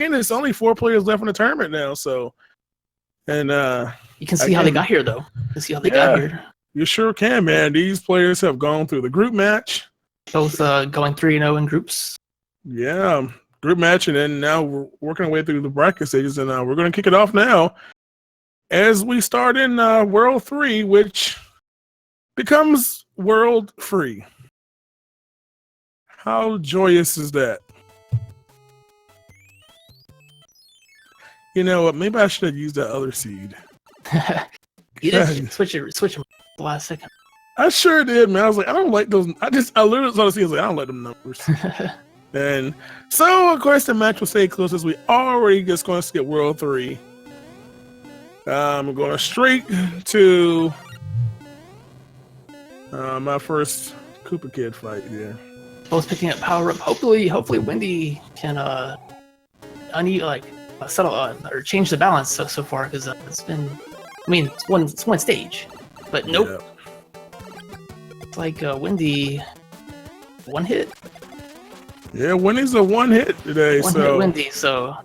it's only 4 players left in the tournament now. So, and you can see how they got here, though. You can see how they got here. You sure can, man. These players have gone through the group match. Both going 3-0 in groups. Yeah, group match, and then now we're working our way through the bracket stages, and we're going to kick it off now as we start in World 3, which becomes World Free. How joyous is that? You know what? Maybe I should have used that other seed. You did switch it the last second. I sure did, man. I was like, I don't like those. I literally saw the seeds like, I don't like them numbers. And so, of course, the match will stay close as we already just going to skip World 3. I'm going straight to my first Koopa Kid fight here. Both picking up power up. Hopefully, Wendy can settle or change the balance so far, because it's been. I mean, it's one stage, but nope. Yeah. It's like Wendy, one hit. Yeah, Wendy's a one hit today. One hit Wendy, so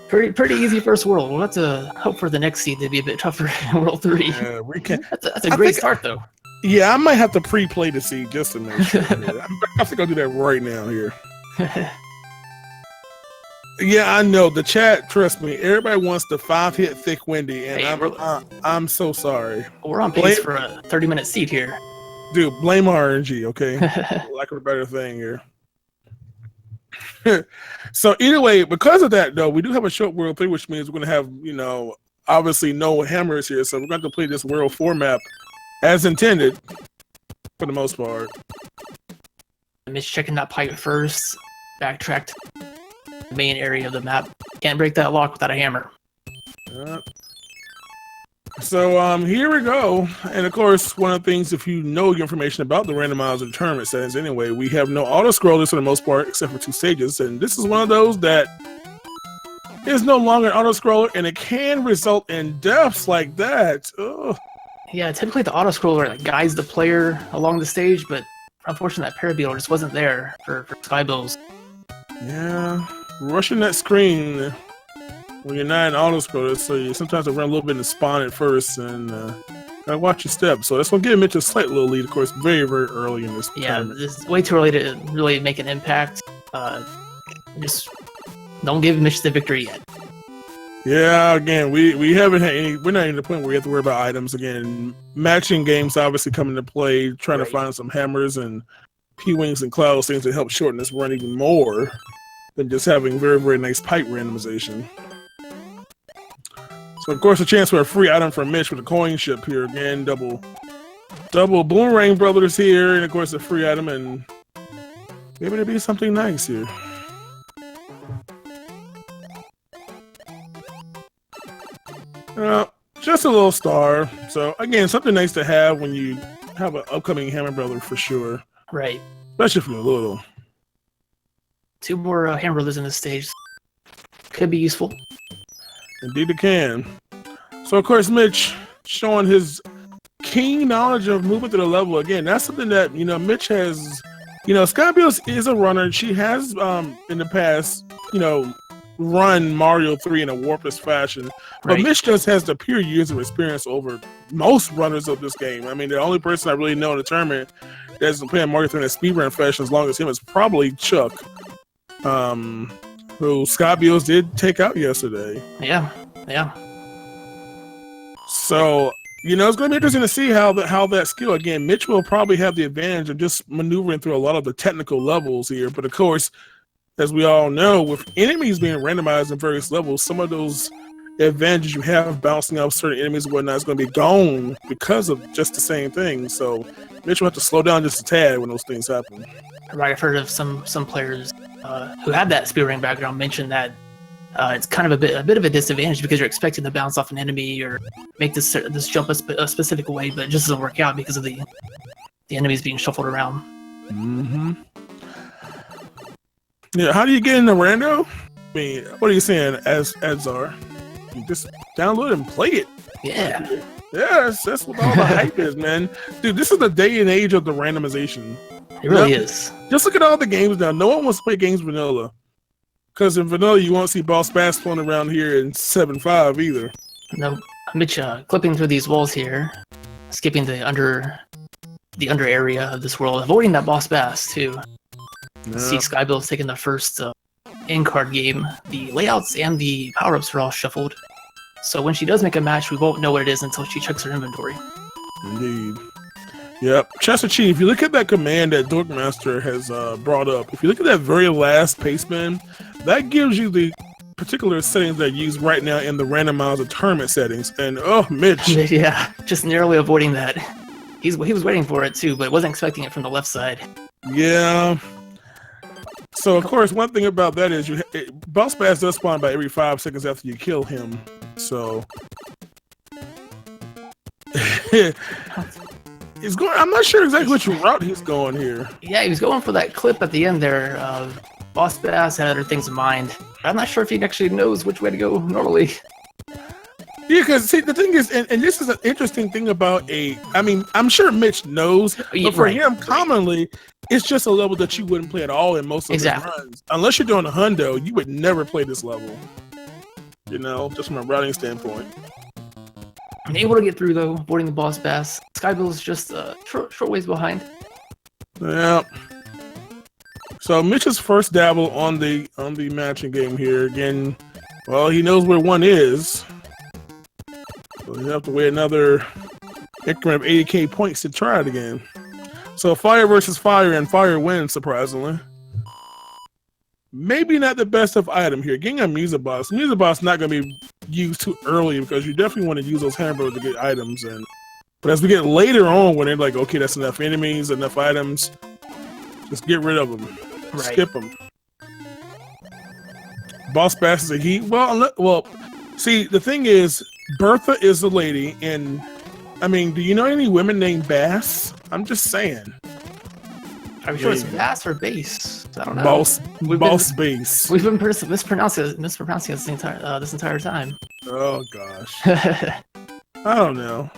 pretty easy first world. We'll have to hope for the next seed to be a bit tougher in World 3. Yeah, we can. That's a great start, though. Yeah, I might have to pre-play the seed just to make sure. I think I'll do that right now here. Yeah, I know the chat. Trust me, everybody wants the 5-hit thick Wendy, and I'm so sorry. We're on pace for a 30-minute seed here, dude. Blame RNG, okay? Lack of a better thing here. So either way, because of that, though, we do have a short World 3, which means we're going to have, obviously no hammers here. So we're going to play this World 4 map as intended, for the most part. Mitch checking that pipe first, backtracked the main area of the map. Can't break that lock without a hammer. So here we go. And of course, one of the things, if you know your information about the randomizer tournament settings anyway, we have no auto-scrollers for the most part, except for 2 stages. And this is one of those that is no longer an auto-scroller, and it can result in deaths like that. Ugh. Yeah, typically the auto-scroller guides the player along the stage, but unfortunately that parabeetle just wasn't there for Skybilz. Yeah, rushing that screen when you're not an auto-scroller, so you sometimes run a little bit and spawn it first, and gotta watch your steps. So that's gonna give Mitch a slight little lead, of course, very, very early in this tournament. This is way too early to really make an impact. Just don't give Mitch the victory yet. Yeah, again, we haven't had any. We're not in the point where we have to worry about items again. Matching games obviously come into play, trying to find some hammers and P-wings and clouds, things to help shorten this run even more than just having very, very nice pipe randomization. So of course, a chance for a free item from Mitch with a coin ship here again. Double Boomerang Brothers here, and of course a free item, and maybe there'll be something nice here. Just a little star. So again, something nice to have when you have an upcoming Hammer Brother for sure. Right. Especially from a little. 2 more Hammer Brothers in this stage. Could be useful. Indeed it can. So of course Mitch showing his keen knowledge of movement to the level again. That's something that, Mitch has, Skybilz is a runner. She has in the past, run Mario 3 in a Warpless fashion. But Mitch just has the pure years of experience over most runners of this game. I mean, the only person I really know in the tournament that's been playing Mario 3 in a speedrun fashion as long as him is probably Chuck, who Skybilz did take out yesterday. Yeah. So, it's going to be interesting to see how that skill, again, Mitch will probably have the advantage of just maneuvering through a lot of the technical levels here. But of course, as we all know, with enemies being randomized in various levels, some of those advantages you have bouncing off certain enemies and whatnot is going to be gone because of just the same thing. So Mitch will have to slow down just a tad when those things happen. Right, I've heard of some players who have that speedrunning background mention that it's kind of a bit of a disadvantage because you're expecting to bounce off an enemy or make this jump a specific way, but it just doesn't work out because of the enemies being shuffled around. Mm-hmm. Yeah, how do you get into Rando? I mean, what are you saying, Adzar? You just download it and play it. Yeah. Yeah, that's what all the hype is, man. Dude, this is the day and age of the randomization. It really is. Just look at all the games now. No one wants to play games vanilla. Because in vanilla, you won't see Boss Bass floating around here in 7.5 either. No, Mitch clipping through these walls here, skipping the under area of this world, avoiding that boss bass too. Yeah. See Skybilz taking the first in-card game. The layouts and the power-ups are all shuffled. So when she does make a match, we won't know what it is until she checks her inventory. Indeed. Yep. Chester Chief, if you look at that command that Dorkmaster has brought up, if you look at that very last paceman, that gives you the particular settings that are used right now in the randomizer tournament settings. And oh, Mitch. Yeah, just narrowly avoiding that. He was waiting for it too, but wasn't expecting it from the left side. Yeah. So of course, one thing about that is Boss Bass does spawn about every 5 seconds after you kill him. So he's going. I'm not sure exactly which route he's going here. Yeah, he was going for that clip at the end there. Boss Bass had other things in mind. I'm not sure if he actually knows which way to go normally. Yeah, because see, the thing is, and this is an interesting thing about I mean, I'm sure Mitch knows, but for him, commonly, it's just a level that you wouldn't play at all in most of his runs. Unless you're doing a hundo, you would never play this level. You know, just from a routing standpoint. Able to get through though, avoiding the boss bass. Skybilz is just short ways behind. Yeah. So Mitch's first dabble on the matching game here. Again, well, he knows where one is. So you have to wait another increment of 80k points to try it again. So fire versus fire, and fire wins, surprisingly. Maybe not the best of item here. Getting a Music Box. Music Box not going to be used too early because you definitely want to use those hamburgers to get items. But as we get later on, when they're like, okay, that's enough enemies, enough items, just get rid of them. Right. Skip them. Boss Bass is a he. Well, see, the thing is, Bertha is a lady, and I mean, do you know any women named Bass? I'm just saying. Are we sure it's Bass or Bass? I don't know. Bass. Bass. We've been mispronouncing it this entire time. Oh gosh. I don't know.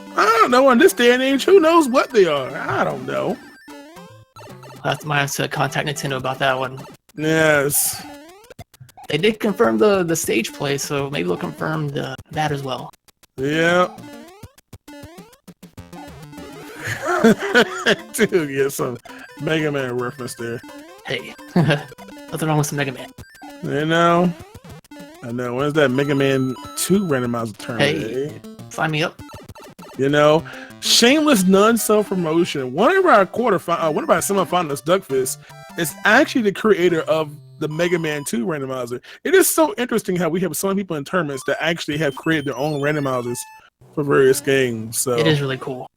In this day and age, who knows what they are? I don't know. I might have to contact Nintendo about that one. Yes. They did confirm the stage play, so maybe they'll confirm that as well. Yeah. Dude, get some Mega Man reference there. Hey, nothing wrong with some Mega Man. You know, I know. When's that Mega Man 2 randomizer tournament? Hey, sign me up. You know, shameless non-self-promotion. One of our semifinalists, Duckfist, is actually the creator of the Mega Man 2 randomizer. It is so interesting how we have so many people in tournaments that actually have created their own randomizers for various games. So it is really cool.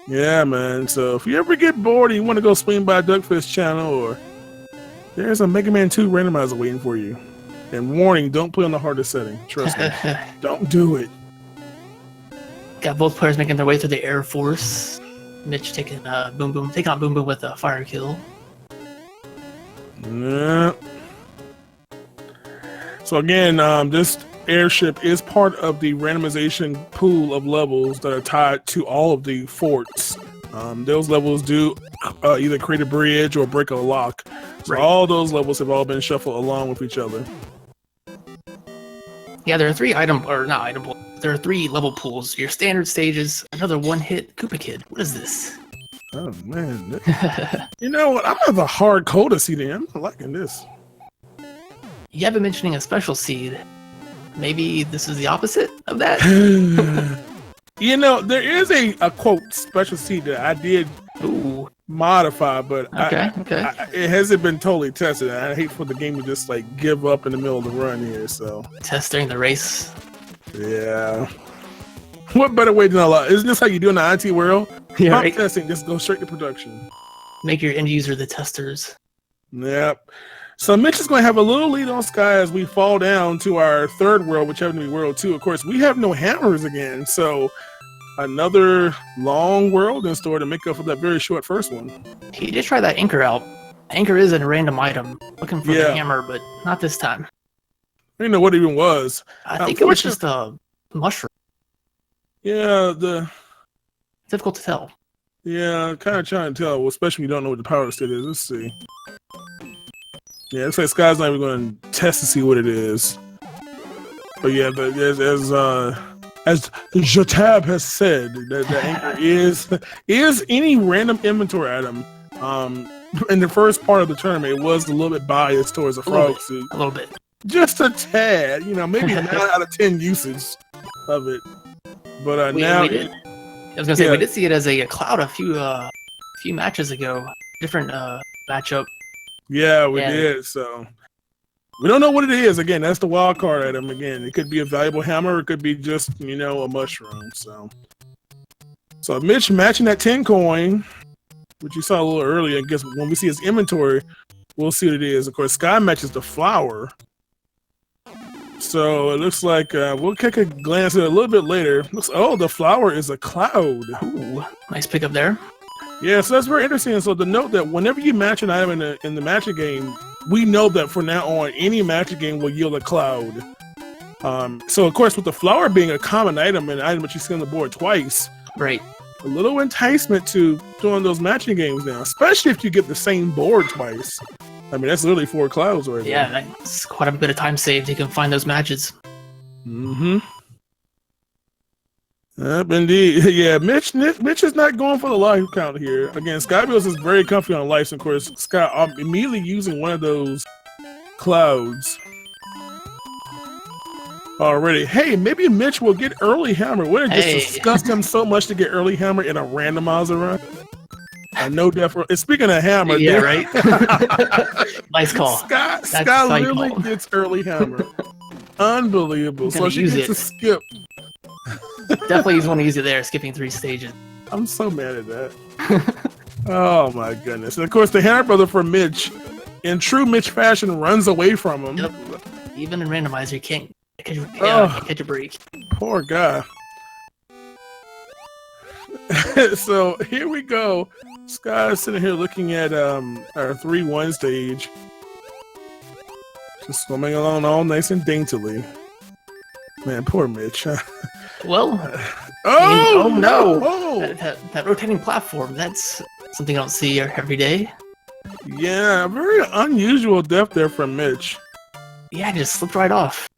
Yeah, man. So if you ever get bored and you want to go swing by Duckfist channel, or there's a Mega Man 2 randomizer waiting for you. And warning, don't play on the hardest setting. Trust me. Don't do it. Got both players making their way through the Air Force. Mitch taking on Boom Boom with a fire kill. Yeah. So again, this airship is part of the randomization pool of levels that are tied to all of the forts. Those levels do either create a bridge or break a lock. So all those levels have all been shuffled along with each other. Yeah, there are there are 3 level pools. Your standard stages, another one-hit Koopa Kid. What is this? Oh man. You know what? I'm have a hard code to see them. I'm liking this. You have been mentioning a special seed. Maybe this is the opposite of that? You know, there is a quote special seed that I did modify, but it hasn't been totally tested. I hate for the game to just like give up in the middle of the run here. So test during the race. Yeah. What better way than a lot? Isn't this how you do in the IT world? Yeah, Pump testing, just go straight to production. Make your end user the testers. Yep. So Mitch is going to have a little lead on Sky as we fall down to our third world, which happened to be World 2. Of course, we have no hammers again, so another long world in store to make up for that very short first one. He did try that anchor out. Anchor is a random item. Looking for the hammer, but not this time. I didn't know what it even was. I think it was just a mushroom. Yeah, difficult to tell. Yeah, kind of trying to tell, especially when you don't know what the power state is. Let's see. Yeah, looks like Sky's not even going to test to see what it is. But yeah, but as Jatab has said, the anchor is any random inventory item. In the first part of the tournament, it was a little bit biased towards the frog suit. A little bit. Just a tad, maybe 9 out of 10 usage of it. But now, I was gonna say we did see it as a cloud a few matches ago. Different matchup. Yeah, we did. So we don't know what it is. Again, that's the wild card item. Again, it could be a valuable hammer, or it could be just a mushroom. So Mitch matching that 10 coin, which you saw a little earlier. I guess when we see his inventory, we'll see what it is. Of course, Sky matches the flower. So it looks like we'll take a glance at it a little bit later. The flower is a cloud. Ooh, nice pickup there. Yeah, so that's very interesting. So to note that whenever you match an item in the matching game, we know that from now on, any matching game will yield a cloud. So of course, with the flower being a common item and an item that you see on the board twice, right? A little enticement to doing those matching games now, especially if you get the same board twice. I mean, that's literally 4 clouds right there. Yeah, that's quite a bit of time saved. You can find those matches. Mm-hmm. Yep, indeed. Yeah, Mitch is not going for the life count here. Again, Skybilz is very comfy on life, and of course, Sky immediately using one of those clouds already. Hey, maybe Mitch will get early hammer. Wouldn't it just disgust him so much to get early hammer in a randomizer run? I know definitely. Speaking of hammer, yeah, right. Nice call. Sky literally gets early hammer. Unbelievable. So she gets a skip. Definitely want to use it there, skipping 3 stages. I'm so mad at that. Oh my goodness. And of course, the hammer brother for Mitch, in true Mitch fashion, runs away from him. Yep. Even in randomizer, you can't catch a break. Poor guy. So here we go. Sky's sitting here looking at our 3-1 stage. Just swimming along all nice and daintily. Man, poor Mitch. Well, oh no! That rotating platform, that's something I don't see every day. Yeah, very unusual death there from Mitch. Yeah, it just slipped right off.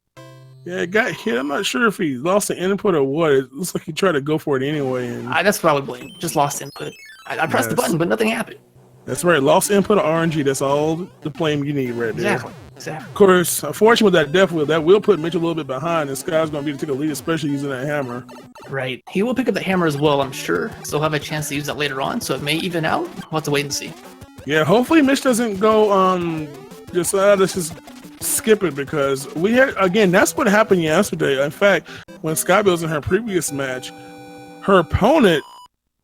Yeah, it got hit. I'm not sure if he lost the input or what. It looks like he tried to go for it anyway. And that's what I would blame. Just lost input. I pressed the button, but nothing happened. That's right. Lost input of RNG. That's all the blame you need right there. Exactly. Of course, unfortunately with that death wheel, that will put Mitch a little bit behind, and Sky's going to be to take a lead, especially using that hammer. Right. He will pick up the hammer as well, I'm sure. So he'll have a chance to use that later on, so it may even out. We'll have to wait and see. Yeah, hopefully Mitch doesn't go, let's just skip it, because we had, again, that's what happened yesterday. In fact, when Skybilz in her previous match, her opponent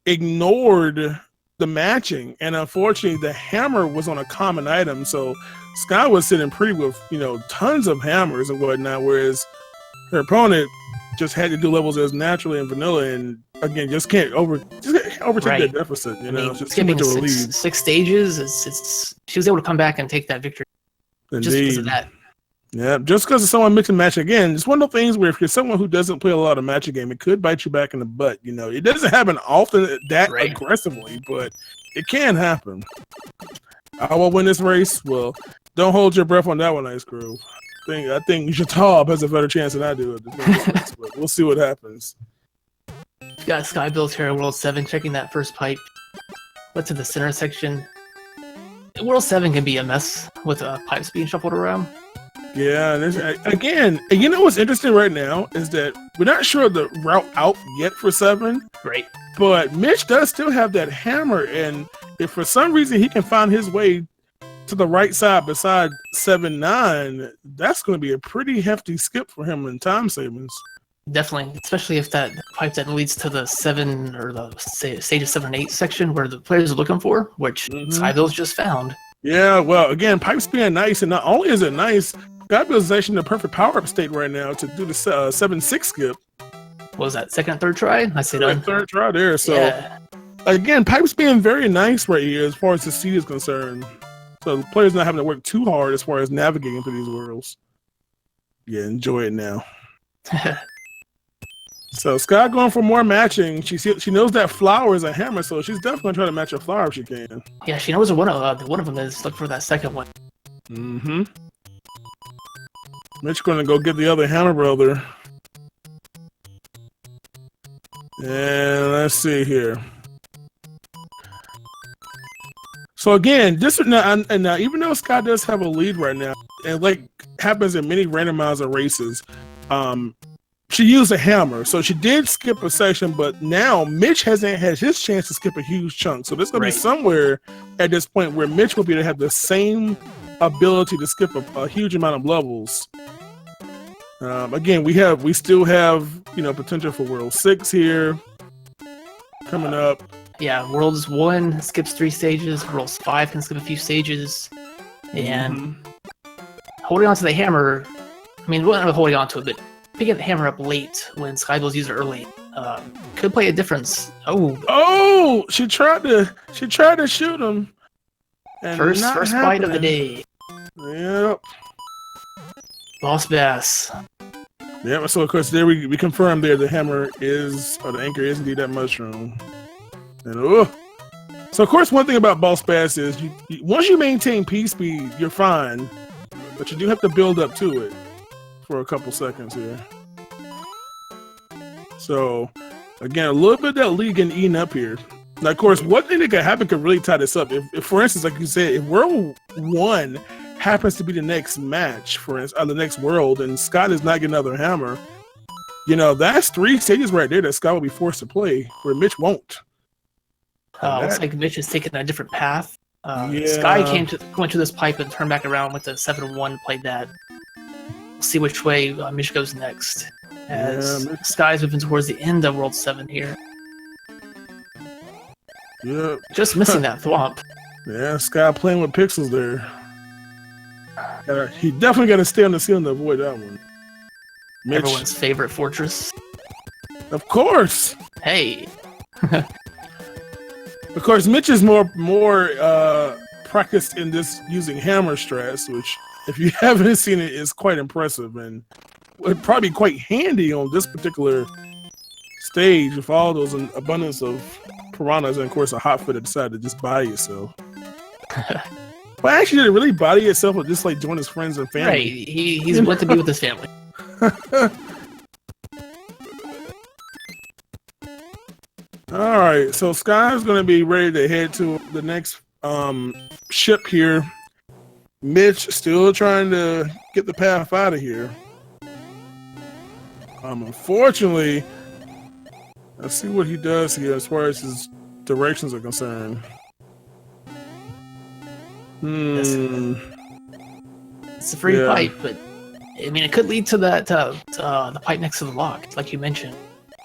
ignored the matching, and unfortunately the hammer was on a common item, so Sky was sitting pretty with tons of hammers and whatnot, whereas her opponent just had to do levels as naturally in vanilla, and again just can't overtake that deficit. I mean, just skipping 6 stages, she was able to come back and take that victory. Indeed. Just because of that. Yeah, just because of someone mixing match again, it's one of the things where if you're someone who doesn't play a lot of matching game, it could bite you back in the butt. It doesn't happen often that aggressively, but it can happen. I will win this race. Well, don't hold your breath on that one, Ice Grove. I think Jatab has a better chance than I do at this race, but we'll see what happens. Got Skybilz here in World 7 checking that first pipe. Let's hit the center section. World 7 can be a mess with pipes being shuffled around. Yeah, again, what's interesting right now is that we're not sure of the route out yet for 7. Right. But Mitch does still have that hammer, and if for some reason he can find his way to the right side beside 7-9, that's going to be a pretty hefty skip for him in time savings. Definitely, especially if that pipe that leads to the 7 or the stages 7 and 8 section where the players are looking for, which Skybilz just found. Yeah, well, again, pipes being nice, and not only is it nice, Skybilz is actually in the perfect power-up state right now to do the 7-6 skip. What was that, second, third try? I say done. Third try there. So, again, pipes being very nice right here as far as the seed is concerned. So the players not having to work too hard as far as navigating through these worlds. Yeah, enjoy it now. So Sky going for more matching. She knows that flower is a hammer, so she's definitely going to try to match a flower if she can. Yeah, she knows one of them is. Look for that second one. Mm-hmm. Mitch gonna go get the other hammer brother. And let's see here. So again, this now, and now even though Sky does have a lead right now, and like happens in many randomizer races, she used a hammer, so she did skip a section. But now Mitch hasn't had his chance to skip a huge chunk. So there's gonna be somewhere at this point where Mitch will be able to have the same ability to skip a huge amount of levels. Again, we still have potential for World 6 here coming up. Yeah, Worlds 1 skips 3 stages, Worlds 5 can skip a few stages, and holding on to the hammer, I mean, not holding on to it, but picking the hammer up late when Skybilz used it early could play a difference. Oh, she tried to shoot him. And first fight of the day. Yep. Boss Bass. Yeah, so of course there we confirmed there the hammer is, or the anchor is indeed that mushroom. And so of course one thing about Boss Bass is once you maintain P speed, you're fine, but you do have to build up to it for a couple seconds here. So again, a little bit of that lead getting eaten up here. Now of course one thing that could happen could really tie this up. If for instance, like you said, if World 1 happens to be the next match, for instance, or the next world, and Scott does not get another hammer, that's 3 stages right there that Scott will be forced to play, where Mitch won't. Looks like Mitch is taking a different path. Sky went to this pipe and turned back around with the 7-1, played that. We'll see which way Mitch goes next, as Sky's moving towards the end of World 7 here. Yep. Just missing that thwomp. Yeah, Sky playing with pixels there. He definitely got to stay on the ceiling to avoid that one. Mitch. Everyone's favorite fortress. Of course. Hey. Of course, Mitch is more practiced in this using hammer stress, which, if you haven't seen it, is quite impressive and would probably be quite handy on this particular stage with all those abundance of piranhas and, of course, a hot foot that decided to just body itself. But actually, did it really body itself or just like join his friends and family? Right, he's went to be with his family. All right, so Sky's going to be ready to head to the next ship here. Mitch still trying to get the path out of here. Unfortunately, let's see what he does here as far as his directions are concerned. It's a free pipe, but I mean, it could lead to that the pipe next to the lock, like you mentioned.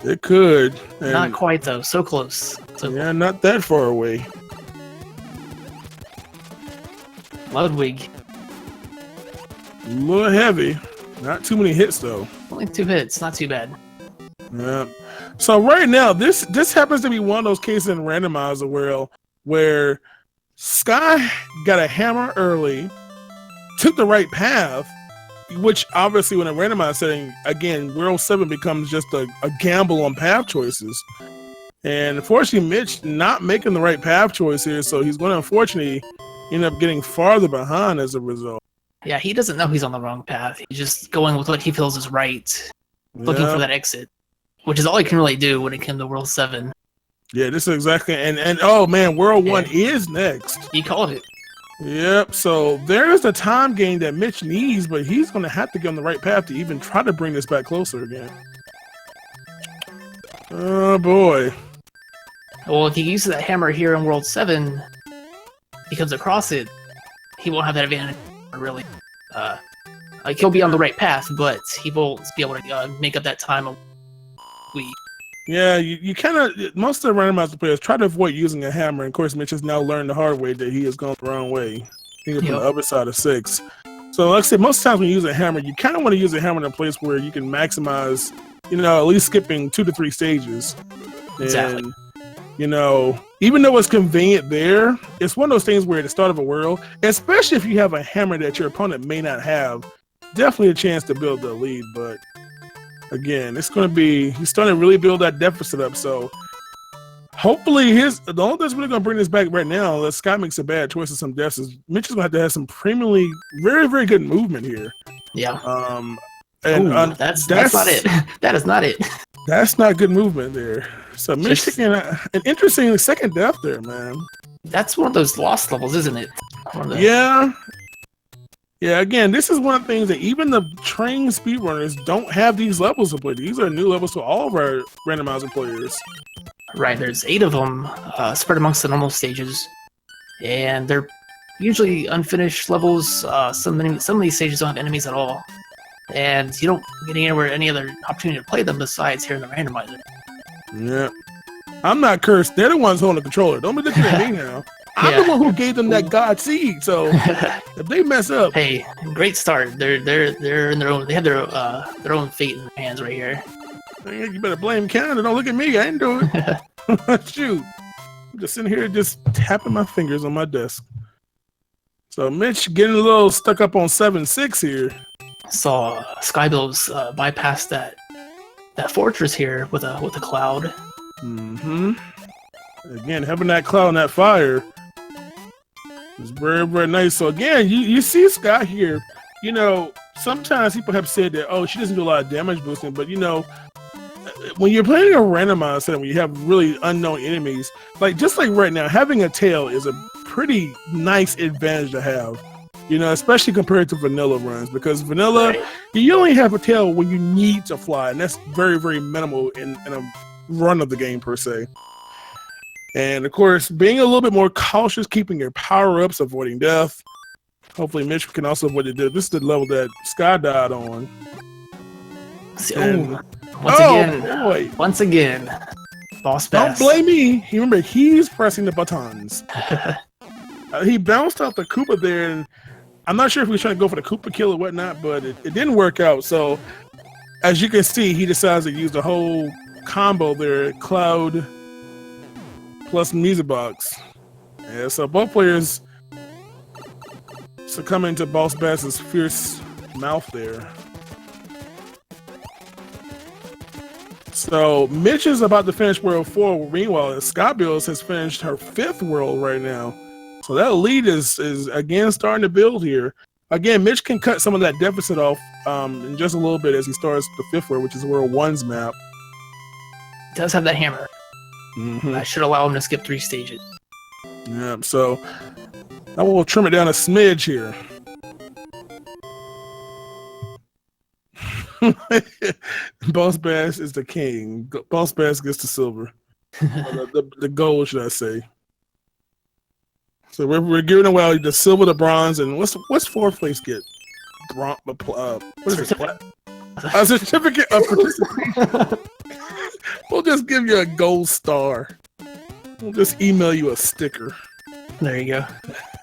It could. Not quite though. So close. Yeah, not that far away. Ludwig. A little heavy. Not too many hits though. Only 2 hits. Not too bad. Yeah. So right now, this happens to be one of those cases in Randomizer where Sky got a hammer early, took the right path, which obviously when a randomized setting, again, World 7 becomes just a gamble on path choices. And unfortunately, Mitch not making the right path choice here, so he's going to unfortunately end up getting farther behind as a result. Yeah, he doesn't know he's on the wrong path. He's just going with what he feels is right, looking for that exit, which is all he can really do when it comes to World 7. Yeah, this is exactly, and oh man, World 1 is next. He called it. Yep, so there's the time gain that Mitch needs, but he's going to have to get on the right path to even try to bring this back closer again. Oh boy. Well, if he uses that hammer here in World 7, he comes across it, he won't have that advantage, really. Like, he'll be on the right path, but he won't be able to make up that time. Yeah, you kind of, most of the randomizer players try to avoid using a hammer, and of course Mitch has now learned the hard way that he has gone the wrong way. He is on the other side of 6. So like I said, most times when you use a hammer, you kind of want to use a hammer in a place where you can maximize, at least skipping 2 to 3 stages. Exactly. And, even though it's convenient there, it's one of those things where at the start of a world, especially if you have a hammer that your opponent may not have, definitely a chance to build the lead, but again, it's going to be, he's starting to really build that deficit up, so Hopefully, the only thing that's really going to bring this back right now, unless Scott makes a bad choice of some deaths, is Mitch is going to have some premiumly very, very good movement here. Yeah. And that's not it. That is not it. That's not good movement there. So Mitch taking an interesting second death there, man. That's one of those lost levels, isn't it? Yeah. Yeah, again, this is one of the things that even the trained speedrunners don't have these levels to play. These are new levels to all of our randomizer players. Right, there's 8 of them spread amongst the normal stages. And they're usually unfinished levels. Some of these stages don't have enemies at all. And you don't get anywhere any other opportunity to play them besides here in the randomizer. Yeah. I'm not cursed. They're the ones holding the controller. Don't be looking at me now. I'm the one who gave them that God seed. So if they mess up, hey, great start. They're in their own. They have their own fate in their hands right here. You better blame Canada. Don't look at me. I didn't do it. Shoot, I'm just sitting here, just tapping my fingers on my desk. So Mitch getting a little stuck up on 7-6 here. Saw Skybilz bypass that fortress here with a cloud. Mm-hmm. Again, having that cloud and that fire is very, very nice. So again, you see Scott here. You know, sometimes people have said that, oh, she doesn't do a lot of damage boosting, but you know, when you're playing a randomized setting, when you have really unknown enemies, just like right now, having a tail is a pretty nice advantage to have. You know, especially compared to vanilla runs, because vanilla, you only have a tail when you need to fly, and that's very, very minimal in a run of the game per se. And of course, being a little bit more cautious, keeping your power-ups, avoiding death. Hopefully Mitch can also avoid the death. This is the level that Sky died on. Once again, Boss Bass. Don't blame me. Remember, he's pressing the buttons. He bounced off the Koopa there, and I'm not sure if he was trying to go for the Koopa kill or whatnot, but it didn't work out. So, as you can see, he decides to use the whole combo there, Cloud plus Music Box. Yeah, so both players succumbing to Boss Bass's fierce mouth there. So Mitch is about to finish World 4. Meanwhile, Skybilz has finished her 5th world right now. So that lead is again starting to build here. Again, Mitch can cut some of that deficit off in just a little bit as he starts the 5th world, which is World 1's map. Does have that hammer. Mm-hmm. That should allow him to skip 3 stages. Yeah, so I will trim it down a smidge here. Boss Bass is the king. Boss Bass gets the silver. the gold, should I say. So we're giving away the silver, the bronze, and what's 4th place get? What is it? A certificate of participation. We'll just give you a gold star. We'll just email you a sticker. There you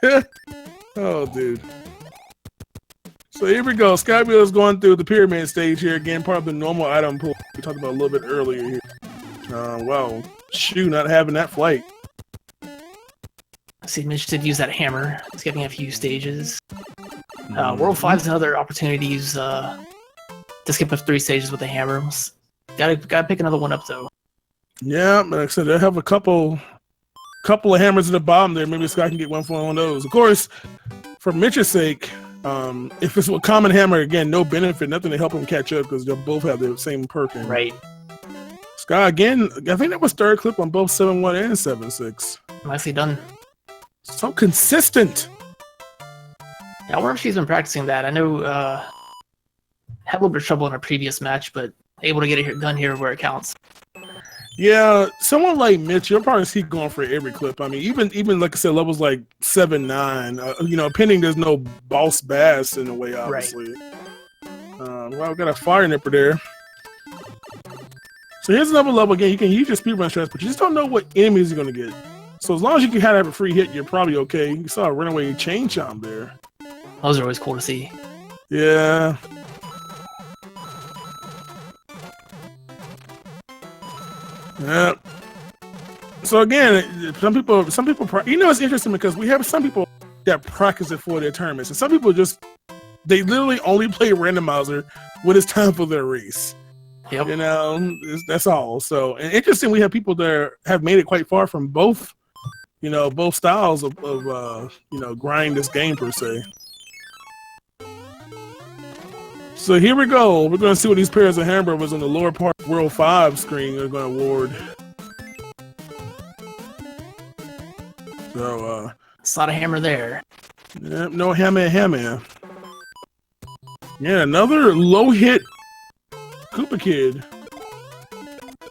go. Oh, dude. So here we go. Skybilz is going through the pyramid stage here. Again, part of the normal item pool we talked about a little bit earlier here. Wow. Shoot, not having that flight. See, Mitch did use that hammer, skipping a few stages. World 5 is another opportunity to use to skip up 3 stages with the hammer. Gotta pick another one up though. Yeah, like I said, they have a couple of hammers at the bottom there. Maybe Scott can get one for one of those. Of course, for Mitch's sake, if it's a common hammer, again, no benefit, nothing to help him catch up because they'll both have the same perk. Right. Sky again, I think that was 3rd clip on both 7-1 and 7-6. Nicely done. So consistent. Yeah, I wonder if she's been practicing that. I know had a little bit of trouble in her previous match, but able to get it done here where it counts. Yeah, someone like Mitch, you'll probably see going for every clip. I mean, even like I said, levels like 7-9. You know, pending there's no Boss Bass in the way, obviously. Right. Well, we got a fire nipper there. So here's another level again. You can use your speedrun strats, but you just don't know what enemies you're gonna get. So as long as you can have a free hit, you're probably okay. You saw a runaway chain chomp there. Those are always cool to see. Yeah. Yeah. So again, some people, you know, it's interesting because we have some people that practice it for their tournaments, and some people they literally only play randomizer when it's time for their race. Yep. You know, that's all. So, and interesting, we have people that have made it quite far from both, you know, both styles of you know, grind this game per se. So here we go. We're going to see what these pairs of hamburgers on the lower part of World 5 screen are going to award. So, it's not a hammer there. yeah, no hammer. Yeah, another low hit Koopa Kid.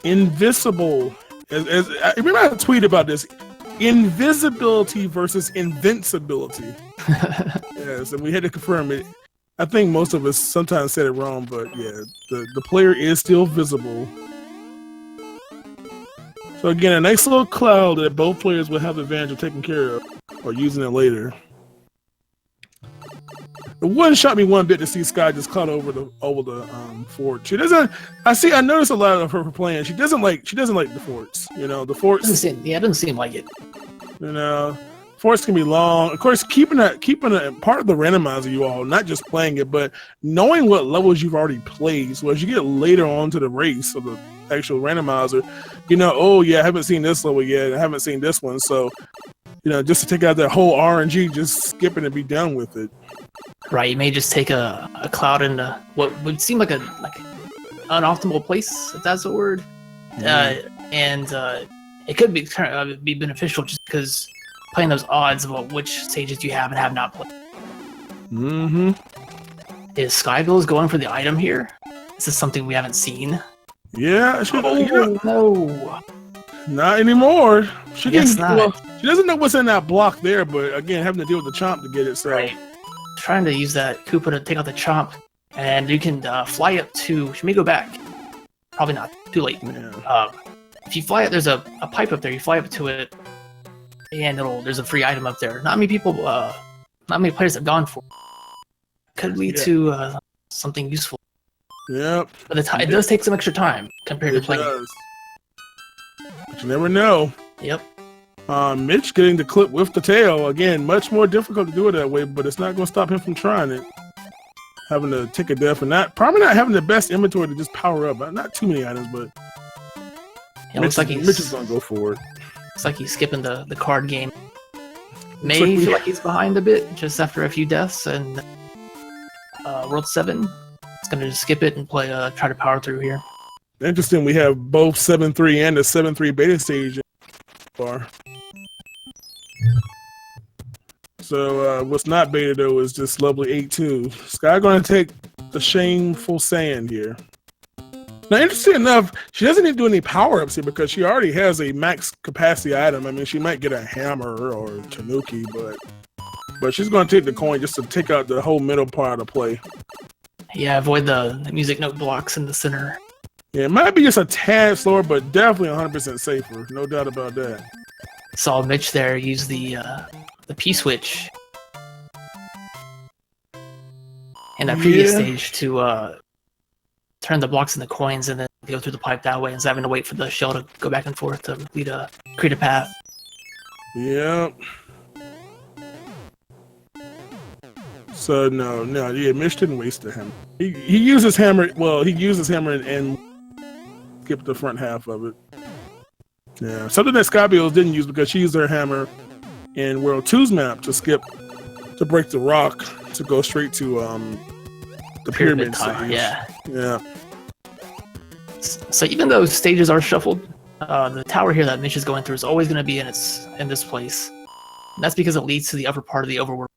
Invisible. As I remember I tweeted about this. Invisibility versus invincibility. Yes, and we had to confirm it. I think most of us sometimes said it wrong, but yeah, the player is still visible. So again, a nice little cloud that both players will have the advantage of taking care of or using it later. It wouldn't shock me one bit to see Sky just cloud over the fort. She doesn't. I noticed a lot of her playing. She doesn't like the forts. You know, the forts. It doesn't seem like it. You know, forts can be long. Of course, keeping a part of the randomizer, you all, not just playing it, but knowing what levels you've already played. So as you get later on to the race of the actual randomizer, you know, oh yeah, I haven't seen this level yet. I haven't seen this one. So, you know, just to take out that whole RNG, just skip it and be done with it. Right, you may just take a cloud into what would seem like an unoptimal place, if that's the word. And it could be beneficial just because playing those odds about which stages you have and have not played. Mm-hmm. Is Skybilz going for the item here? Is this something we haven't seen? Yeah. No. Not anymore. She Guess not. Well, she doesn't know what's in that block there, but again, having to deal with the chomp to get it. So. Right. Trying to use that Koopa to take out the chomp, and you can fly up to. She may go back. Probably not. Too late. Yeah. If you fly up, there's a pipe up there. You fly up to it, and there's a free item up there. Not many people, not many players have gone for it. Could lead to something useful. Yep. But it does take some extra time compared to playing. It does. But you never know. Yep. Mitch getting the clip with the tail again, much more difficult to do it that way, but it's not going to stop him from trying it. Having to take a death and probably not having the best inventory to just power up. Not too many items, but Mitch is going to go for it. Looks like he's skipping the card game. May feel like he's behind a bit just after a few deaths, and World 7. It's going to just skip it and try to power through here. Interesting. We have both 7.3 and the 7.3 beta stage far. So what's not beta though is just lovely 8.2. Sky going to take the shameful sand here. Now, interesting enough, she doesn't need to do any power-ups here because she already has a max capacity item. I mean, she might get a hammer or Tanuki, but she's going to take the coin just to take out the whole middle part of play. Yeah, avoid the music note blocks in the center. Yeah, it might be just a tad slower, but definitely 100% safer. No doubt about that. Saw Mitch there use the P-switch in that previous stage to turn the blocks into coins and then go through the pipe that way instead of having to wait for the shell to go back and forth to create a path. Yep. So yeah, Mitch didn't waste the hammer. He used his hammer. Well, he used his hammer and skipped the front half of it. Yeah, something that Skybilz didn't use because she used her hammer in World 2's map to break the rock to go straight to the pyramid stage. Yeah. So even though stages are shuffled, the tower here that Mitch is going through is always going to be in this place. And that's because it leads to the upper part of the overworld.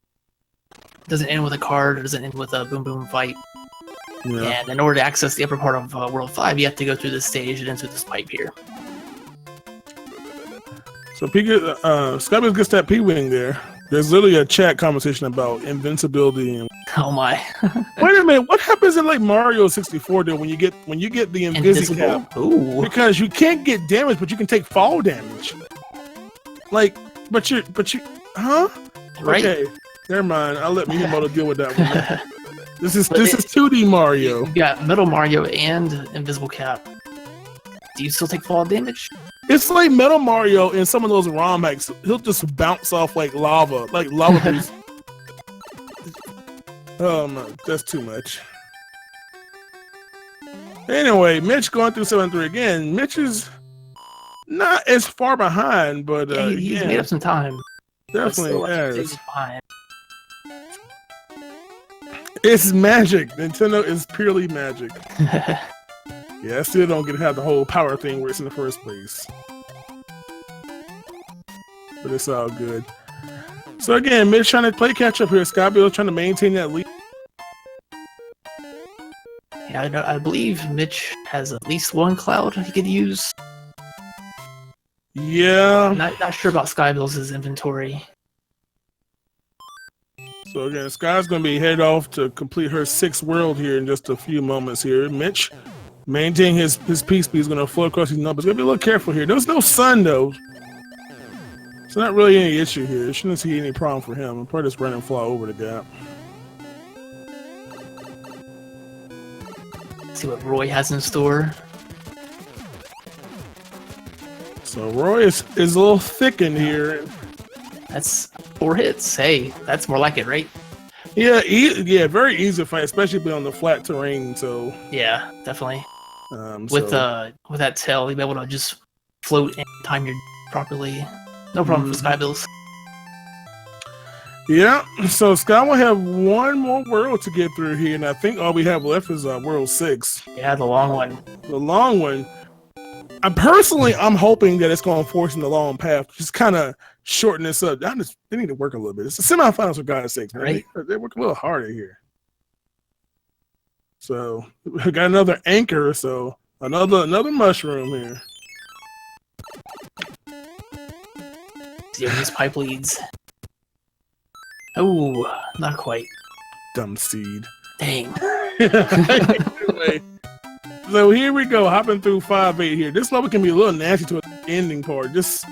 It doesn't end with a card. It doesn't end with a boom boom fight. Yeah. And in order to access the upper part of World 5, you have to go through this stage and enter this pipe here. So Skybilz gets that P-Wing there. There's literally a chat conversation about invincibility. And oh my! Wait a minute, what happens in like Mario 64 though when you get the invisible? Ooh. Because you can't get damage, but you can take fall damage. Like, but you, huh? Right. Okay, never mind. I'll let Miyamoto deal with that one. This is 2D Mario. You got Metal Mario and Invisible Cap. Do you still take fall damage? It's like Metal Mario in some of those ROM hacks. He'll just bounce off like lava. Oh my, that's too much. Anyway, Mitch going through 7-3 again. Mitch is not as far behind, but Yeah, he's made up some time. Definitely has. Behind. It's magic. Nintendo is purely magic. Yeah, I still don't get to have the whole power thing where it's in the first place. But it's all good. So again, Mitch trying to play catch up here. Skybilz trying to maintain that lead. Yeah, I believe Mitch has at least one cloud he could use. Yeah. Not sure about Skybilz's inventory. So again, Sky's going to be headed off to complete her 6th world here in just a few moments here. Mitch, maintaining his peace speed, is going to float across these numbers. Got to be a little careful here. There's no sun, though. So not really any issue here. Shouldn't see any problem for him. I'll probably just run and fly over the gap. See what Roy has in store. So Roy is a little thick in here. That's 4 hits. Hey, that's more like it, right? Yeah, yeah, very easy to fight, especially on the flat terrain. So yeah, definitely. With that tail, you'll be able to just float and time your properly. No problem for Skybilz. Yeah, so Sky will have one more world to get through here, and I think all we have left is world 6. Yeah, the long one. The long one. I'm hoping that it's going to force in the long path, just kind of shorten this up. They need to work a little bit. It's the semifinals, for God's sakes, man. Right. They work a little harder here. So we got another anchor, so another mushroom here. See where these pipe leads. Oh, not quite. Dumb seed. Dang. Anyway, so here we go, hopping through 5-8 here. This level can be a little nasty to the ending part. Just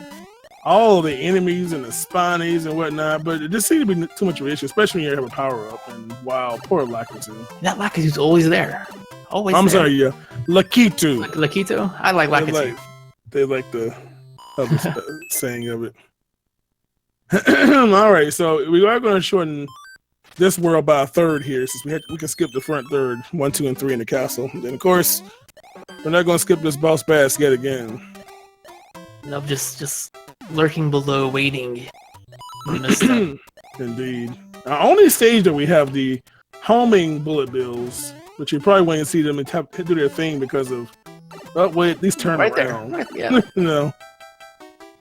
all of the enemies and the spawnies and whatnot, but it just seems to be too much of an issue, especially when you have a power up. And wow, poor Lakitu. That Lakitu's always there. Always. I'm there. sorry, yeah, Lakitu. Lakitu? I like Lakitu. They like the other saying of it. All right, so we are going to shorten this world by a third here, since we can skip the front third, 1, 2, and 3 in the castle. Then of course, we're not going to skip this boss bass yet again. No, just lurking below, waiting. Indeed. Our only stage that we have the homing bullet bills, which you probably won't see them do their thing because of. Oh wait, at least turn right around. There. Yeah. No.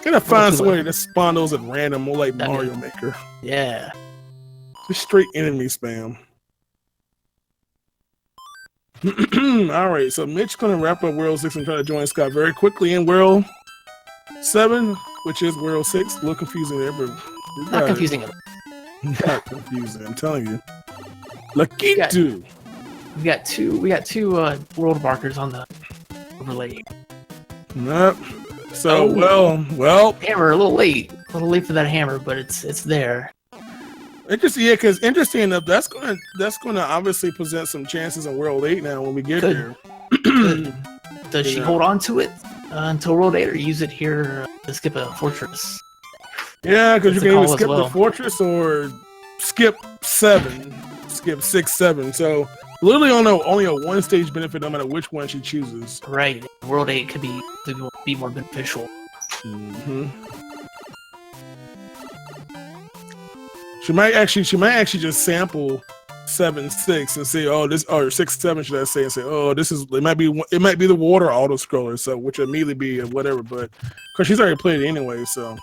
Gotta find some way to spawn those at random, more like Mario Maker. Yeah. Just straight enemy spam. Alright, so Mitch gonna wrap up World 6 and try to join Scott very quickly in World 7, which is World 6. A little confusing there, but not confusing at all. Not confusing, I'm telling you. Lakitu! We got two world markers on the overlay. Nope. So well. Hammer, a little late for that hammer, but it's there. Interesting, yeah, because interesting enough, that's gonna obviously present some chances in World 8 now when we get there. Does she hold on to it until World 8, or use it here to skip a fortress? Yeah, because you can either skip the fortress or skip 7, skip 6, 7. So literally only a 1-stage benefit no matter which one she chooses. Right. World 8 could be more beneficial. Mm-hmm. She might actually just sample 7, 6 and say, oh, this, or 6, 7 should I say, and say, oh, this is, it might be the water auto scroller, so which would immediately be whatever, but because she's already played it anyway, so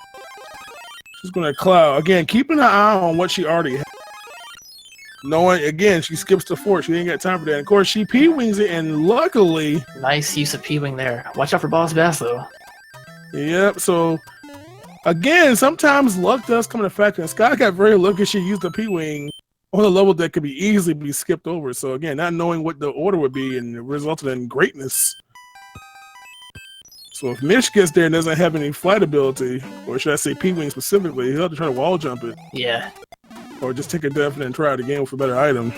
she's gonna cloud again, keeping an eye on what she already has. Knowing again, she skips the fort. She ain't got time for that. And of course, she P-wings it, and luckily, nice use of P-wing there. Watch out for Boss Bass though. Yep. So again, sometimes luck does come into factor. And Scott got very lucky. She used the P-wing on a level that could be easily be skipped over. So again, not knowing what the order would be, and it resulted in greatness. So if Mitch gets there and doesn't have any flight ability, or should I say P-wing specifically, he'll have to try to wall jump it. Yeah. Or just take a definite and try it again with a better item.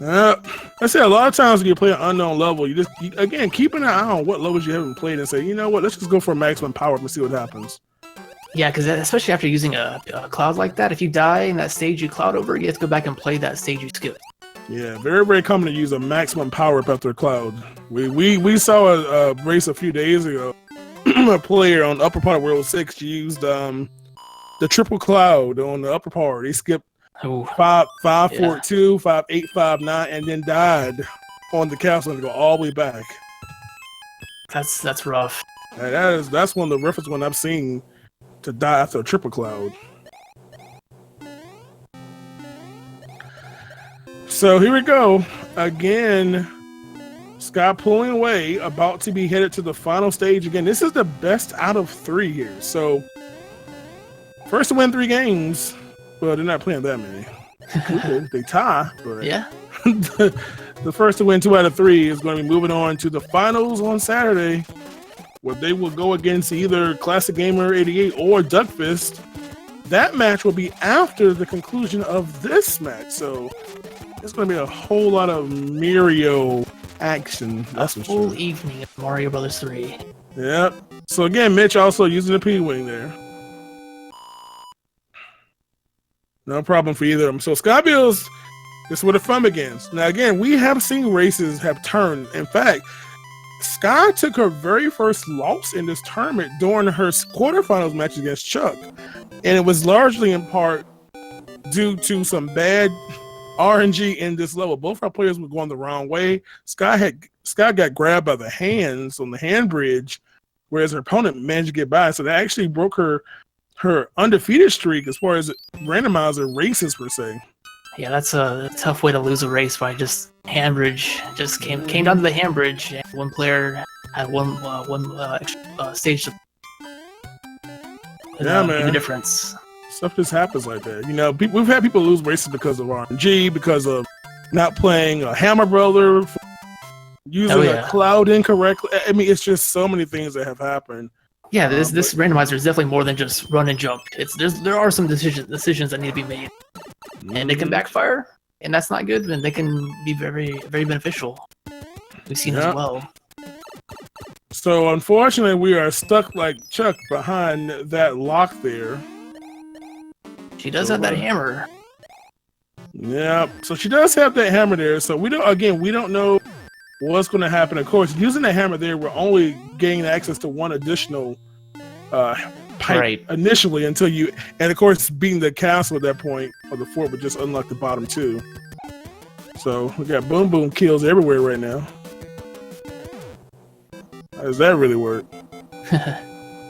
I say a lot of times when you play an unknown level, you again keep an eye on what levels you haven't played and say, you know what, let's just go for a maximum power up and see what happens. Yeah, because especially after using a cloud like that, if you die in that stage you cloud over, you have to go back and play that stage you skipped. Yeah, very, very common to use a maximum power up after a cloud. We saw a race a few days ago. A player on the upper part of World 6 used the triple cloud on the upper part. He skipped 542, 5859, and then died on the castle and go all the way back. That's rough. And that's one of the roughest one I've seen to die after a triple cloud. So here we go again. Sky pulling away, about to be headed to the final stage again. This is the best out of 3 here. So first to win 3 games. Well, they're not playing that many. They tie, but yeah. the first to win 2 out of 3 is going to be moving on to the finals on Saturday, where they will go against either Classic Gamer 88 or Duckfist. That match will be after the conclusion of this match, so it's going to be a whole lot of Mario action. That's a full evening of Mario Brothers 3. Yep. So again, Mitch also using the P-Wing there. No problem for either of them. So Skybilz, this is where the fun begins. Now again, we have seen races have turned. In fact, Sky took her very first loss in this tournament during her quarterfinals match against Chuck. And it was largely in part due to some bad RNG in this level. Both our players were going the wrong way. Sky got grabbed by the hands on the hand bridge, whereas her opponent managed to get by. So that actually broke her undefeated streak as far as randomizer races per se. Yeah, that's a tough way to lose a race by just hand bridge. Just came down to the hand bridge, and one player had one stage to man. The difference. Stuff just happens like that. You know, we've had people lose races because of RNG, because of not playing a Hammer Brother, using a cloud incorrectly. I mean, it's just so many things that have happened. Yeah, this randomizer is definitely more than just run and jump. There are some decisions that need to be made, and they can backfire, and that's not good. And they can be very, very beneficial. We've seen as well. So unfortunately, we are stuck like Chuck behind that lock there. She does have that hammer. Yeah, so she does have that hammer there. So we don't know what's going to happen. Of course, using the hammer there, we're only gaining access to one additional pipe initially until you, and of course, being the castle at that point, or the fort would just unlock the bottom 2. So we got boom boom kills everywhere right now. How does that really work?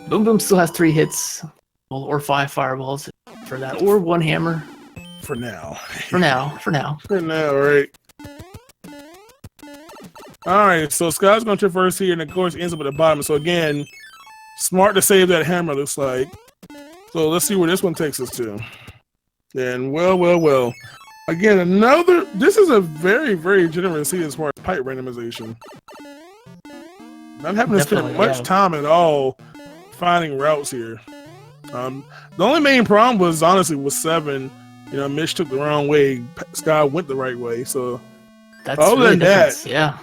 Boom boom still has 3 hits, or 5 fireballs for that, or 1 hammer. For now. For now, right. Alright, so Sky's going to traverse here, and of course ends up at the bottom. So again, smart to save that hammer, looks like. So let's see where this one takes us to. And well. Again, this is a very, very generous seat as far as pipe randomization. Not having to spend much time at all finding routes here. The only main problem was, honestly, was 7. You know, Mitch took the wrong way. Sky went the right way, so... That's other than that, yeah.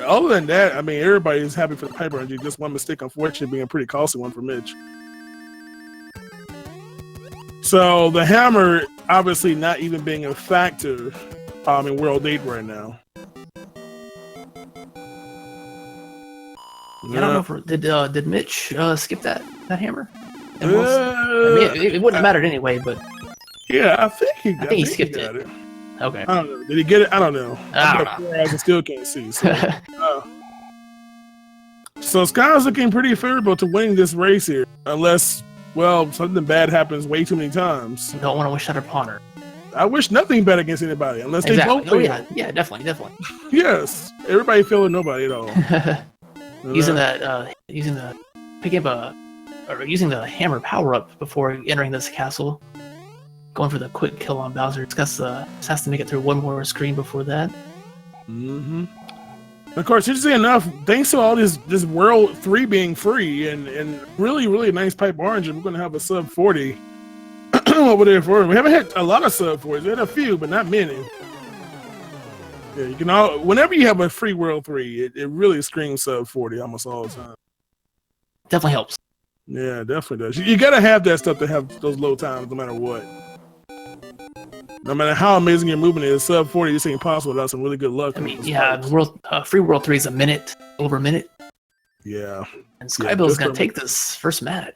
Other than that, I mean, everybody's happy for the pipe RNG. Just one mistake, unfortunately, being a pretty costly one for Mitch. So the hammer, obviously, not even being a factor in World 8 right now. I don't know if did Mitch skip that hammer? I mean, it wouldn't have mattered anyway, but yeah, I think he skipped it. Okay. I don't know. Did he get it? I don't know. I still can't see. So, so Sky's looking pretty favorable to winning this race here, unless, well, something bad happens way too many times. Don't want to wish that upon her. I wish nothing bad against anybody, unless they both fail. Yeah, definitely. Yes, everybody failing nobody at all. Using the hammer power up before entering this castle. Going for the quick kill on Bowser. Just has to make it through one more screen before that. Mm-hmm. Of course, interestingly enough, thanks to all this World 3 being free and really, really nice pipe orange, we're going to have a sub 40 over there for it. We haven't had a lot of sub 40s. We had a few, but not many. Yeah, you can whenever you have a free World 3, it really screams sub 40 almost all the time. Definitely helps. Yeah, definitely does. You got to have that stuff to have those low times no matter what. No matter how amazing your movement is, sub 40 just ain't possible without some really good luck. I mean, yeah, Free World 3 is over a minute. Yeah. And Skybilz is going to take this first match.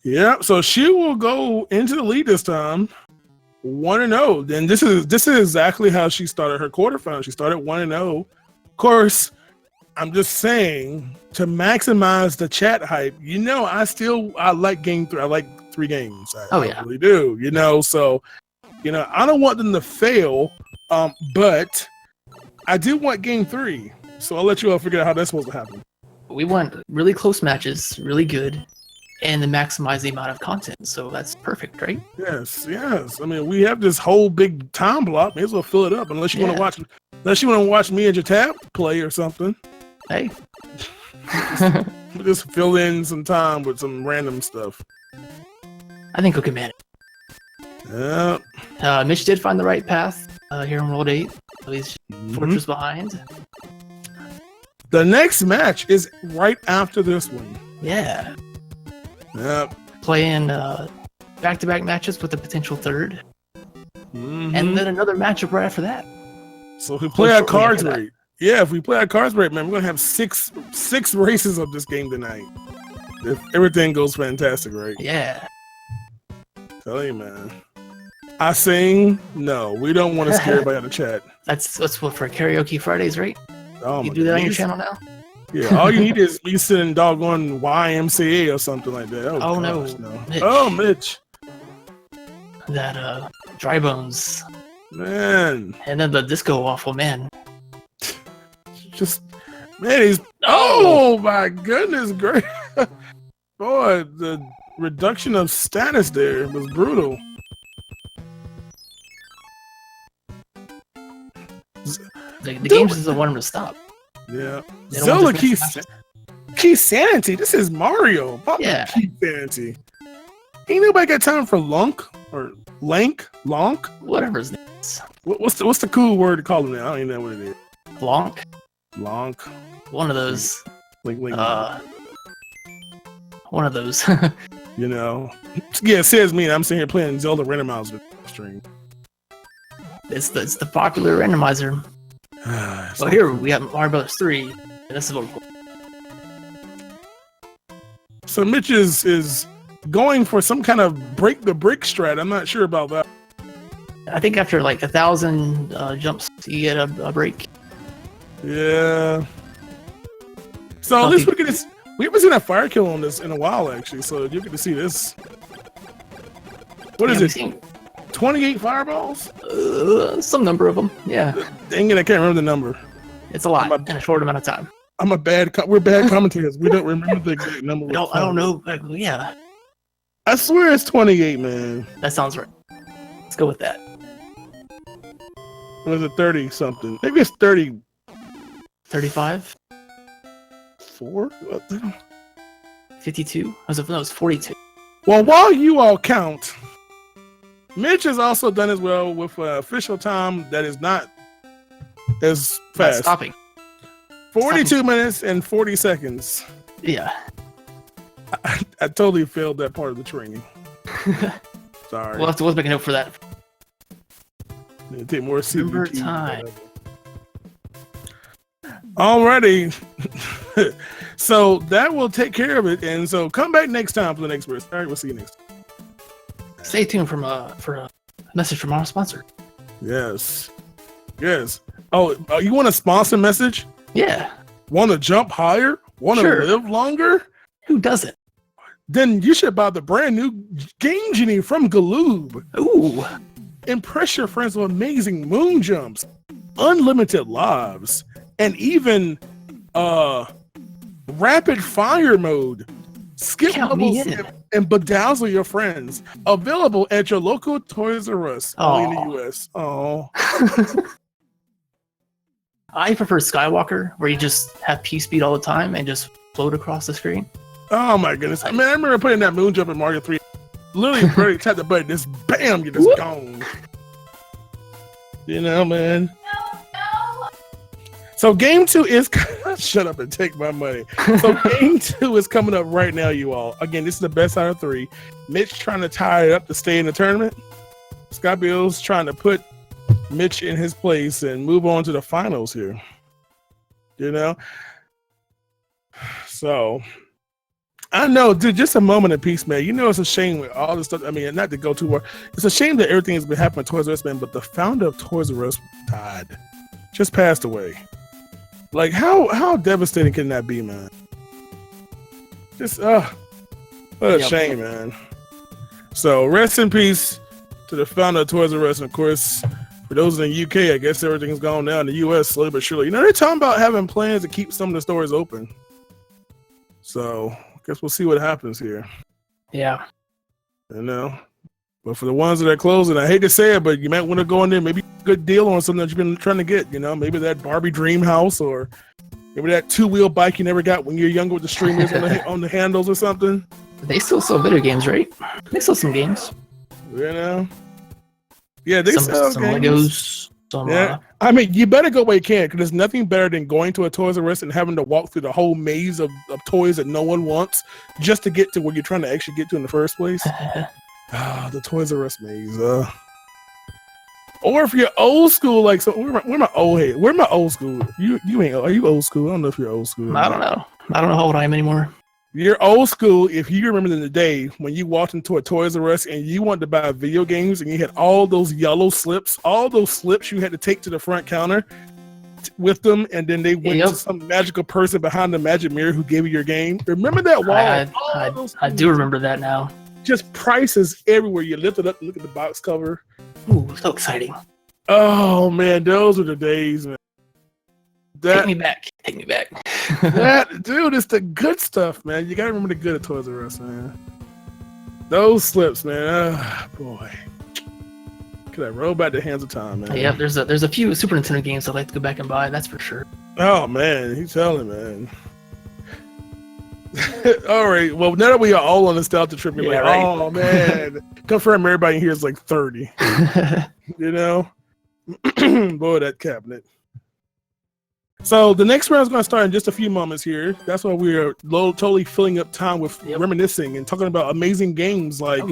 Yeah, so she will go into the lead this time, 1-0. Then this is exactly how she started her quarterfinal. She started 1-0. Of course, I'm just saying to maximize the chat hype. I like game 3. I like 3 games. I really do. So I don't want them to fail, but I do want game 3. So I'll let you all figure out how that's supposed to happen. We want really close matches, really good, and to maximize the amount of content. So that's perfect, right? Yes. I mean, we have this whole big time block. May as well fill it up, unless you want to watch me and your tab play or something. Hey, just fill in some time with some random stuff. I think we can manage. Yeah. Mitch did find the right path here in World 8. So he's Fortress behind. The next match is right after this one. Yeah. Yep. Playing back-to-back matches with a potential third. And then another matchup right after that. So if we play our cards right. Yeah, if we play our cards right, man, we're going to have six races of this game tonight. If everything goes fantastic, right? Yeah. Tell you, man. I sing. No, we don't want to scare everybody out of chat. That's what for Karaoke Fridays, right? Oh, you do that on your channel now? Yeah, all you need is me sitting doggone YMCA or something like that. Oh no. Mitch. Oh, Mitch. That Dry Bones. Man. And then the Disco Waffle, man. He's oh my goodness, great. Boy, the reduction of status there was brutal. The game just doesn't want him to stop. Yeah. Zelda key sanity. This is Mario. Yeah. Key sanity. Ain't nobody got time for Lunk or Lank? Whatever his name is. What's the cool word to call him now? I don't even know what it is. Lonk. One of those. Link. One of those. Yeah, it says me. I'm sitting here playing Zelda Randomizer stream. It's the popular randomizer. So here we have Mario Bros. 3, and this is what we're going. So Mitch is going for some kind of break the brick strat. I'm not sure about that. I think after like 1,000 jumps, you get a break. Yeah. So at least we can. We haven't seen a fire kill on this in a while, actually. So you get to see this. What is it? 28 fireballs? Some number of them. Yeah. Dang it! I can't remember the number. It's a lot in a short amount of time. We're bad commentators. We don't remember the exact number. I don't know. Yeah. I swear it's 28, man. That sounds right. Let's go with that. Or is it 30 something? Maybe it's 30. 35? 4? 52? No, it's 42. Well, while you all count, Mitch has also done as well with official time that is not as fast. Stopping. 42 minutes and 40 seconds. Yeah. I totally failed that part of the training. Sorry. We'll have to make a note for that. Take more Remember time. Alrighty. So that will take care of it. And so come back next time for the next verse. All right, we'll see you next time. Stay tuned for a message from our sponsor. Yes. Oh, you want a sponsor message? Yeah. Want to jump higher? Want to live longer? Who doesn't? Then you should buy the brand new Game Genie from Galoob. Ooh. Impress your friends with amazing moon jumps, unlimited lives, and even rapid fire mode. Skip levels and bedazzle your friends. Available at your local Toys R Us, only in the US. Oh. I prefer Skywalker, where you just have P speed all the time and just float across the screen. Oh my goodness! I remember putting that moon jump in Mario 3. Literally, barely tap the button, just bam, you're just gone. Man. No. So game 2 is shut up and take my money. So game 2 is coming up right now, you all. Again, this is the best out of 3. Mitch trying to tie it up to stay in the tournament. Skybilz trying to put Mitch in his place and move on to the finals here. You know? So, I know, dude, just a moment of peace, man. You know, it's a shame with all this stuff. I mean, not to go too far. It's a shame that everything has been happening at Toys R Us, man, but the founder of Toys R Us died. Just passed away. Like, how devastating can that be, man? Just, what a shame, man. So, rest in peace to the founder of Toys R Us. And, of course, for those in the UK, I guess everything's gone down in the US slowly but surely. You know, they're talking about having plans to keep some of the stores open. So, I guess we'll see what happens here. Yeah. You know? But for the ones that are closing, I hate to say it, but you might want to go in there, maybe a good deal on something that you've been trying to get. You know, maybe that Barbie dream house, or maybe that two-wheel bike you never got when you were younger with the streamers on the handles or something. They still sell video games, right? They sell some games. You know? Yeah, they sell some games. Legos. Yeah. I mean, you better go where you can, because there's nothing better than going to a Toys R Us and having to walk through the whole maze of toys that no one wants just to get to where you're trying to actually get to in the first place. The Toys R Us maze. Or if you're old school, like, so where my old head? Where my old school? You ain't. Are you old school? I don't know if you're old school. I don't know. I don't know how old I am anymore. You're old school if you remember the day when you walked into a Toys R Us and you wanted to buy video games and you had all those yellow slips, all those slips you had to take to the front counter with them, and then they went to some magical person behind the magic mirror who gave you your game. Remember that wall? I do remember that now. Just prices everywhere. You lift it up and look at the box cover. Ooh, so exciting. Oh, man, those were the days, man. Take me back. Take me back. That, dude, it's the good stuff, man. You got to remember the good at Toys R Us, man. Those slips, man. Boy. Could I roll back the hands of time, man? Yeah, there's a few Super Nintendo games I'd like to go back and buy, that's for sure. Oh, man. He's telling, man. All right. Well, now that we are all on nostalgia trip, you're like, right. Oh, man. Confirm everybody here is like 30. You know? Boy, that cabinet. So the next round is going to start in just a few moments here. That's why we are totally filling up time with reminiscing and talking about amazing games like,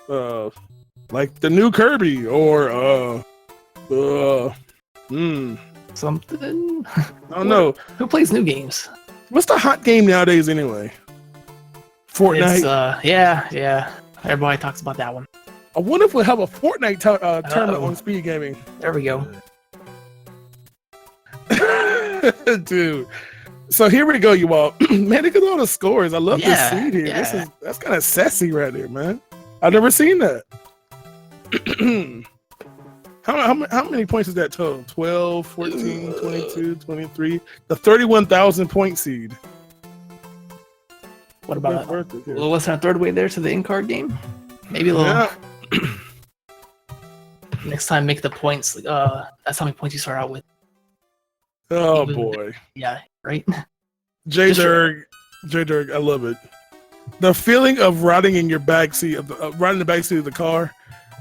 like the new Kirby or something. I don't know. Who plays new games? What's the hot game nowadays anyway? Fortnite. Yeah. Everybody talks about that one. I wonder if we'll have a Fortnite tournament on Speed Gaming. There we go. Dude, so here we go, you all. Man, look at all the scores. I love this seed here. Yeah. That's kind of sassy right there, man. I've never seen that. How many points is that total? 12, 14, 22, 23. The 31,000 point seed. What about well, what's our third way there to the in-card game? Maybe a little. Yeah. Next time, make the points. That's how many points you start out with. Oh boy. Yeah, right? J-Derg, I love it. The feeling of riding in your backseat riding the backseat of the car,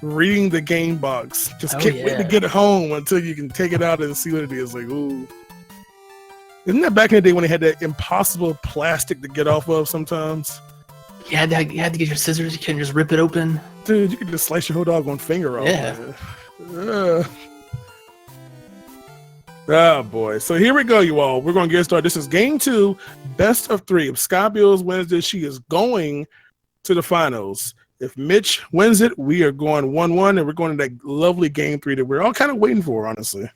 reading the game box. Just can't wait to get it home until you can take it out and see what it is. Like, ooh. Isn't that back in the day when they had that impossible plastic to get off of sometimes? You had to get your scissors, you couldn't just rip it open. Dude, you could just slice your whole doggone finger off. Yeah. Oh boy. So here we go, you all. We're going to get started. This is game 2, best of 3. If Skybilz wins this, she is going to the finals. If Mitch wins it, we are going 1-1, and we're going to that lovely game 3 that we're all kind of waiting for, honestly.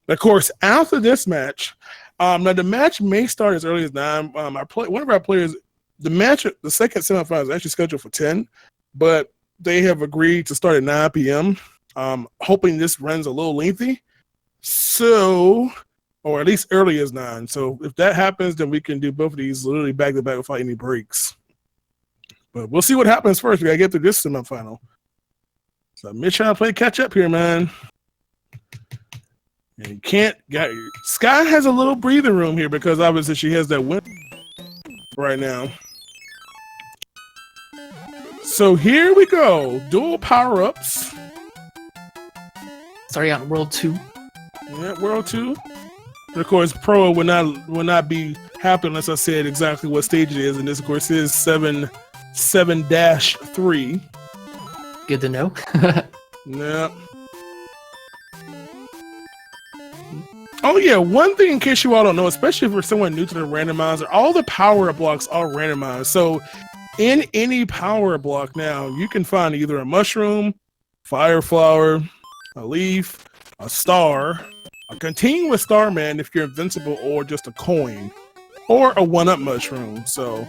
Of course, after this match, now the match may start as early as 9. One of our players, the second semifinal is actually scheduled for 10, but they have agreed to start at 9 p.m. Hoping this runs a little lengthy. So, or at least early as 9. So if that happens, then we can do both of these literally back to back without any breaks. But we'll see what happens first. We gotta get through this semifinal. So Mitch trying to play catch up here, man. And Sky has a little breathing room here because obviously she has that win right now. So here we go. Dual power-ups. Starting out in World 2. Yeah, World 2. And of course, Pro will not be happy unless I said exactly what stage it is. And this, of course, is 7-3. Good to know. Yeah. Oh yeah, one thing in case you all don't know, especially for someone new to the randomizer, all the power blocks are randomized. So in any power block now, you can find either a mushroom, fire flower, a leaf, a star, a continuous starman if you're invincible, or just a coin, or a one-up mushroom. So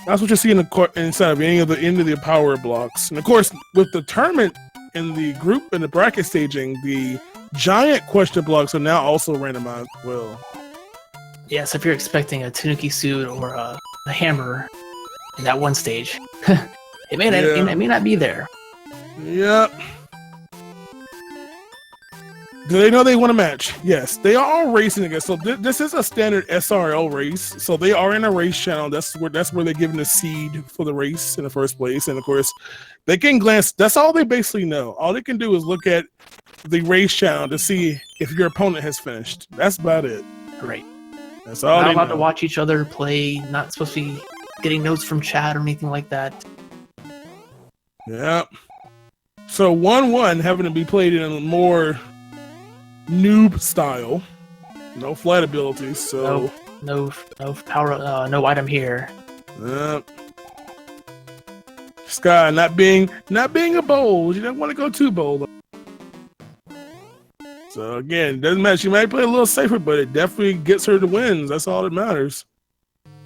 that's what you see inside of any of the power blocks. And of course, with the tournament in the group in the bracket staging, the giant question blocks are now also randomized as well. Yeah, so if you're expecting a Tanuki suit or a hammer in that one stage, it may not be there. Yep. Do they know they want a match? Yes, they are all racing against. So this is a standard SRL race. So they are in a race channel. That's where they're given the seed for the race in the first place. And of course, they can glance. That's all they basically know. All they can do is look at the race channel to see if your opponent has finished. That's about it. Right. That's all. Not allowed to watch each other play. Not supposed to be getting notes from chat or anything like that. Yeah. So 1-1 having to be played in a more noob style. No flight abilities. So no power. No item here. Sky not being a bold. You don't want to go too bold. So again, doesn't matter. She might play a little safer, but it definitely gets her the wins. That's all that matters.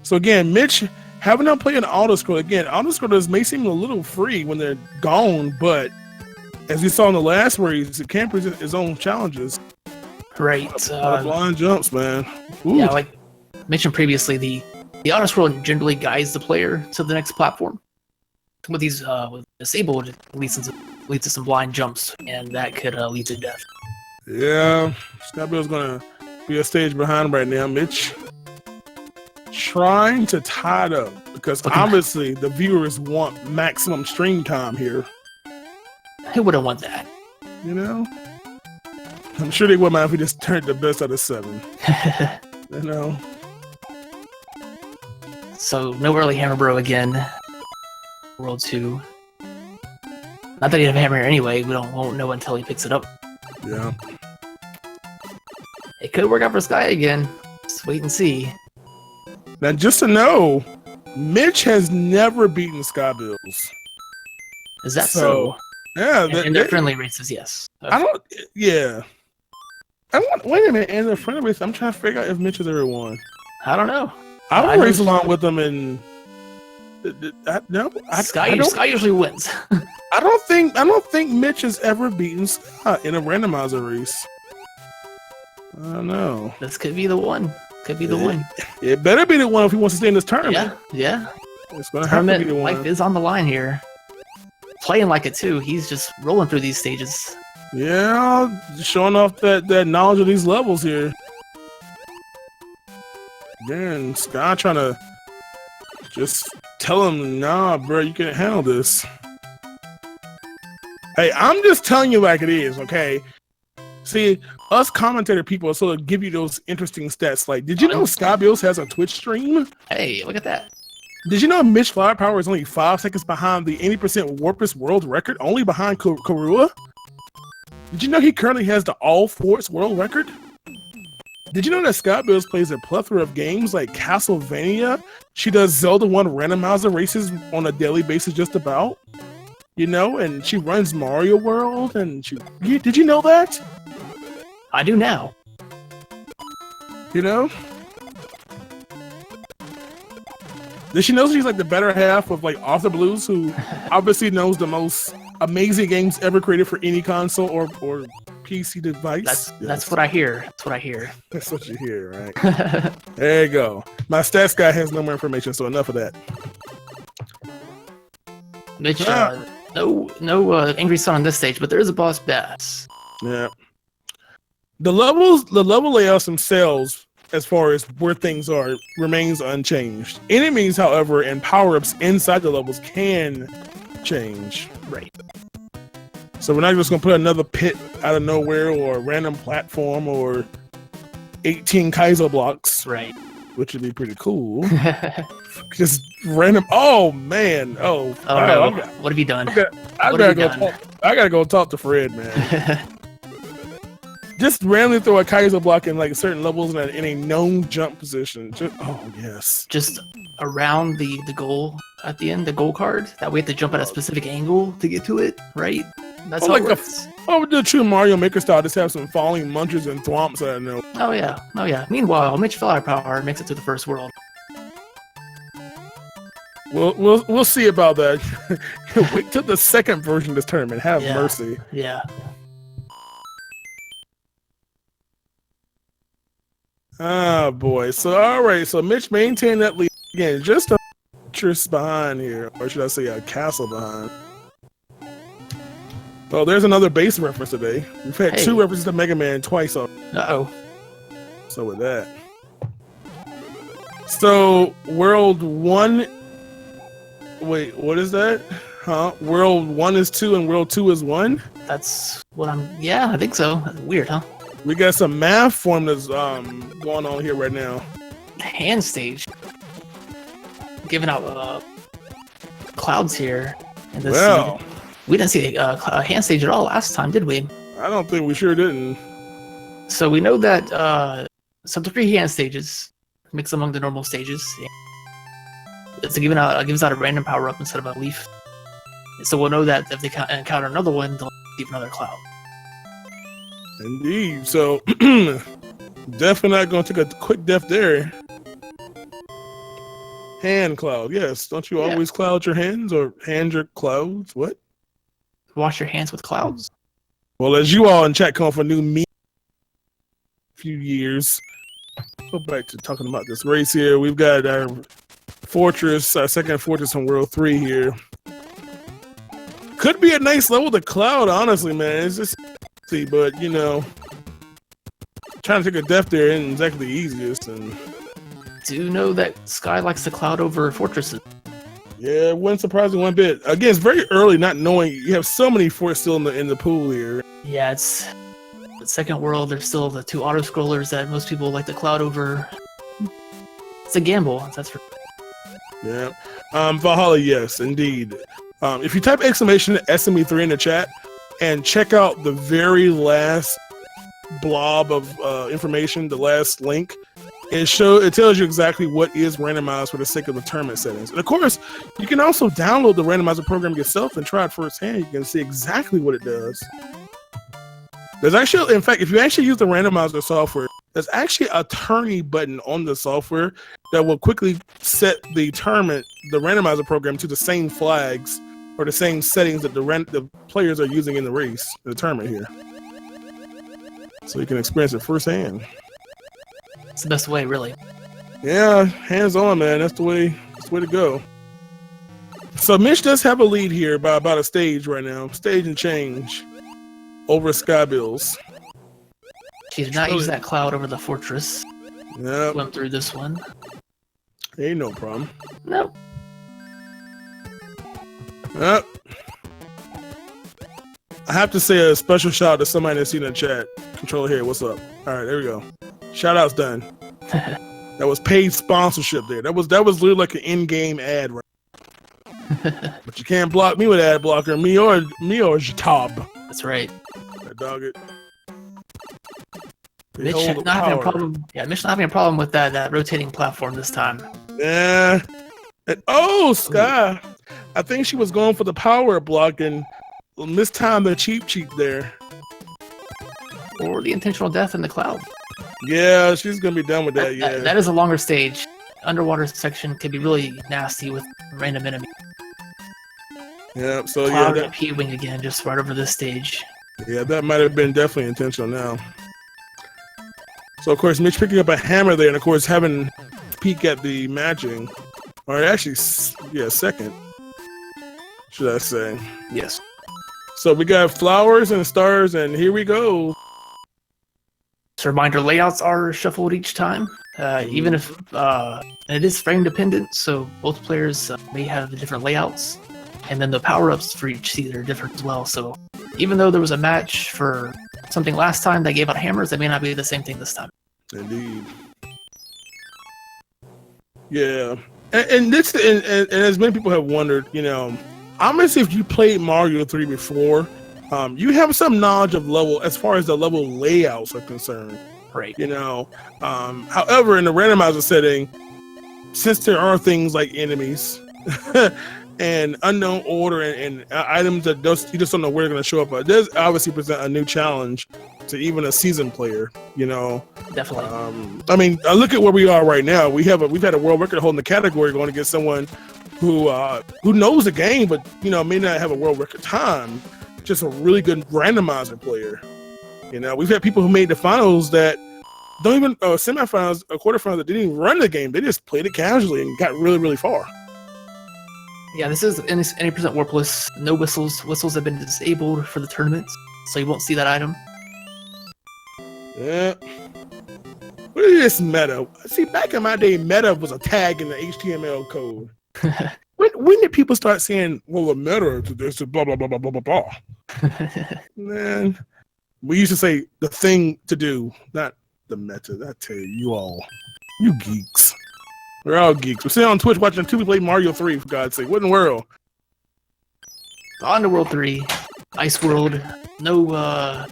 So again, Mitch having them play an auto-scroll. Again, auto-scrollers may seem a little free when they're gone, but as we saw in the last race, it can present its own challenges. Right. Blind jumps, man. Ooh. Yeah, like mentioned previously, the auto-scroll generally guides the player to the next platform. With these with disabled, it leads to some blind jumps, and that could lead to death. Yeah, Skybilz gonna be a stage behind right now. Mitch trying to tie it up because obviously the viewers want maximum stream time here. Who wouldn't want that? You know, I'm sure they wouldn't mind if we just turned the best out of 7. You know. So no early hammer bro again. World 2. Not that he'd have a hammer anyway. We won't know until he picks it up. Yeah. It could work out for Sky again. Just wait and see. Now, just to know, Mitch has never beaten Skybilz. Is that so? Yeah. In their friendly races, yes. Okay. Wait a minute. In the friendly race, I'm trying to figure out if Mitch has ever won. I don't know. I don't race along with them in. Sky usually wins. I don't think Mitch has ever beaten Scott in a randomizer race. I don't know. This could be the one. Could be the one. It better be the one if he wants to stay in this tournament. Yeah. It's gonna have to be the one. Life is on the line here. Playing like it too. He's just rolling through these stages. Yeah, showing off that knowledge of these levels here. Again, Sky trying to just tell him, nah, bro, you can't handle this. Hey, I'm just telling you like it is, okay? See, us commentator people sort of give you those interesting stats. Like, did you know Skybilz has a Twitch stream? Hey, look at that. Did you know Mitchflowerpower is only 5 seconds behind the 80% Warpless world record, only behind Karua? Did you know he currently has the All Forts world record? Did you know that Skybilz plays a plethora of games like Castlevania? She does Zelda 1 randomizer races on a daily basis just about. You know, and she runs Mario World, and did you know that? I do now. You know? Did she know she's like the better half of like Arthur Blues, who obviously knows the most amazing games ever created for any console or PC device? That's what I hear. That's what I hear. That's what you hear, right? There you go. My stats guy has no more information, so enough of that. Mitch, no angry sun on this stage, but there is a boss bass. Yeah. The level layouts themselves, as far as where things are, remains unchanged. Enemies, however, and power-ups inside the levels can change. Right. So we're not just gonna put another pit out of nowhere or a random platform or 18 Kaizo blocks. Right. Which would be pretty cool. Just random. Oh man. Oh. Oh no! What have you done? I gotta go talk to Fred, man. Just randomly throw a Kaiser block in like certain levels in a known jump position. Oh yes. Just around the goal at the end, the goal card. That we have to jump at a specific angle to get to it, right? That's how it works. Would do true Mario Maker style. Just have some falling munchers and thwomps. I know. Oh yeah. Meanwhile, Mitchflowerpower makes it to the first world. We'll see about that. Wait till the second version of this tournament. Have mercy. Yeah. Ah boy. So all right. So Mitch maintained that lead again. Just a fortress behind here, or should I say a castle behind? Oh, there's another base reference today. We've had 2 references to Mega Man twice already. Uh-oh. So with that. So World 1. Wait, what is that? Huh? World 1 is 2 and World 2 is 1? That's what yeah, I think so. That's weird, huh? We got some math formulas going on here right now. Hand stage. Giving out clouds here. In this Well, we didn't see a hand stage at all last time, did we? I don't think we sure didn't. So we know that some 3 hand stages mix among the normal stages. It's gives out a random power up instead of a leaf. So we'll know that if they encounter another one, they'll leave another cloud. Indeed. So definitely not going to take a quick death there. Hand cloud, yes. Don't you always cloud your hands or hand your clouds? What? Wash your hands with clouds. Well, as you all in chat come for a new meme few years. Go back to talking about this race here. We've got our fortress, our second fortress on World 3 here. Could be a nice level to cloud, honestly, man. It's just but you know, trying to take a death there isn't exactly the easiest. And do know that Sky likes to cloud over fortresses. Yeah, it wouldn't surprise me one bit. Again, it's very early, not knowing you have so many forts still in the pool here. Yeah, it's the second world. There's still the 2 auto scrollers that most people like to cloud over. It's a gamble. That's for. Yeah, Valhalla, yes, indeed. If you type exclamation SMB3 in the chat and check out the very last blob of information, the last link. It tells you exactly what is randomized for the sake of the tournament settings. And of course, you can also download the randomizer program yourself and try it firsthand. You can see exactly what it does. There's actually, in fact, if you actually use the randomizer software, there's actually a tourney button on the software that will quickly set the randomizer program to the same flags or the same settings that the players are using in the race, the tournament here. So you can experience it firsthand. It's the best way, really. Yeah, hands-on, man. That's the way to go. So Mitch does have a lead here by about a stage right now. Stage and change over Skybilz. She did not use that cloud over the fortress. Yep. Went through this one. Ain't no problem. Nope. Yep. I have to say a special shout out to somebody that's seen in the chat. Controller here, what's up? All right, there we go. Shout out's done. That was paid sponsorship there. That was literally like an in-game ad, right? But you can't block me with ad blocker. Me or Jatab. That's right. That dog it. Mitch not having a problem. Yeah, Mitch not having a problem with that rotating platform this time. Yeah. And, Sky. I think she was going for the power block and mistimed the cheap there. Or the intentional death in the cloud. Yeah, she's gonna be done with that. Yeah, that is a longer stage. Underwater section can be really nasty with random enemies. Yeah, so cloud yeah, and P-wing again, just right over this stage. Yeah, that might have been definitely intentional now. So of course, Mitch picking up a hammer there, and of course having peek at the matching, or actually, yeah, second, should I say? Yes. So we got flowers and stars, and here we go. So reminder, layouts are shuffled each time, even if it is frame dependent, so both players may have the different layouts, and then the power-ups for each seed are different as well. So even though there was a match for something last time that gave out hammers, it may not be the same thing this time. Indeed. Yeah. And this, and as many people have wondered, you know, I'm gonna see if you played Mario 3 before. You have some knowledge of level as far as the level layouts are concerned. Right. You know, however, in the randomizer setting, since there are things like enemies and unknown order and items that you just don't know where they're going to show up, it does obviously present a new challenge to even a seasoned player. You know, definitely. I mean, look at where we are right now. We've had a world record holding the category going against someone who knows the game, but you know may not have a world record time. Just a really good randomizer player. You know, we've had people who made the finals that don't even semifinals or quarterfinals that didn't even run the game. They just played it casually and got really, really far. Yeah, this is any percent warpless. No whistles. Whistles have been disabled for the tournaments, so you won't see that item. Yeah. What is this meta? See, back in my day, meta was a tag in the HTML code. When did people start saying, well, the meta to this, blah, blah, blah, blah, blah, blah, blah? Man, we used to say the thing to do, not the meta. I tell you all, you geeks. We're all geeks. We're sitting on Twitch watching two people play Mario 3, for God's sake. What in the world? On to World 3. Ice World. No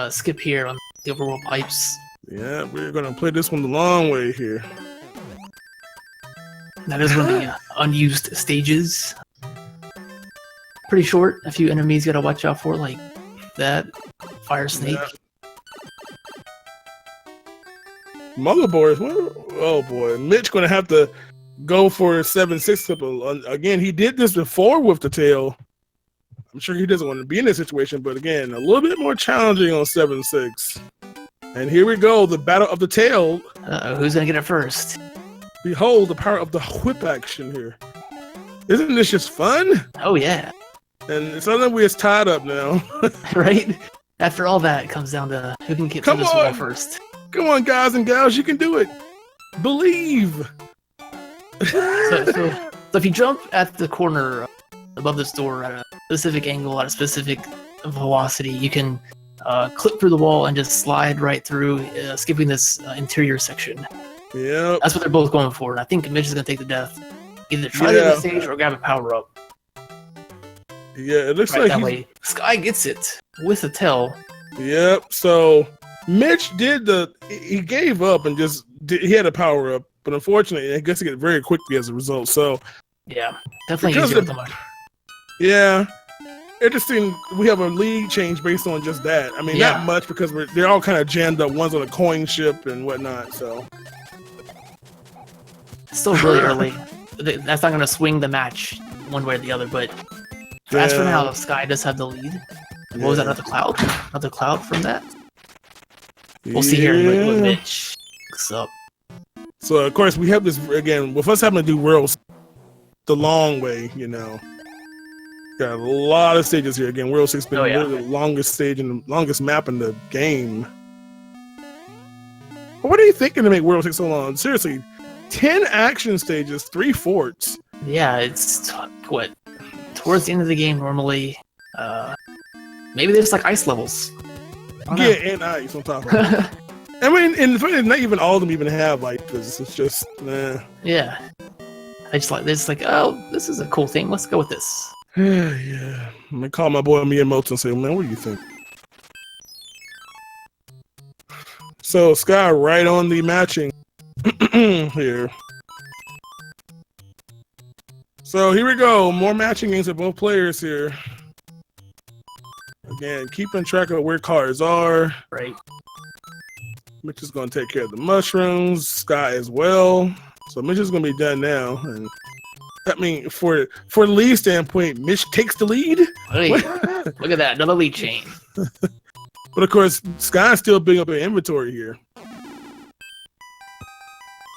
skip here on the overworld pipes. Yeah, we're going to play this one the long way here. That is one of the unused stages. Pretty short. A few enemies you gotta watch out for, like that fire snake. Yeah. Motherboards. Oh boy, Mitch gonna have to go for 7-6 clip again. He did this before with the tail. I'm sure he doesn't want to be in this situation, but again, a little bit more challenging on 7-6. And here we go, the battle of the tail. Who's gonna get it first? Behold the power of the whip action here. Isn't this just fun? Oh yeah. And suddenly we're tied up now. Right? After all that, it comes down to who can get through this wall first. Come on, guys and gals, you can do it. Believe. So if you jump at the corner above this door at a specific angle, at a specific velocity, you can clip through the wall and just slide right through, skipping this interior section. Yeah, that's what they're both going for. And I think Mitch is gonna take the death. Either try to get the stage or grab a power up. Yeah, it looks right, like that way. Sky gets it with a tail. Yep. So Mitch he gave up and he had a power up, but unfortunately, I guess he got very quickly as a result. So yeah, definitely easier with the mic. Yeah. Interesting. We have a lead change based on just that. I mean, not much because they're all kind of jammed up. One's on a coin ship and whatnot. So. Still really early. That's not going to swing the match one way or the other, but as for now, Sky does have the lead. What was that, another cloud? Another cloud from that? We'll see here what Mitch picks up. So, of course, we have this, again, with us having to do worlds the long way, you know. Got a lot of stages here. Again, World 6 been the longest stage and the longest map in the game. What are you thinking to make World 6 so long? Seriously. 10 action stages, 3 forts. Yeah, it's what towards the end of the game normally. Maybe there's like ice levels. Yeah, and ice on top of it. I mean, and the funny is, not even all of them even have ice because it's just Yeah, it's like, oh, this is a cool thing. Let's go with this. Yeah, I'm gonna call my boy Miyamoto and say, man, what do you think? So Sky right on the matching. Here. So here we go. More matching games of both players here. Again, keeping track of where cards are. Right. Mitch is going to take care of the mushrooms. Sky as well. So Mitch is going to be done now. And I mean, for the lead standpoint, Mitch takes the lead. Hey, look at that. Another lead chain. But of course, Sky's still building up an inventory here.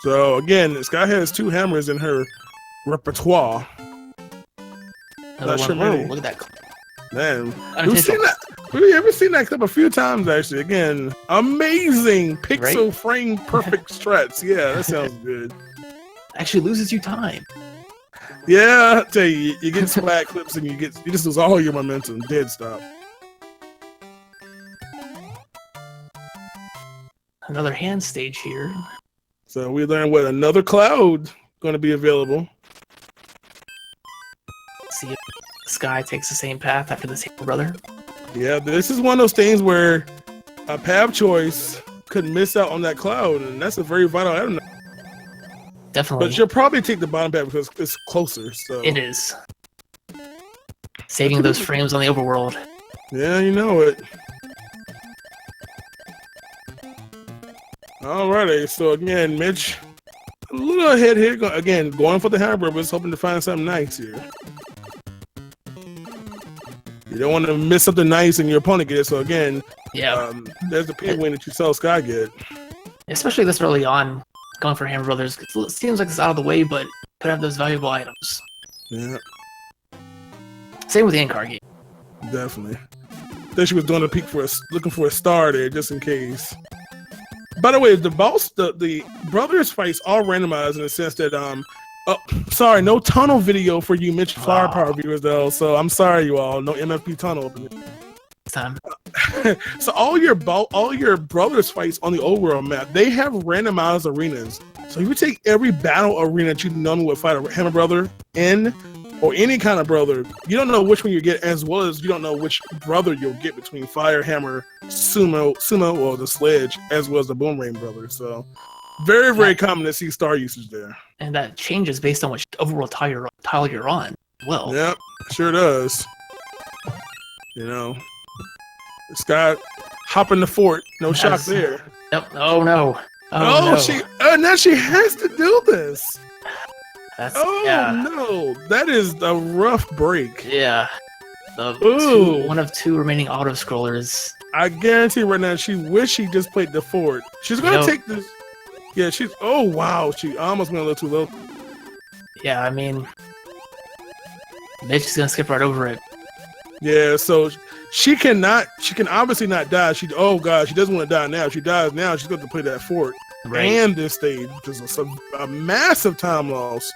So again, Sky has 2 hammers in her repertoire. Not sure look at that. Man, we've ever seen that clip a few times actually. Again, amazing pixel frame perfect strats. Yeah, that sounds good. Actually loses you time. Yeah, I tell you, you get splat clips and you just lose all your momentum. Dead stop. Another hand stage here. So we learned what another cloud going to be available. See if Sky takes the same path after this hammer brother. Yeah, this is one of those things where a path choice could miss out on that cloud, and that's a very vital item. Definitely. But you'll probably take the bottom path because it's closer. So it is. Saving those frames on the overworld. Yeah, you know it. Alrighty, so again, Mitch, a little ahead here. Again, going for the hammer, but hoping to find something nice here. You don't want to miss something nice and your opponent gets it. So again, yeah, there's the P win that you saw Sky get. Especially this early on, going for Hammer Brothers. It seems like it's out of the way, but could have those valuable items. Yeah. Same with the end card game. Definitely. Then she was doing a peek for looking for a star there, just in case. By the way, the brothers fights all randomized in the sense that sorry, no tunnel video for you Mitchflowerpower viewers though. So I'm sorry, you all, no MFP tunnel. Time. So all your brothers fights on the overworld map, they have randomized arenas. So if you take every battle arena that you normally would fight a hammer brother in, or any kind of brother, you don't know which one you get, as well as you don't know which brother you'll get between Fire, Hammer, Sumo, or the Sledge, as well as the Boomerang brother. So very, very common to see star usage there. And that changes based on which overworld tile you're on. Well, yep, sure does. You know, Sky hopping the fort, no shock there. Yep. Oh no. Now she has to do this. That's, no, that is a rough break. Yeah. One of two remaining auto scrollers. I guarantee right now she wish she just played the fort. She's gonna take this. Yeah, she's. Oh wow, she almost went a little too low. Yeah, I mean, Mitch is gonna skip right over it. Yeah, so she can obviously not die. She doesn't want to die now. If she dies now, she's going to play that fort and this stage, which is a massive time loss.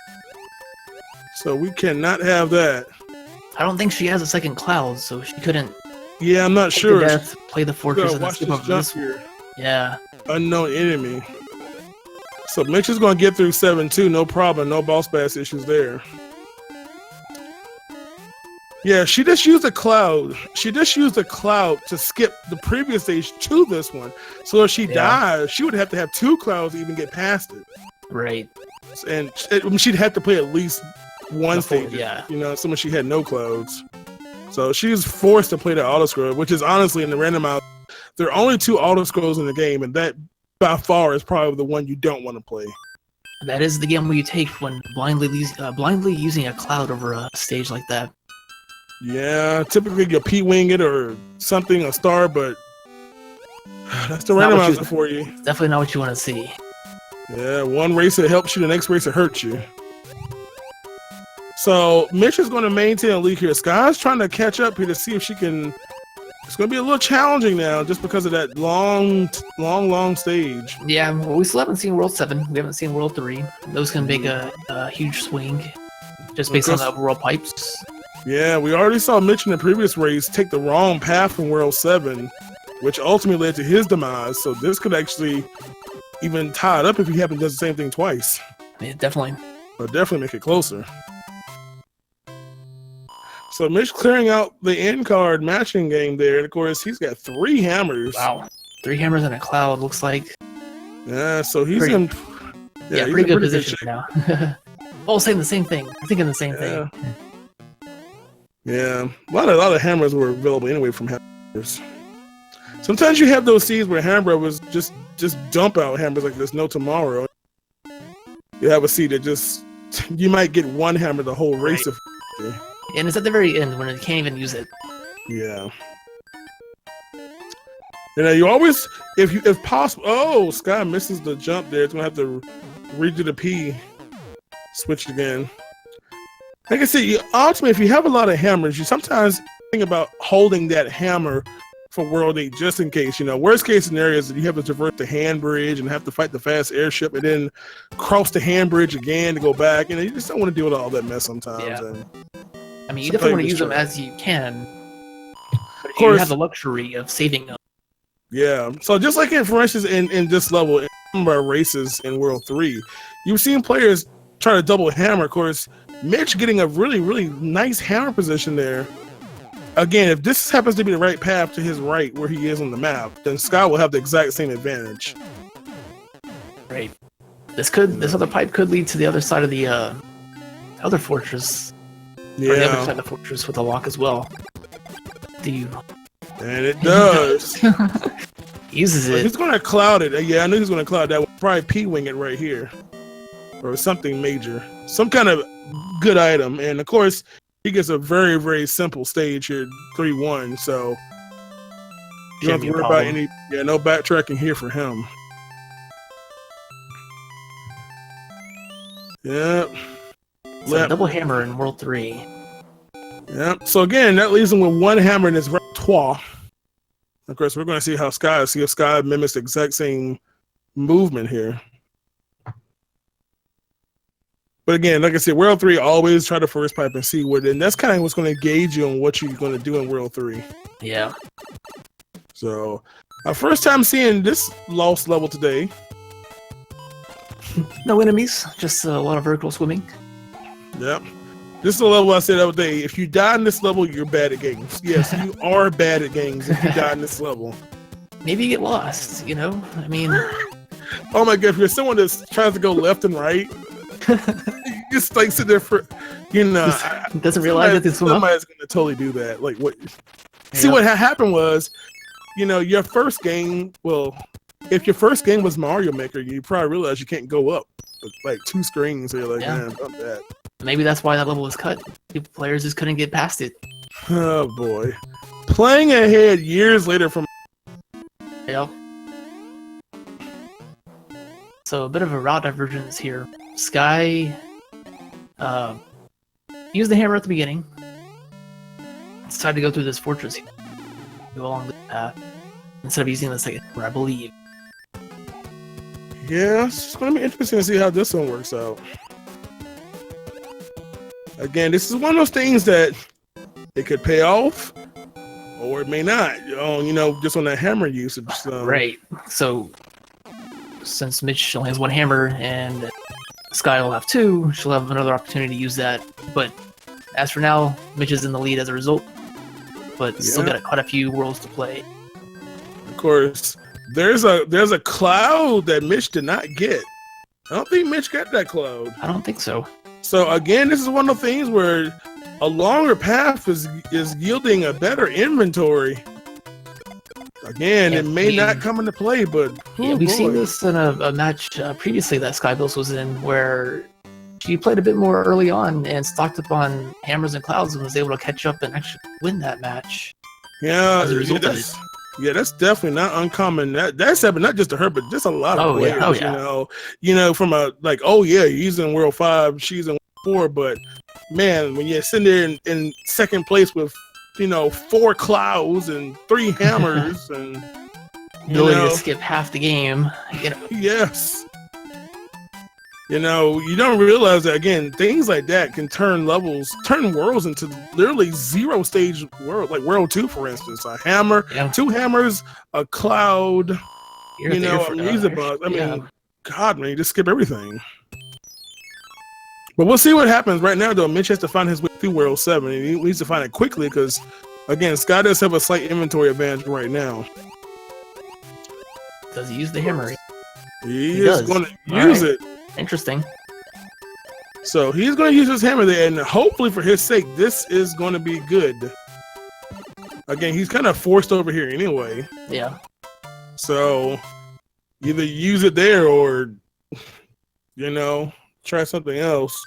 So we cannot have that. I don't think she has a second cloud, so she couldn't. Yeah, I'm not sure. Play the fortress and watch skip this over jump this. here. Yeah. Unknown enemy. So Mitch is going to get through 7-2, no problem, no boss bass issues there. Yeah, she just used a cloud. She just used a cloud to skip the previous stage to this one. So if she dies, she would have to have two clouds to even get past it. Right. And she'd have to play at least one stage. Yeah. You know, someone she had no clouds. So she was forced to play that auto scroll, which is honestly in the randomizer, there are only two auto scrolls in the game, and that by far is probably the one you don't want to play. That is the gamble you take when blindly using a cloud over a stage like that. Yeah, typically you P-wing it or something, a star, but that's the randomizer for you. It's definitely not what you want to see. Yeah, one racer helps you, the next racer hurts you. So Mitch is going to maintain a lead here. Sky's trying to catch up here to see if she can. It's going to be a little challenging now just because of that long stage. Yeah, well, we still haven't seen World 7. We haven't seen World 3. Those can make a huge swing just based on the overworld pipes. Yeah, we already saw Mitch in the previous race take the wrong path from World 7, which ultimately led to his demise. So this could actually even tie it up if he haven't done the same thing twice. Yeah, definitely. But definitely make it closer. So Mitch clearing out the end card matching game there. And of course, he's got 3 hammers. Wow. 3 hammers and a cloud, looks like. Yeah, so he's in pretty good position now. All saying the same thing. I'm thinking the same thing. Yeah, a lot of hammers were available anyway from hammers. Sometimes you have those seeds where hammer was just dump out hammers like there's no tomorrow. You have a seed that you might get one hammer the whole race of. And it's at the very end when it can't even use it. Yeah. You know, you always, if possible. Oh, Sky misses the jump there. It's gonna have to redo the P. Switch again. Like I said, ultimately, if you have a lot of hammers, you sometimes think about holding that hammer for World 8 just in case. You know, worst case scenario is that you have to traverse the hand bridge and have to fight the fast airship and then cross the hand bridge again to go back. You know, you just don't want to deal with all that mess sometimes. Yeah. And I mean, you definitely want to use them as you can. But of course, you have the luxury of saving them. Yeah. So just like for instance, in this level, some of our races in World 3, you've seen players try to double hammer. Of course, Mitch getting a really, really nice hammer position there. Again, if this happens to be the right path to his right where he is on the map, then Sky will have the exact same advantage. Right. This other pipe could lead to the other side of the other fortress. Yeah. Or the other side of the fortress with a lock as well. And it does. Uses it. He's going to cloud it. Yeah, I knew he was going to cloud that one. Probably P-wing it right here. Or something major. Some kind of good item. And of course, he gets a very, very simple stage here, 3-1. So you don't have to worry about any, no backtracking here for him. Yep. So double hammer in World 3. Yep. So again, that leaves him with one hammer in his repertoire. Of course, we're going to see how see if Sky mimics the exact same movement here. But again, like I said, World 3, always try to first pipe and see what, and that's kind of what's going to gauge you on what you're going to do in World 3. Yeah. So, our first time seeing this lost level today. No enemies, just a lot of vertical swimming. Yep. This is the level I said the other day. If you die in this level, you're bad at games. Yes, you are bad at games if you die in this level. Maybe you get lost, you know? I mean... Oh my god, if you're someone that tries to go left and right, you just like sit there for, doesn't realize that somebody's going to totally do that. Like what? Yeah. See, what happened was, your first game, if your first game was Mario Maker, you probably realize you can't go up like 2 screens. So you're like, man, fuck that. Maybe that's why that level was cut. Players just couldn't get past it. Oh boy. Playing ahead years later from... Yeah. So a bit of a route divergence here. Sky used the hammer at the beginning. Decided to go through this fortress here. Go along the path. Instead of using the second hammer, I believe. Yeah, it's going to be interesting to see how this one works out. Again, this is one of those things that it could pay off, or it may not. Just on that hammer usage. So. Right. So, since Mitch only has 1 hammer and Sky will have 2, she'll have another opportunity to use that. But as for now, Mitch is in the lead as a result. But still got quite a few worlds to play. Of course, there's a cloud that Mitch did not get. I don't think Mitch got that cloud. I don't think so. So again, this is one of the things where a longer path is yielding a better inventory. Again, it may not come into play, but we've seen this in a match previously that Skybilz was in, where she played a bit more early on and stocked up on hammers and clouds and was able to catch up and actually win that match. Yeah, that's definitely not uncommon. That's happened not just to her, but just a lot of players. From he's in World 5, she's in World 4, but man, when you're sitting there in second place with 4 clouds and 3 hammers and ability to skip half the game. Yes. You don't realize that, again, things like that can turn worlds into literally 0 stage world, like World 2, for instance. A hammer, 2 hammers, a cloud, a music box. I mean, God, man, you just skip everything. But we'll see what happens right now, though. Mitch has to find his way through World 7, and he needs to find it quickly because, again, Sky does have a slight inventory advantage right now. Does he use the hammer? He is going to use it. Interesting. So he's going to use his hammer there, and hopefully for his sake, this is going to be good. Again, he's kind of forced over here anyway. Yeah. So either use it there or, try something else.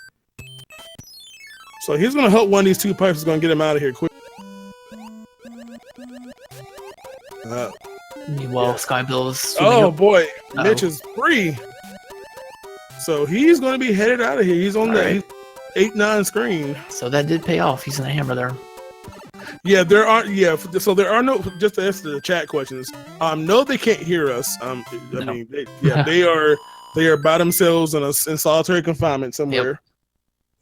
So he's going to hope one of these 2 pipes is going to get him out of here quick. Meanwhile, Skybilz. Oh boy, Mitch is free. So he's going to be headed out of here. He's on the 8-9 screen. So that did pay off. He's in a hammer there. Yeah, there are. Yeah, so there are no. Just to answer the chat questions. No, they can't hear us. I mean, they are by themselves in solitary confinement somewhere.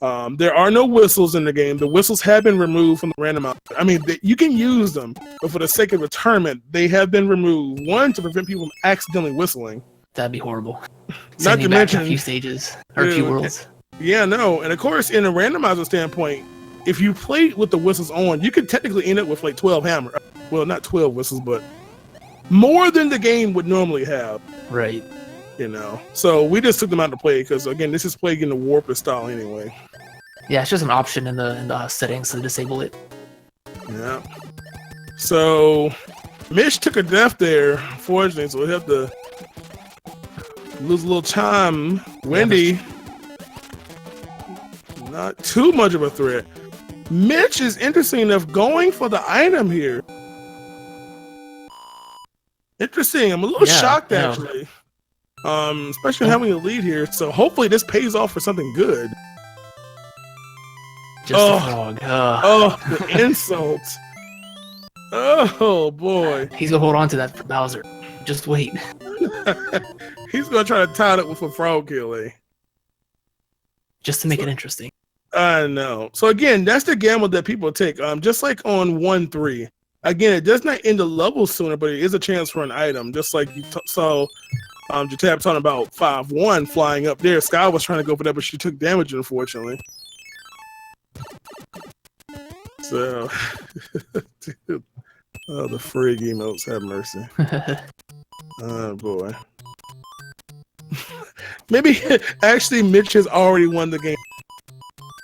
Yep. There are no whistles in the game. The whistles have been removed from the randomizer. I mean, you can use them, but for the sake of the tournament, they have been removed. 1, to prevent people from accidentally whistling. That'd be horrible. Not Send to me back mention a few stages or a few worlds. Yeah, no, and of course, in a randomizer standpoint, if you played with the whistles on, you could technically end up with like 12 hammer. Well, not 12 whistles, but more than the game would normally have. Right. You know, so we just took them out to play because again, this is playing in the Warpless style anyway. Yeah, it's just an option in the settings to disable it. Yeah. So Mitch took a death there, unfortunately, so we have to lose a little time. Wendy, not too much of a threat. Mitch is interesting enough going for the item here. Interesting. I'm a little shocked actually. Especially having a lead here. So hopefully this pays off for something good. Just a frog. Oh, the insult. Oh boy. He's gonna hold on to that for Bowser. Just wait. He's gonna try to tie it with a frog kill, eh? Just to make it interesting. I know. So again, that's the gamble that people take. Just like on 1-3. Again, it does not end the level sooner, but it is a chance for an item. Just like you saw Jatab talking about 5-1 flying up there. Sky was trying to go for that, but she took damage, unfortunately. So, dude. Oh, the frig emotes, have mercy. Oh, boy. Maybe, actually, Mitch has already won the game.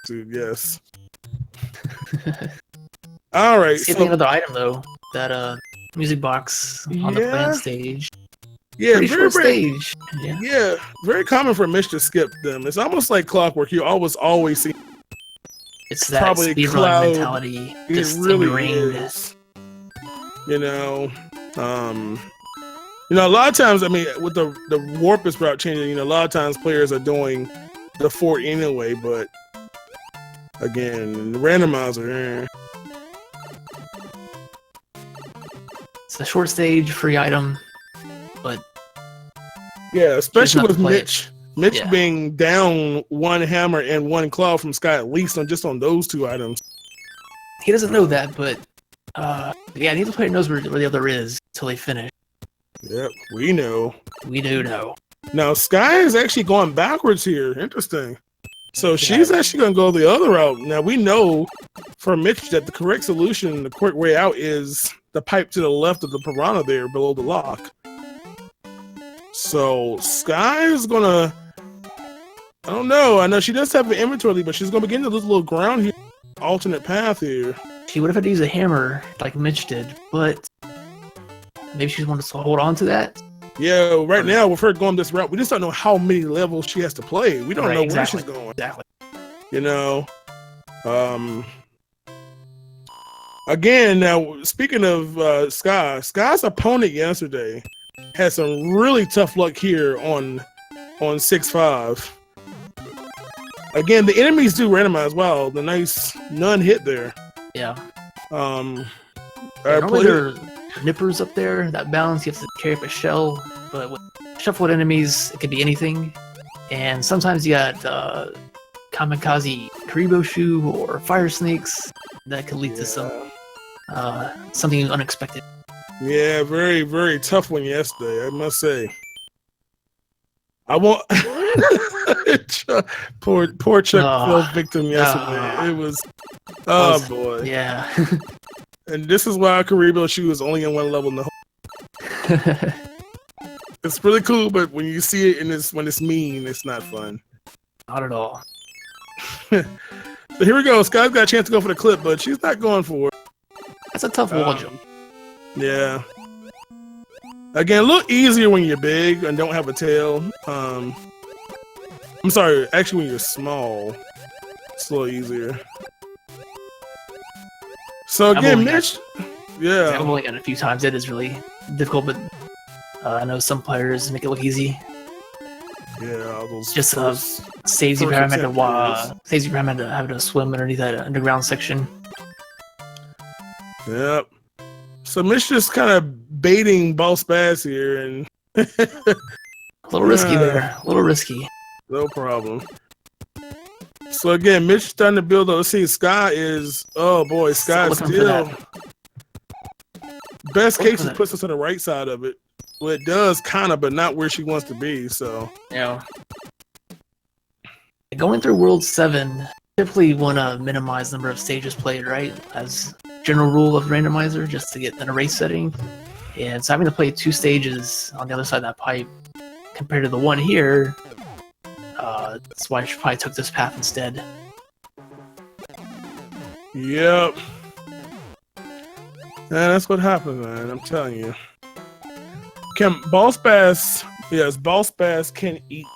Dude, yes. All right. See, another item, though. That music box on the plant stage. Yeah, Pretty very, short stage. Yeah, very common for Mitch to skip them. It's almost like clockwork. You always see. It's that speedrun mentality. It really is. You know, a lot of times, I mean, with the Warpless route changing, a lot of times players are doing the fort anyway. But again, the randomizer. It's a short stage, free item, but yeah, especially with Mitch. Mitch being down one hammer and one claw from Sky, at least on those two items. He doesn't know that, but neither player knows where the other is until they finish. Yep, we know. We do know. Now Sky is actually going backwards here. Interesting. So she's actually going to go the other route. Now we know from Mitch that the correct solution, the quick way out, is the pipe to the left of the piranha there below the lock. So Sky is gonna, I don't know. I know she does have an inventory, but she's gonna begin to lose a little ground here. Alternate path here. She would have had to use a hammer like Mitch did, but maybe she wanted to hold on to that. Yeah, right now with her going this route, we just don't know how many levels she has to play. We don't know where she's going. Exactly. You know. Again, now speaking of Sky's opponent yesterday had some really tough luck here on 6-5. Again, the enemies do randomize. Wow, the nice none hit there. Yeah. Normally there are nippers up there that balance. You have to carry up a shell, but with shuffled enemies, it could be anything. And sometimes you got kamikaze Karibo shoe or fire snakes that could lead to something unexpected. Yeah, very, very tough one yesterday, I must say. I won't. poor Chuck fell victim yesterday. It was, boy. Yeah. And this is why Karibo shoe is only in one level in the whole. It's really cool, but when you see it when it's mean, it's not fun. Not at all. So here we go. Sky's got a chance to go for the clip, but she's not going for it. That's a tough wall jump. Yeah. Again, a little easier when you're big and don't have a tail. I'm sorry, actually when you're small, it's a little easier. So again, Mitch, I've only got it a few times. It is really difficult, but I know some players make it look easy. Yeah, all those just saves you from having to swim underneath that underground section. Yep. So Mitch just kind of baiting Boss Bass here, and a little risky there. A little risky. No problem. So again, Mitch starting to build up. Let's see, Sky is Sky still. Best case, he puts us on the right side of it. Well, it does kind of, but not where she wants to be. So Yeah. Going through World 7, typically want to minimize the number of stages played, right? As general rule of Randomizer, just to get in a race setting. And so having to play 2 stages on the other side of that pipe compared to the one here, that's why I probably took this path instead. Yep. That's what happens, man. I'm telling you. Can Boss Bass? Yes, Boss Bass can eat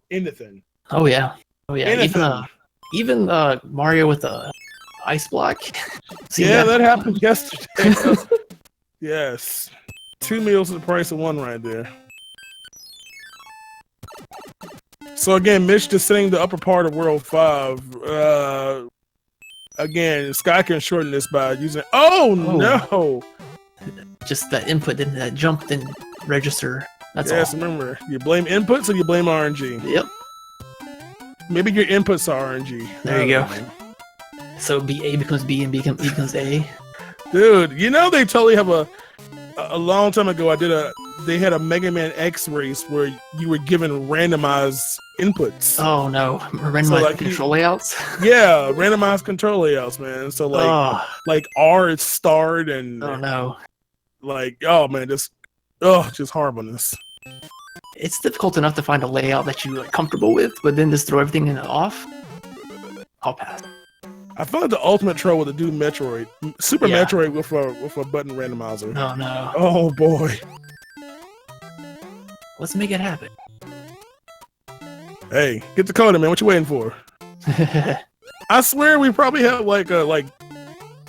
anything. Oh yeah, oh yeah. Anything. Even Mario with a ice block. Yeah, that happened yesterday. Yes, 2 meals for the price of 1 right there. So again, Mitch descending the upper part of World 5. Again, Sky can shorten this by using. Oh no! Just that input didn't, that jump didn't register. That's yes, all. remember, you blame inputs or you blame RNG. Yep. Maybe your inputs are RNG. There you go. So A becomes B and B becomes A. Dude, you know they totally have a long time ago. They had a Mega Man X race where you were given randomized inputs. Oh no, randomized control layouts. Yeah, randomized control layouts, man. So like R is starred and oh no, like oh man, just horribleness. It's difficult enough to find a layout that you are comfortable with, but then just throw everything in off. I'll pass. I feel like the ultimate troll with the dude Metroid, Super Metroid with a button randomizer. Oh no. Oh boy. Let's make it happen. Hey, get the coder, man. What you waiting for? I swear we probably have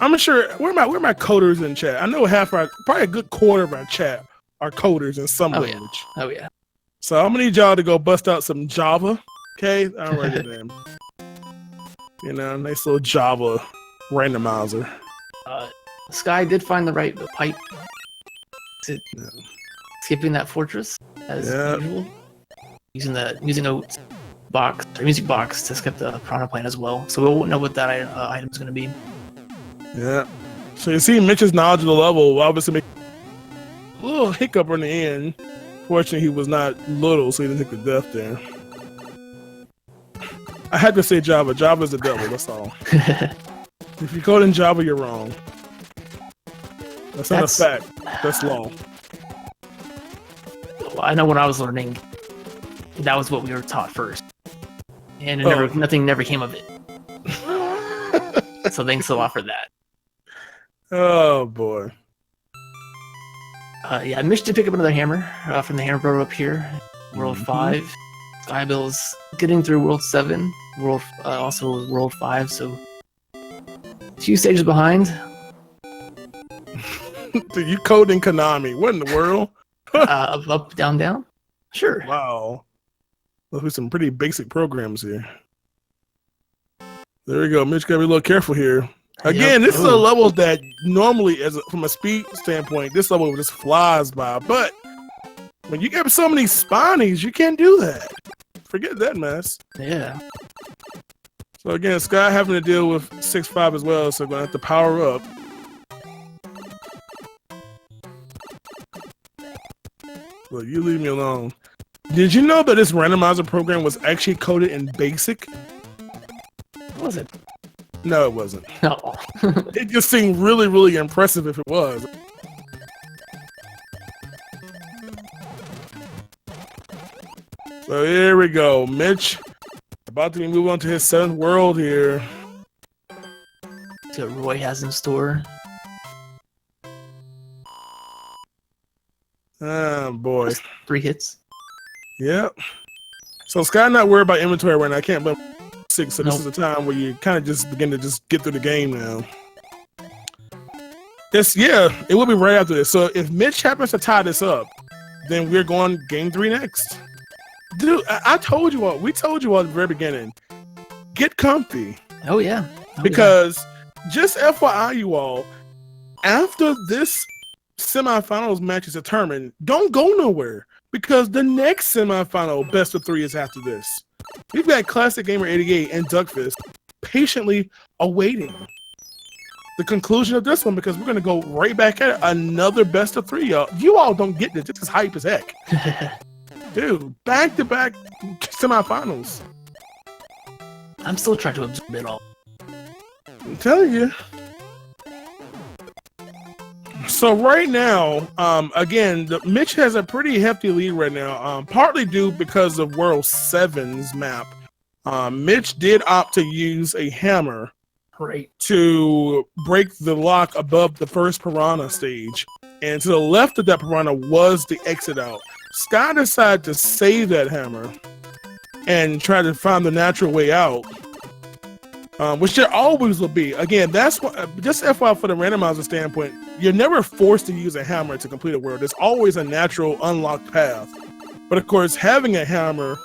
I'm not sure where are my coders in chat. I know probably a good quarter of our chat are coders in some language. Oh yeah. So I'm gonna need y'all to go bust out some Java. Okay, I'll write it in. You know, nice little Java randomizer. Sky did find the right pipe. Skipping that fortress as usual. Using a music box to skip the piranha plant as well. So we won't know what that item is going to be. Yeah. So you see Mitch's knowledge of the level obviously make a little hiccup in the end. Fortunately, he was not little, so he didn't take the death there. I had to say Java. Java's the devil, that's all. If you code in Java, you're wrong. That's not a fact. That's law. Well, I know when I was learning, that was what we were taught first. And nothing never came of it. So thanks a lot for that. Oh, boy. Yeah, Mitch did pick up another hammer from the hammer bro up here. World 5. Skybilz getting through World 7. Also World 5, so a few stages behind. Dude, you coding Konami. What in the world? Up, down, down? Sure. Wow. Those are some pretty basic programs here. There we go. Mitch gotta be a little careful here. Again, this is a level that normally, from a speed standpoint, this level just flies by. But when you get so many spawnies, you can't do that. Forget that mess. Yeah. So again, Sky having to deal with 6-5 as well, so gonna have to power up. Look, you leave me alone. Did you know that this randomizer program was actually coded in BASIC? Was it? No, it wasn't. No. It just seemed really, really impressive if it was. So here we go. Mitch about to move on to his 7th world here. See what Roy has in store. Oh, boy. 3 hits. Yep. So Sky not worried about inventory right now. I can't blame 6, so this is a time where you kind of just begin to just get through the game now. It will be right after this. So if Mitch happens to tie this up, then we're going game 3 next. Dude, I told you all. We told you all at the very beginning. Get comfy. Oh, yeah. Because just FYI, you all, after this semifinals match is determined, don't go nowhere. Because the next semifinal best of 3 is after this. We've got Classic Gamer 88 and Duckfist patiently awaiting. the conclusion of this one because we're gonna go right back at another best of 3, y'all. You all don't get this. This is hype as heck, dude. Back-to-back semifinals. I'm still trying to absorb it all. I'm telling you. So right now, again, Mitch has a pretty hefty lead right now. Partly due because of World 7's map. Mitch did opt to use a hammer. Right. To break the lock above the first piranha stage. And to the left of that piranha was the exit out. Sky decided to save that hammer and try to find the natural way out. Which there always will be. Again, that's what, just FYI for the randomizer standpoint, you're never forced to use a hammer to complete a world. There's always a natural unlocked path. But of course, having a hammer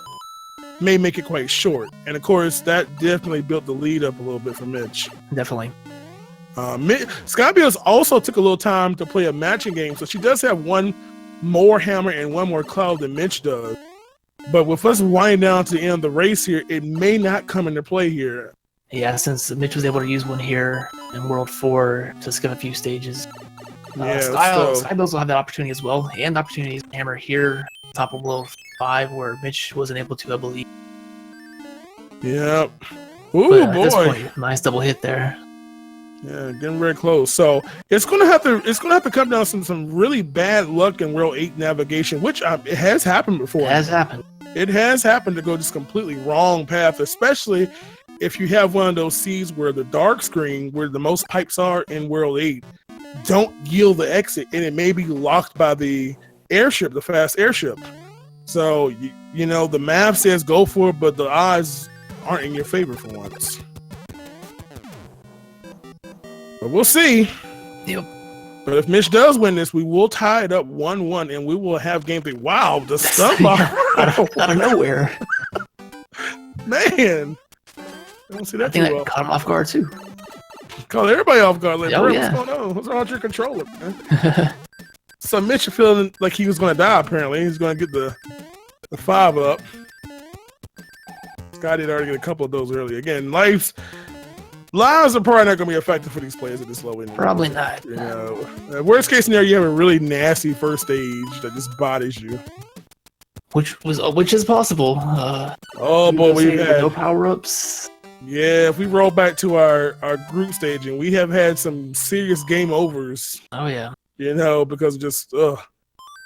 may make it quite short. And of course, that definitely built the lead up a little bit for Mitch. Definitely. Skybilz also took a little time to play a matching game, so she does have one more hammer and one more cloud than Mitch does. But with us winding down to the end of the race here, it may not come into play here. Yeah, since Mitch was able to use one here in World 4 to skip a few stages. Skybilz will have that opportunity as well, and the opportunity to hammer here, top of World 5, where Mitch wasn't able to, I believe. Yep. Ooh, boy. This point, nice double hit there. Yeah, getting very close. So it's gonna have to come down to some really bad luck in World 8 navigation, which it has happened before. It has happened. It has happened to go just completely wrong path, especially if you have one of those seas where the dark screen, where the most pipes are in World 8, don't yield the exit, and it may be locked by the airship, the fast airship. So you know the math says go for it, but the odds aren't in your favor for once. But we'll see. Yep. But if Mitch does win this, we will tie it up 1-1, and we will have game 3. Wow, the stuff out of nowhere. Man, I don't see that. I think that caught him off guard too. Caught everybody off guard. Like, oh, yeah. What's going on? What's wrong with your controller, man? So Mitch feeling like he was going to die. Apparently, he's going to get the 5 up. Scott did already get a couple of those early. Again, lives are probably not going to be effective for these players at this low end. Probably not. You know, worst case scenario, you have a really nasty first stage that just bodies you. Which is possible. Oh boy, we've had no power-ups. Yeah, if we roll back to our group staging, we have had some serious game overs. Oh yeah. You know, because of just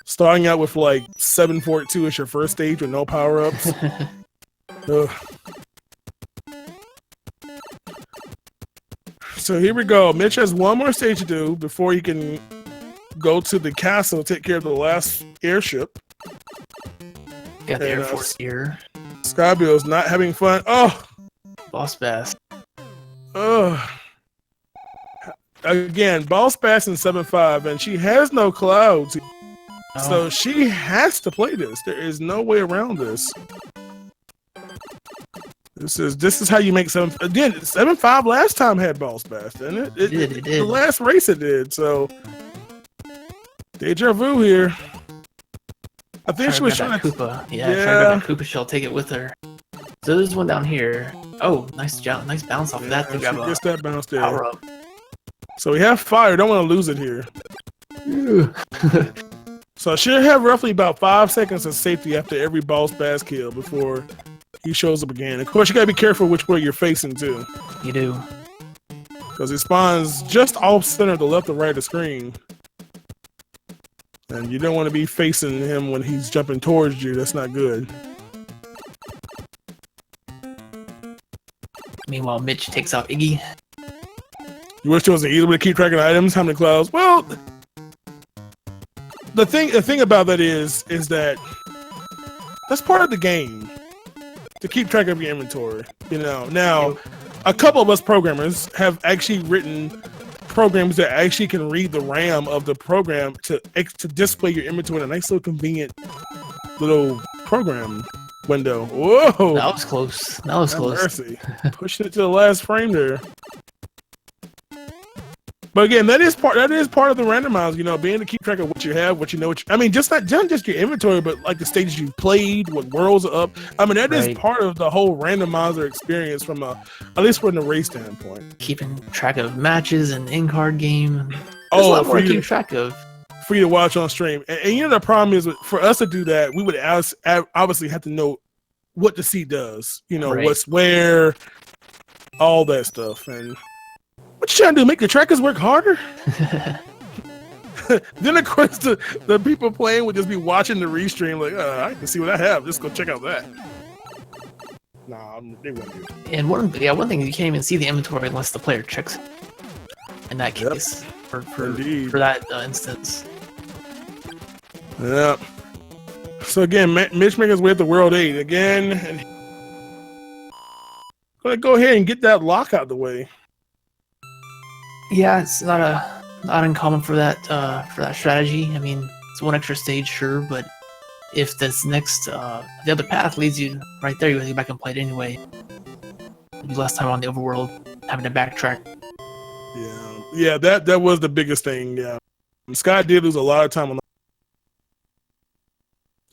starting out with like 7-4-2 as your first stage with no power-ups. So here we go. Mitch has one more stage to do before he can go to the castle, take care of the last airship. Got the Air Force here. Skybilz not having fun. Oh! Boss Bass. Again, Boss Bass in 7-5, and she has no clouds. Oh. So she has to play this. There is no way around this. This is how you make 7. Again, 7-5 last time had Boss Bass, didn't it? It did. The last race it did. So deja vu here. I think she was trying to Koopa. Yeah, trying to grab that Koopa shell, take it with her. So there's one down here. Oh, nice bounce off of that to grab that bounce there. Power up. So we have fire. Don't want to lose it here. So she'll have roughly about 5 seconds of safety after every Boss Bass kill before he shows up again. Of course, you gotta be careful which way you're facing too. You do. Because it spawns just off center to the left or right of the screen. And you don't want to be facing him when he's jumping towards you. That's not good. Meanwhile, Mitch takes out Iggy. You wish there was an easy way to keep track of items, how many clouds? Well, the thing about that is that that's part of the game to keep track of your inventory. You know, now a couple of us programmers have actually written programs that actually can read the RAM of the program to display your inventory in a nice little convenient little program window. Whoa! That was close. That was close. Mercy. Pushing it to the last frame there. But again, that is part of the randomizer, you know, being able to keep track of what you have, what you know, I mean, just not just your inventory, but like the stages you've played, what worlds are up. I mean, that is part of the whole randomizer experience from at least from the race standpoint. Keeping track of matches and in-card game. There's a lot more to keep track of. For you to watch on stream. And you know, the problem is for us to do that, we would obviously have to know what the seat does, you know, what's where, all that stuff. And what you trying to do? Make the trackers work harder? Then of course the people playing would just be watching the restream like, I can see what I have. Let's go check out that. Nah, they won't do it. And one thing, you can't even see the inventory unless the player checks it. In that case, for that instance. Yep. So again, Mitch making his way at the World 8 again. And gonna go ahead and get that lock out the way. Yeah, it's not uncommon for that strategy. I mean, it's one extra stage, sure, but if this next the other path leads you right there, you have to go back and play it anyway. Less time on the overworld, having to backtrack. Yeah, that was the biggest thing. Yeah, Scott did lose a lot of time on.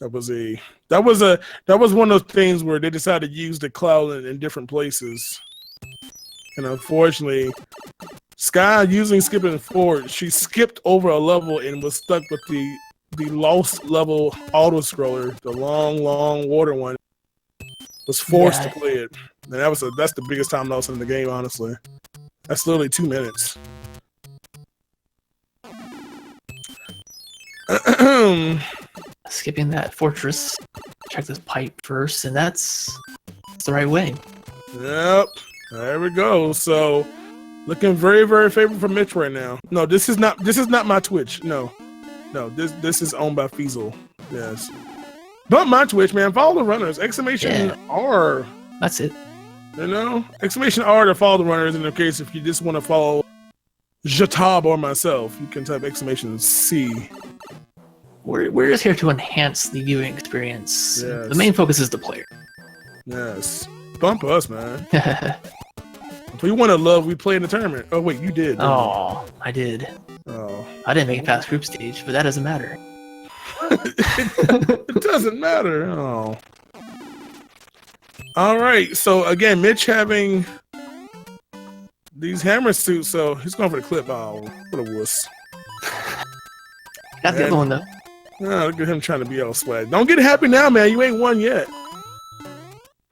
That was one of those things where they decided to use the cloud in different places, and unfortunately, Sky using skipping forward, she skipped over a level and was stuck with the lost level auto scroller, the long water one. Was forced to play it, and that's the biggest time loss in the game, honestly. That's literally 2 minutes. Skipping that fortress, check this pipe first, and that's the right way. Yep, there we go. So, looking very, very favorable for Mitch right now. No, this is not my Twitch. No, this is owned by Feasel. Yes, but my Twitch, man. Follow the runners! Exclamation R. That's it. You know, exclamation R to follow the runners. In the case if you just want to follow Jatab or myself, you can type exclamation C. We're just here to enhance the viewing experience. Yes. The main focus is the player. Yes. Bump us, man. If we want to love, we play in the tournament. Oh, wait, you did. Oh, I did. Oh. I didn't make it past group stage, but that doesn't matter. It doesn't matter. Oh. All right. So, again, Mitch having these hammer suits, so he's going for the clip. Oh, what a wuss. Got the other one, though. Oh, look at him trying to be all swag. Don't get happy now, man. You ain't won yet.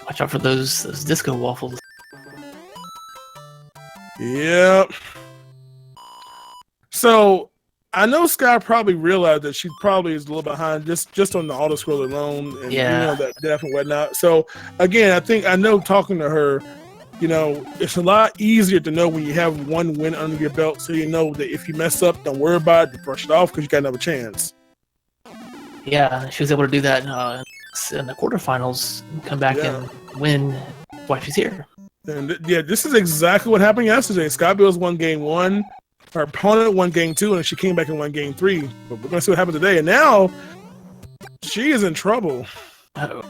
Watch out for those disco waffles. Yep. So I know Sky probably realized that she probably is a little behind just on the auto scroll alone, and you know that death and whatnot. So again, I know talking to her, you know, it's a lot easier to know when you have one win under your belt, so you know that if you mess up, don't worry about it, brush it off because you got another chance. Yeah, she was able to do that in the quarterfinals, come back and win while she's here. And this is exactly what happened yesterday. Skybilz won game 1, her opponent won game 2, and she came back and won game 3. But we're gonna see what happens today. And now she is in trouble. Uh-oh.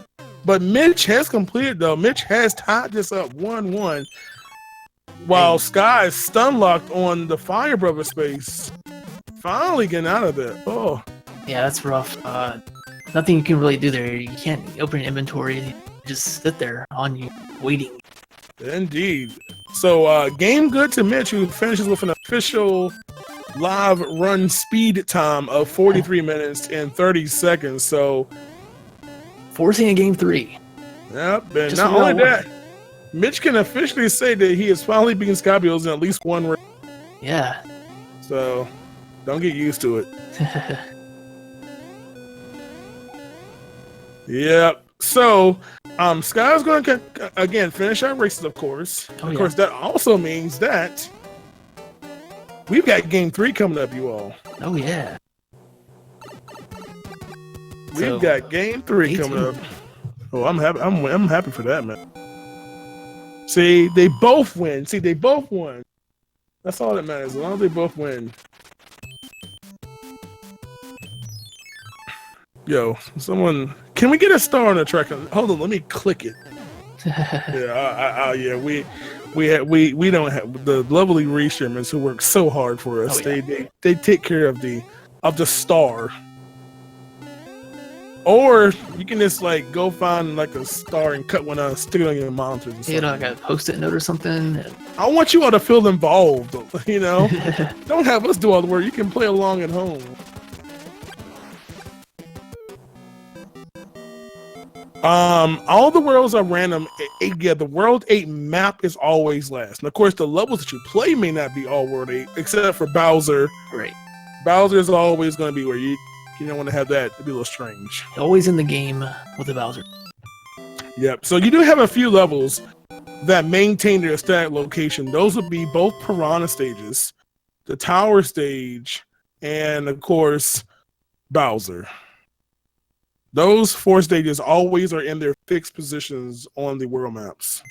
But Mitch has completed though. Mitch has tied this up 1-1, while Sky is stun locked on the Fire Brother space. Finally getting out of there. Oh. Yeah, that's rough. Nothing you can really do there. You can't open your inventory. You just sit there on you, waiting. Indeed. So, game good to Mitch, who finishes with an official live run speed time of 43 minutes and 30 seconds. So, forcing a game 3. Yep. And not only that, Mitch can officially say that he has finally beaten Skybilz in at least one race. Yeah. So, don't get used to it. Yep. So, Sky's going to, again, finish our races, of course. Of course, that also means that we've got game 3 coming up, you all. Oh, yeah. We've got game 3 coming up. Oh, I'm happy. I'm happy for that, man. See, they both win. See, they both won. That's all that matters. As long as they both win. Yo, someone, can we get a star on the track? Hold on, let me click it. Yeah, we don't have the lovely restreamers who work so hard for us. Oh, yeah. They take care of the star. Or you can just like go find like a star and cut one out, stick it on your monitors. Or You know, like a post-it note or something. I want you all to feel involved. You know, don't have us do all the work. You can play along at home. All the worlds are random. Yeah, the World 8 map is always last. And of course, the levels that you play may not be all World 8, except for Bowser. Right. Bowser is always going to be where you don't want to have that. It'd be a little strange. Always in the game with the Bowser. Yep. So you do have a few levels that maintain their static location. Those would be both Piranha stages, the Tower stage, and of course, Bowser. Those 4 stages always are in their fixed positions on the world maps.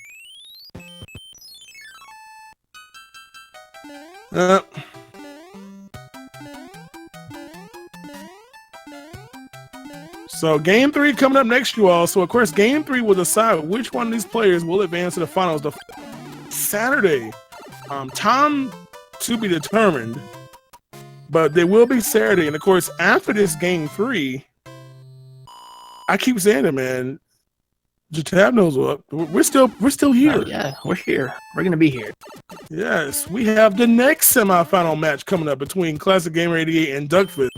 So game 3 coming up next, you all. So of course, game 3 will decide which one of these players will advance to the finals. The Saturday, time to be determined, but there will be Saturday, and of course, after this game 3. I keep saying it, man. Jatab knows what. We're still here. Oh, yeah, we're here. We're gonna be here. Yes, we have the next semifinal match coming up between Classic Gamer 88 and Duckfist.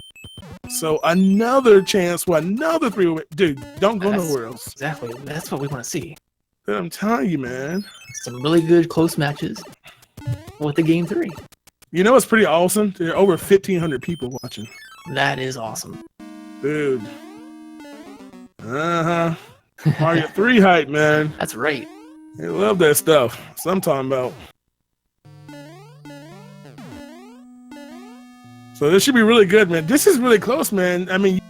So another chance for another 3. Dude, don't go nowhere else. Exactly. That's what we want to see. I'm telling you, man. Some really good close matches with the game 3. You know what's pretty awesome? There are over 1,500 people watching. That is awesome. Dude. Mario 3 hype, man. That's right. I love that stuff. That's what I'm talking about. So this should be really good, man. This is really close, man. I mean,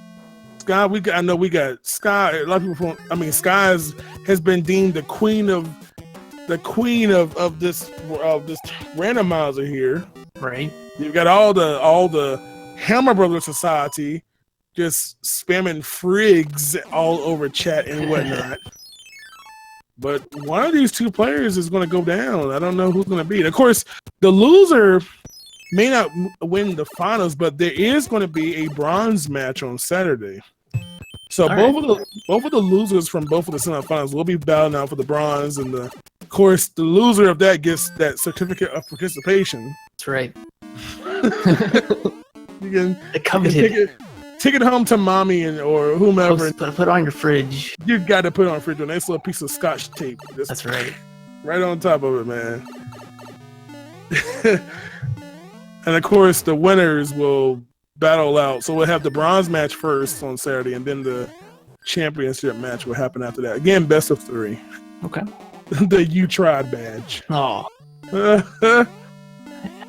Sky, I know we got Sky. A lot of people. Sky has been deemed the queen of this randomizer here. Right. You've got all the Hammer Brothers Society just spamming frigs all over chat and whatnot. But one of these 2 players is going to go down. I don't know who's going to be. And of course, the loser may not win the finals, but there is going to be a bronze match on Saturday. So both of the losers from both of the semifinals will be battling out for the bronze, and of course, the loser of that gets that certificate of participation. That's right. You can take it home to mommy or whomever. Put it on your fridge. You got to put it on the fridge with a nice little piece of Scotch tape. That's right. Right on top of it, man. And of course, the winners will battle out. So we'll have the bronze match first on Saturday, and then the championship match will happen after that. Again, best of 3. Okay. The You Tried badge. Oh.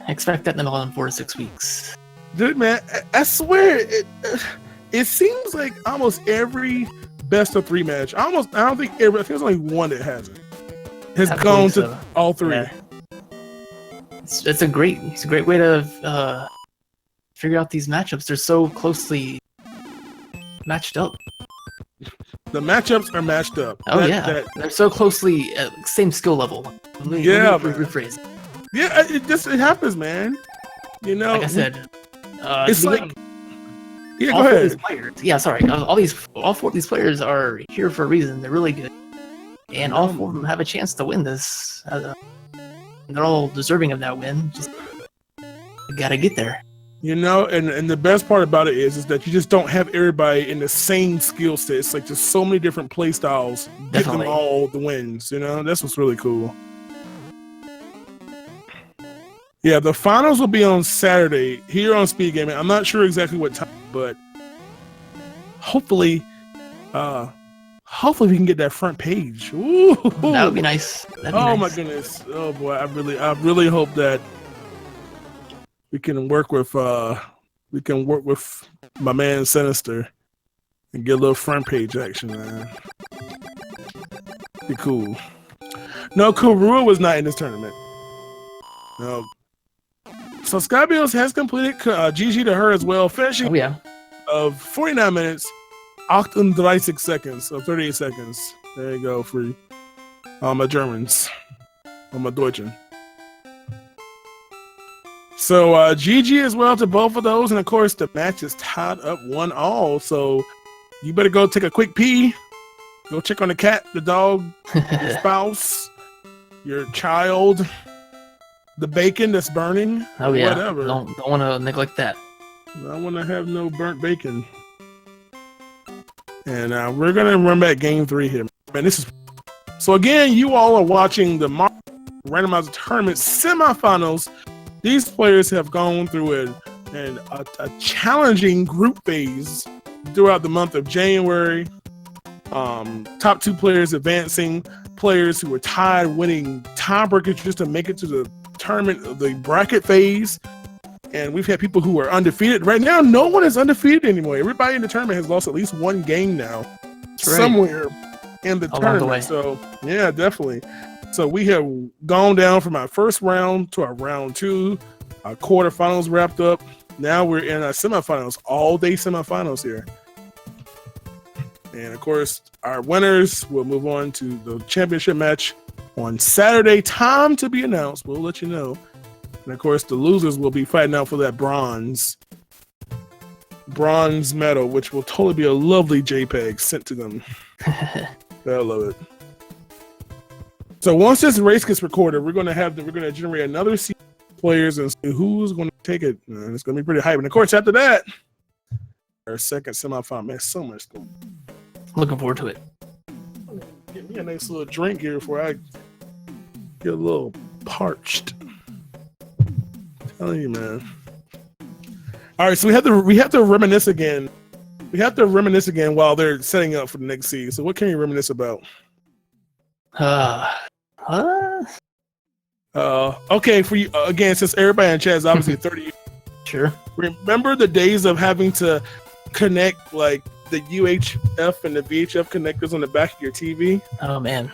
Expect that in about 4 to 6 weeks. Dude, man, I swear, it seems like almost every best of 3 match. I don't think I think there's only one that hasn't. Has gone to all 3. Yeah. It's a great way to figure out these matchups. They're so closely matched up. The matchups are matched up. Oh, they're so closely same skill level. Let me rephrase. Yeah, it happens, man. You know, like I said, it's like go ahead. These players, all 4 of these players are here for a reason. They're really good, and all 4 of them have a chance to win this. They're all deserving of that win. Just gotta get there. You know, and the best part about it is that you just don't have everybody in the same skill set. It's like just so many different play styles. Give them all the wins. You know, that's what's really cool. Yeah, the finals will be on Saturday here on Speed Gaming. I'm not sure exactly what time, but hopefully we can get that front page. Ooh. That would be nice. My goodness. Oh boy, I really hope that we can work with my man Sinister and get a little front page action, man. Be cool. No, Kurua was not in this tournament. No. So Skybilz has completed GG to her as well, finishing of 49 minutes, 38 seconds. So 38 seconds. There you go, free. Germans. Deutschen. So GG as well to both of those, and of course the match is tied up 1-1. So you better go take a quick pee. Go check on the cat, the dog, your spouse, your child, the bacon that's burning. Oh yeah, whatever. Don't want to neglect that. I want to have no burnt bacon. And we're gonna run back game 3 here. Man, this is so again. You all are watching the Randomizer tournament semifinals. These players have gone through a challenging group phase throughout the month of January. Top 2 players advancing, players who were tied winning tiebreakers just to make it to the tournament, the bracket phase. And we've had people who are undefeated. Right now, no one is undefeated anymore. Everybody in the tournament has lost at least one game now, somewhere in the tournament. So yeah, definitely. So we have gone down from our first round to our round 2. Our quarterfinals wrapped up. Now we're in our semifinals, all-day semifinals here. And of course, our winners will move on to the championship match on Saturday. Time to be announced. We'll let you know. And of course, the losers will be fighting out for that bronze medal, which will totally be a lovely JPEG sent to them. I love it. So once this race gets recorded, we're going to generate another seed of players and see who's going to take it. And it's going to be pretty hype. And of course, after that, our second semifinal. Man, so much going. Looking forward to it. Get me a nice little drink here before I get a little parched. Telling you, man. All right, so we have to reminisce again. We have to reminisce again while they're setting up for the next season. So what can you reminisce about? Okay, for you again, since everybody in chat is obviously 30 years. Sure. Remember the days of having to connect like the UHF and the VHF connectors on the back of your TV? Oh man.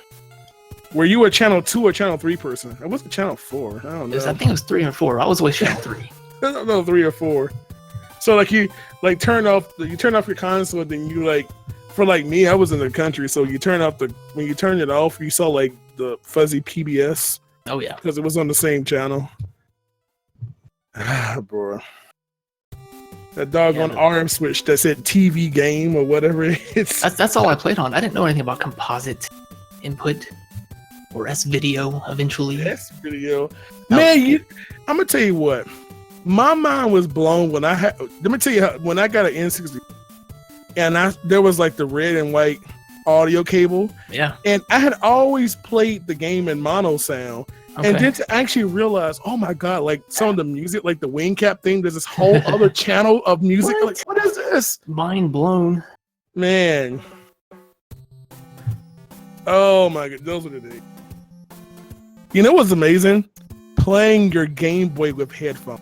Were you a channel 2 or channel 3 person? I was a channel 4. I don't know. I think it was 3 or 4. I was always channel 3. I don't know, 3 or 4. So like you turn off your console, then you like, for like me, I was in the country, so you when you turn it off, you saw like the fuzzy PBS. Oh yeah, because it was on the same channel. Bro, that doggone arm switch that said TV game or whatever it is. That's all I played on. I didn't know anything about composite input or S-video eventually. S-video, man. I'm gonna tell you what. My mind was blown when let me tell you when I got an N60 and there was like the red and white audio cable. Yeah. And I had always played the game in mono sound. Okay. And then to actually realize, oh my God, like some of the music, like the wing cap thing, there's this whole other channel of music. What? Like, what is this? Mind blown. Man. Oh my God, those are the days. You know what's amazing? Playing your Game Boy with headphones.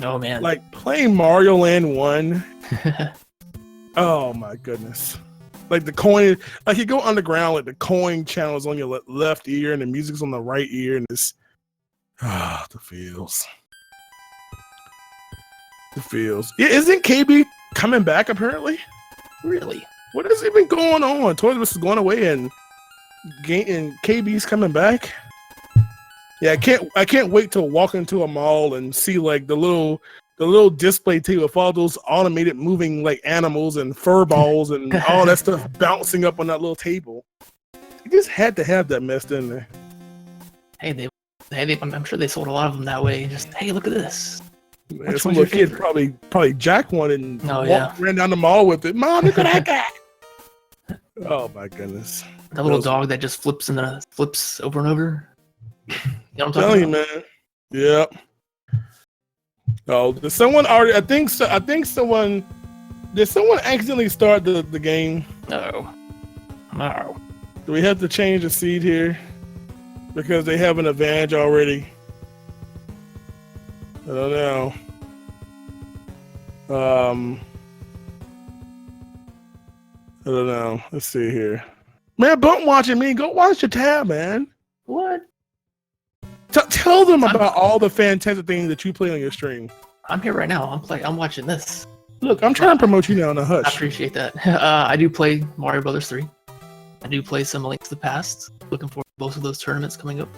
Oh man. Like playing Mario Land 1. Oh my goodness. Like the coin, like you go underground, like the coin channel is on your left ear and the music's on the right ear, and it's the feels. The feels. Yeah, isn't KB coming back apparently? Really? What is even going on? Toys R Us is going away and KB's coming back. Yeah, I can't wait to walk into a mall and see like the little display table with all those automated moving like animals and fur balls and all that stuff bouncing up on that little table. You just had to have that messed in there. Hey, I'm sure they sold a lot of them that way. Just hey, look at this. Man, some little kid probably jacked one and ran down the mall with it. Mom, look at that guy. Oh my goodness. That little dog that just flips over and over. You know what I'm telling you, man. Yep. Oh, did someone already? I think someone. Did someone accidentally start the game? No. Do we have to change the seed here because they have an advantage already? I don't know. I don't know. Let's see here. Man, don't watching me. Go watch your tab, man. What? Tell them about all the fantastic things that you play on your stream. I'm here right now. I'm watching this. Look, I'm trying to promote you now in a hush. I appreciate that. I do play Mario Brothers 3. I do play some Link to the Past. Looking forward both of those tournaments coming up.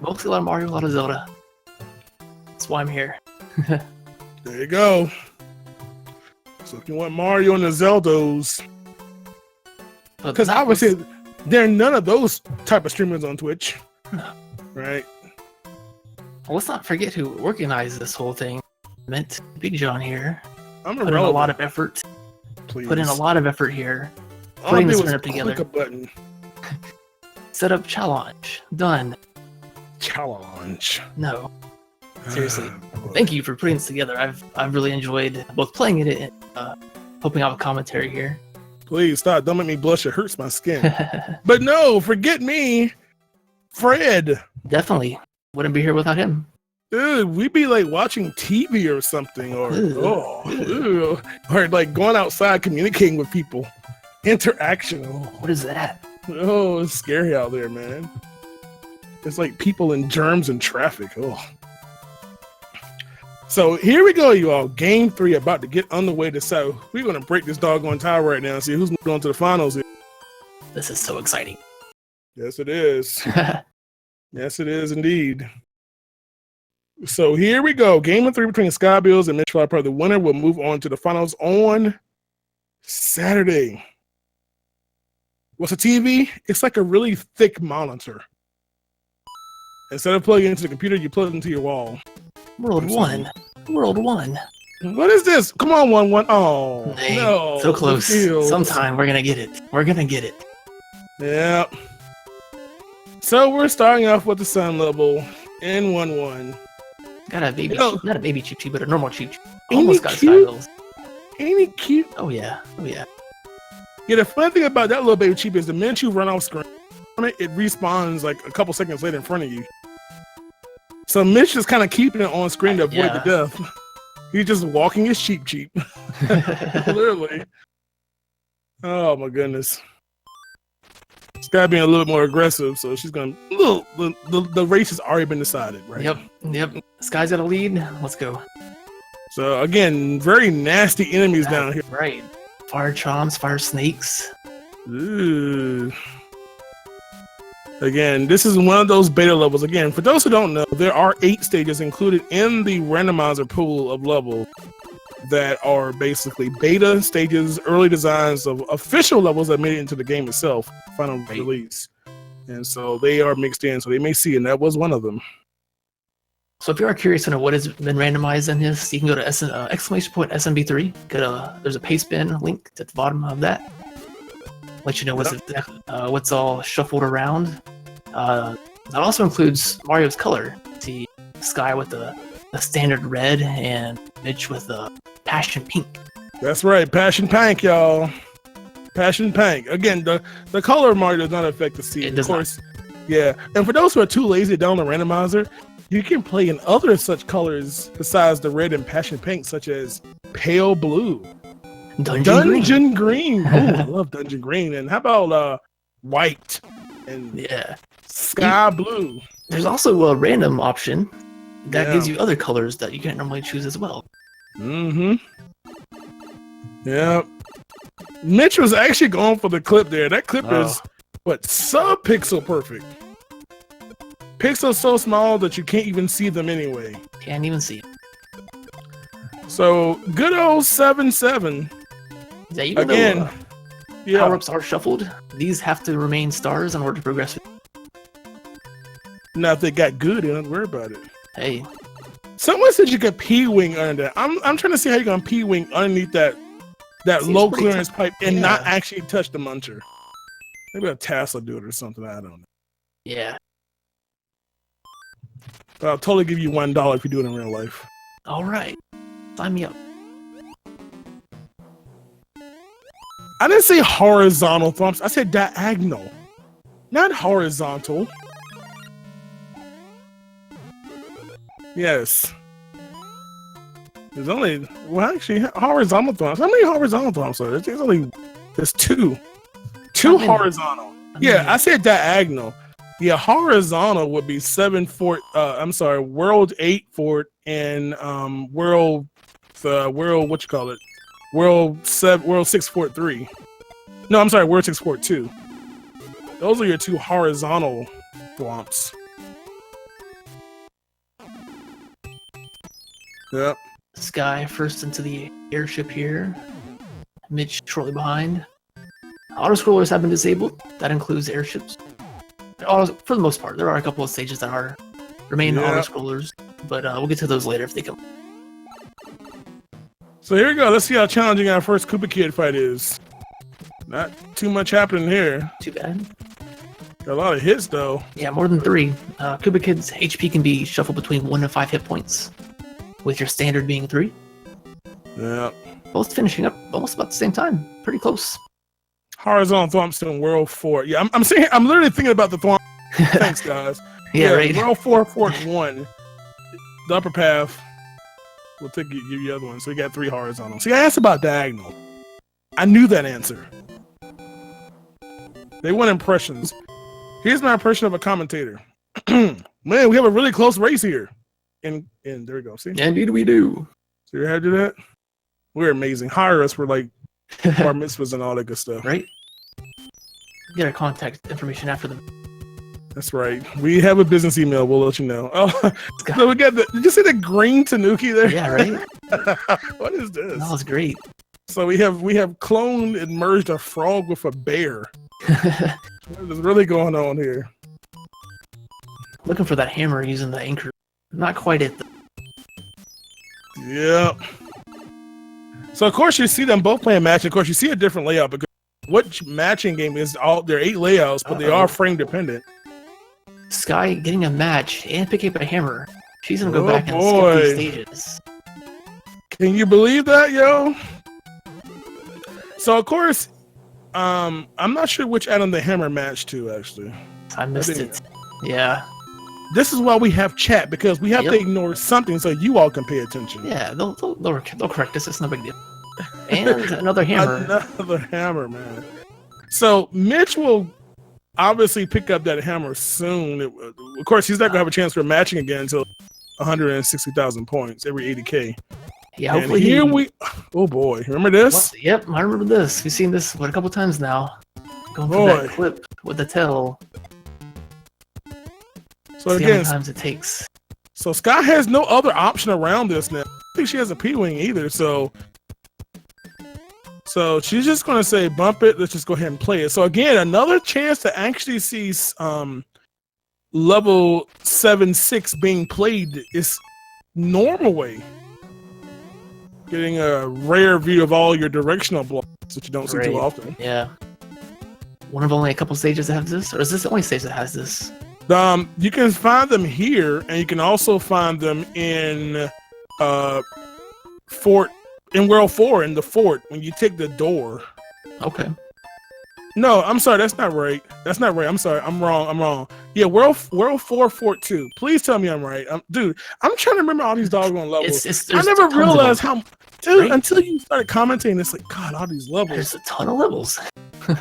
Mostly a lot of Mario, a lot of Zelda. That's why I'm here. There you go. So if you want Mario and the Zeldas, because obviously there are none of those type of streamers on Twitch, no. Right? Well, let's not forget who organized this whole thing. Meant Big John here. I'm put in a lot of effort. Please. Put in a lot of effort here. Putting this tournament together. Click a button. Set up challenge. Done. Challenge. No. Seriously. Thank you for putting this together. I've really enjoyed both playing it and hoping I have a commentary here. Please stop. Don't make me blush. It hurts my skin. But no, forget me. Fred. Definitely. Wouldn't be here without him. Dude, we'd be like watching TV or something, or or like going outside communicating with people. Interaction. Oh. What is that? Oh, it's scary out there, man. It's like people and germs and traffic. Oh. So here we go, you all. Game 3 about to get underway. So we're going to break this doggone tie right now and see who's going to the finals here. This is so exciting. Yes, it is. Yes, it is indeed. So here we go. Game 3 between Skybilz and Mitchflowerpower. The winner will move on to the finals on Saturday. What's a TV? It's like a really thick monitor. Instead of plugging it into the computer, you plug it into your wall. World 1. World 1. What is this? Come on, 1-1. Oh, dang, no. So close. Sometime we're going to get it. We're going to get it. Yeah. So we're starting off with the sun level in 1-1. Got a baby, not a baby Cheep Cheep, but a normal Cheep Cheep. Ain't Almost got Skybilz. Ain't he cute? Oh yeah, oh yeah. Yeah, the funny thing about that little baby Cheep is the minute you run off screen, it respawns like a couple seconds later in front of you. So Mitch is kind of keeping it on screen to avoid the death. He's just walking his Cheep. Literally. Oh my goodness. Sky being a little more aggressive, so she's gonna. The race has already been decided, right? Yep. Sky's got a lead. Let's go. So again, very nasty enemies down here. Right. Fire chomps, fire snakes. Ooh. Again, this is one of those beta levels. Again, for those who don't know, there are 8 stages included in the randomizer pool of levels that are basically beta stages, early designs of official levels that made it into the game itself, final release. And so they are mixed in, so they may see, and that was one of them. So if you are curious to know what has been randomized in this, you can go to !SMB3. There's a paste bin link at the bottom of that. Let you know what's all shuffled around. That also includes Mario's color. See Sky with the standard red and Mitch with the passion pink. That's right, passion pink, y'all. Passion pink. Again, the color of Mario does not affect the seed, of course. Yeah, and for those who are too lazy to download Randomizer, you can play in other such colors besides the red and passion pink, such as pale blue, dungeon green. Oh, I love dungeon green. And how about white and sky blue? There's also a random option that gives you other colors that you can't normally choose as well. Mm-hmm. Yeah. Mitch was actually going for the clip there. That clip is sub-pixel perfect. Pixels so small that you can't even see them anyway. Can't even see it. So good old 7-7. Yeah, even though power-ups are shuffled, these have to remain stars in order to progress. Now if they got good, don't worry about it. Hey. Someone said you could P-wing under that. I'm trying to see how you're gonna P-wing underneath that low clearance pipe and not actually touch the muncher. Maybe a Tesla do it or something. I don't know. Yeah. But I'll totally give you $1 if you do it in real life. All right. Sign me up. I didn't say horizontal thumps. I said diagonal, not horizontal. Yes. There's only, well, actually, horizontal thumps. How many horizontal thumps are there? There's two. Two horizontal. Yeah, I said diagonal. Yeah, horizontal would be 7 fort. World 8 fort and World what you call it? World 6 fort 3. No, I'm sorry, World 6 fort 2. Those are your two horizontal thwomps. Yep. Sky first into the airship here. Mitch shortly behind. Auto-scrollers have been disabled. That includes airships. For the most part, there are a couple of stages that remain auto-scrollers, but we'll get to those later if they come. So here we go. Let's see how challenging our first Koopa Kid fight is. Not too much happening here. Too bad. Got a lot of hits though. Yeah, more than 3. Koopa Kid's HP can be shuffled between 1 and 5 hit points, with your standard being 3. Yeah. Both finishing up almost about the same time. Pretty close. Horizontal thwomps in World 4. Yeah, I'm literally thinking about the thwomp. Thanks, guys. Yeah, right. World 4, Fort 1. The upper path. We'll give you the other one. So we got 3 horizontal. See, I asked about diagonal. I knew that answer. They want impressions. Here's my impression of a commentator. Man, we have a really close race here. And there we go. See? Indeed we do. So you had to do that? We're amazing. Hire us for like bar mitzvahs and all that good stuff. Right? Get our contact information after them. That's right. We have a business email. We'll let you know. Oh, so we got did you see the green Tanuki there? Yeah, right? What is this? That was great. So we have cloned and merged a frog with a bear. What is really going on here? Looking for that hammer using the anchor. Not quite it. Yep. So of course you see them both playing match. Of course you see a different layout because what matching game is all there are 8 layouts, but they are frame dependent. Sky getting a match and picking up a hammer. She's gonna go back and skip these stages. Can you believe that, yo? So of course, I'm not sure which add-on the hammer match to actually. I missed it. Yeah. This is why we have chat, because we have to ignore something so you all can pay attention. Yeah, they'll correct us. It's no big deal. And another hammer. Another hammer, man. So Mitch will obviously pick up that hammer soon. Of course, he's not gonna have a chance for matching again until 160,000 points every 80K. Yeah, and hopefully. Here oh boy, remember this? Yep, I remember this. We've seen this a couple times now. Going through that clip with the tail. So see again, how many times it takes. So Sky has no other option around this now. I don't think she has a P-Wing either, so she's just gonna say bump it, let's just go ahead and play it. So again, another chance to actually see level 7-6 being played is normal way. Getting a rare view of all your directional blocks that you don't see too often. Yeah. One of only a couple stages that have this, or is this the only stage that has this? You can find them here, and you can also find them in World 4 in the fort when you take the door. Okay. No, I'm sorry, that's not right. That's not right. I'm sorry, I'm wrong. Yeah, World 4, Fort 2. Please tell me I'm right. Dude, I'm trying to remember all these doggone levels. I never realized how, dude, until you started commenting, it's like, God, all these levels. There's a ton of levels.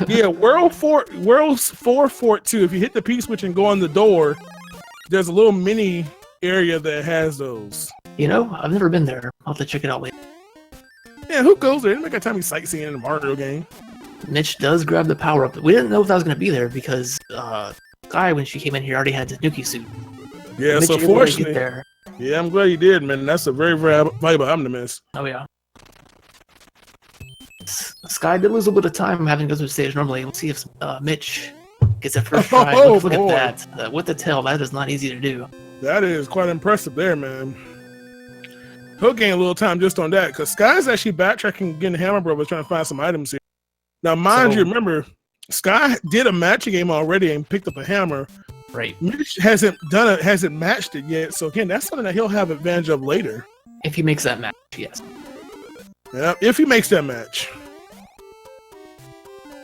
Yeah, World 4, Fort 2. If you hit the P switch and go on the door, there's a little mini area that has those. You know, I've never been there. I'll have to check it out later. Yeah, who goes there? Anybody got time to be sightseeing in a Mario game? Mitch does grab the power up. We didn't know if that was going to be there because Sky, when she came in here, already had the Nuki suit. Yeah, Mitch so fortunately, there. Yeah, I'm glad you did, man. That's a very, very valuable item to miss. Oh yeah. Sky did lose a little bit of time having to go through the stage normally. We'll see if Mitch gets a first try. Look at that. With the tail, that is not easy to do. That is quite impressive there, man. He'll gain a little time just on that, because Sky's actually backtracking, getting Hammer Brothers, trying to find some items here. Now, mind you, remember, Sky did a matching game already and picked up a hammer. Right. Mitch hasn't matched it yet. So again, that's something that he'll have advantage of later. If he makes that match, yes. Yeah, if he makes that match.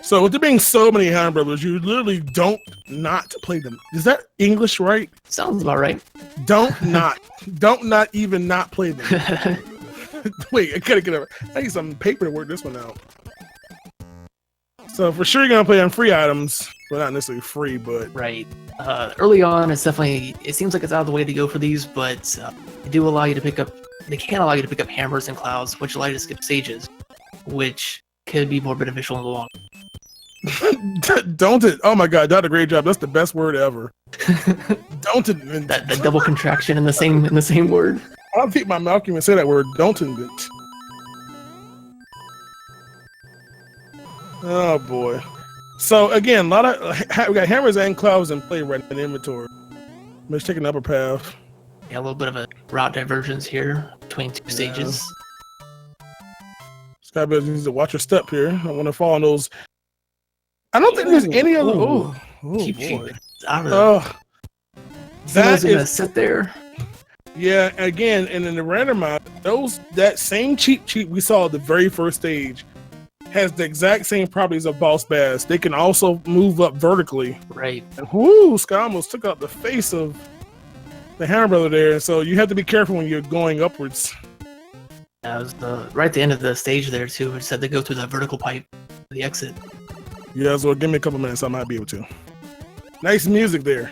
So with there being so many Hammer Brothers, you literally don't not play them. Is that English right? Sounds about right. Don't not even not play them. Wait, I gotta get over. I need some paper to work this one out. So for sure you're gonna play on free items. Well, not necessarily free, but right. Early on, it seems like it's out of the way to go for these, but they do allow you to pick up. They can allow you to pick up hammers and clouds, which allow you to skip stages, which could be more beneficial in the long run. Don't it? Oh my God, did a great job. That's the best word ever. Don't invent. That double contraction in the same word. I don't think my mouth can even say that word. Don't invent. Oh boy. So again, a lot of we got hammers and clouds in play right in the inventory. Let's take an upper path. Yeah, a little bit of a route divergence here between two stages. Skybilz needs to watch her step here. I want to fall on those. I don't think there's any other. Oh Cheap boy. Out of That gonna is sit there. Yeah, again, and in the randomizer, that same cheap we saw at the very first stage has the exact same properties of Boss Bass. They can also move up vertically. Right. And whoo, Sky almost took out the face of the Hammer Brother there. So you have to be careful when you're going upwards. That was right at the end of the stage there too. It said to go through the vertical pipe, the exit. Yeah, so give me a couple minutes, I might be able to. Nice music there.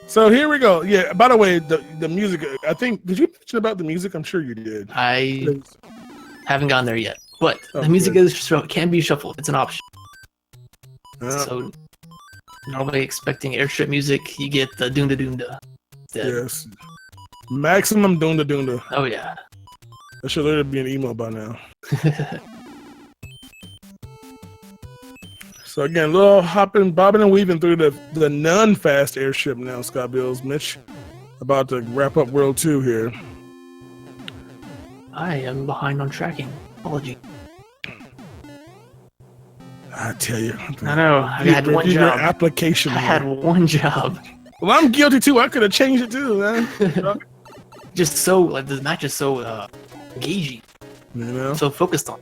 So here we go. Yeah, by the way, the music, I think, did you mention about the music? I'm sure you did. I haven't gone there yet, but the music can be shuffled. It's an option. So normally expecting airstrip music, you get the Doonda Doonda. Yes. Maximum Doonda Doonda. Oh yeah. That should literally be an email by now. So again, little bobbing and weaving through the non-fast airship now, Skybilz. Mitch, about to wrap up World 2 here. I am behind on tracking. Apology. I tell you. I know. I had one job. Application. I had one job. Well, I'm guilty too. I could have changed it too, man. Just so, like, the match is so engaging. You know? So focused on.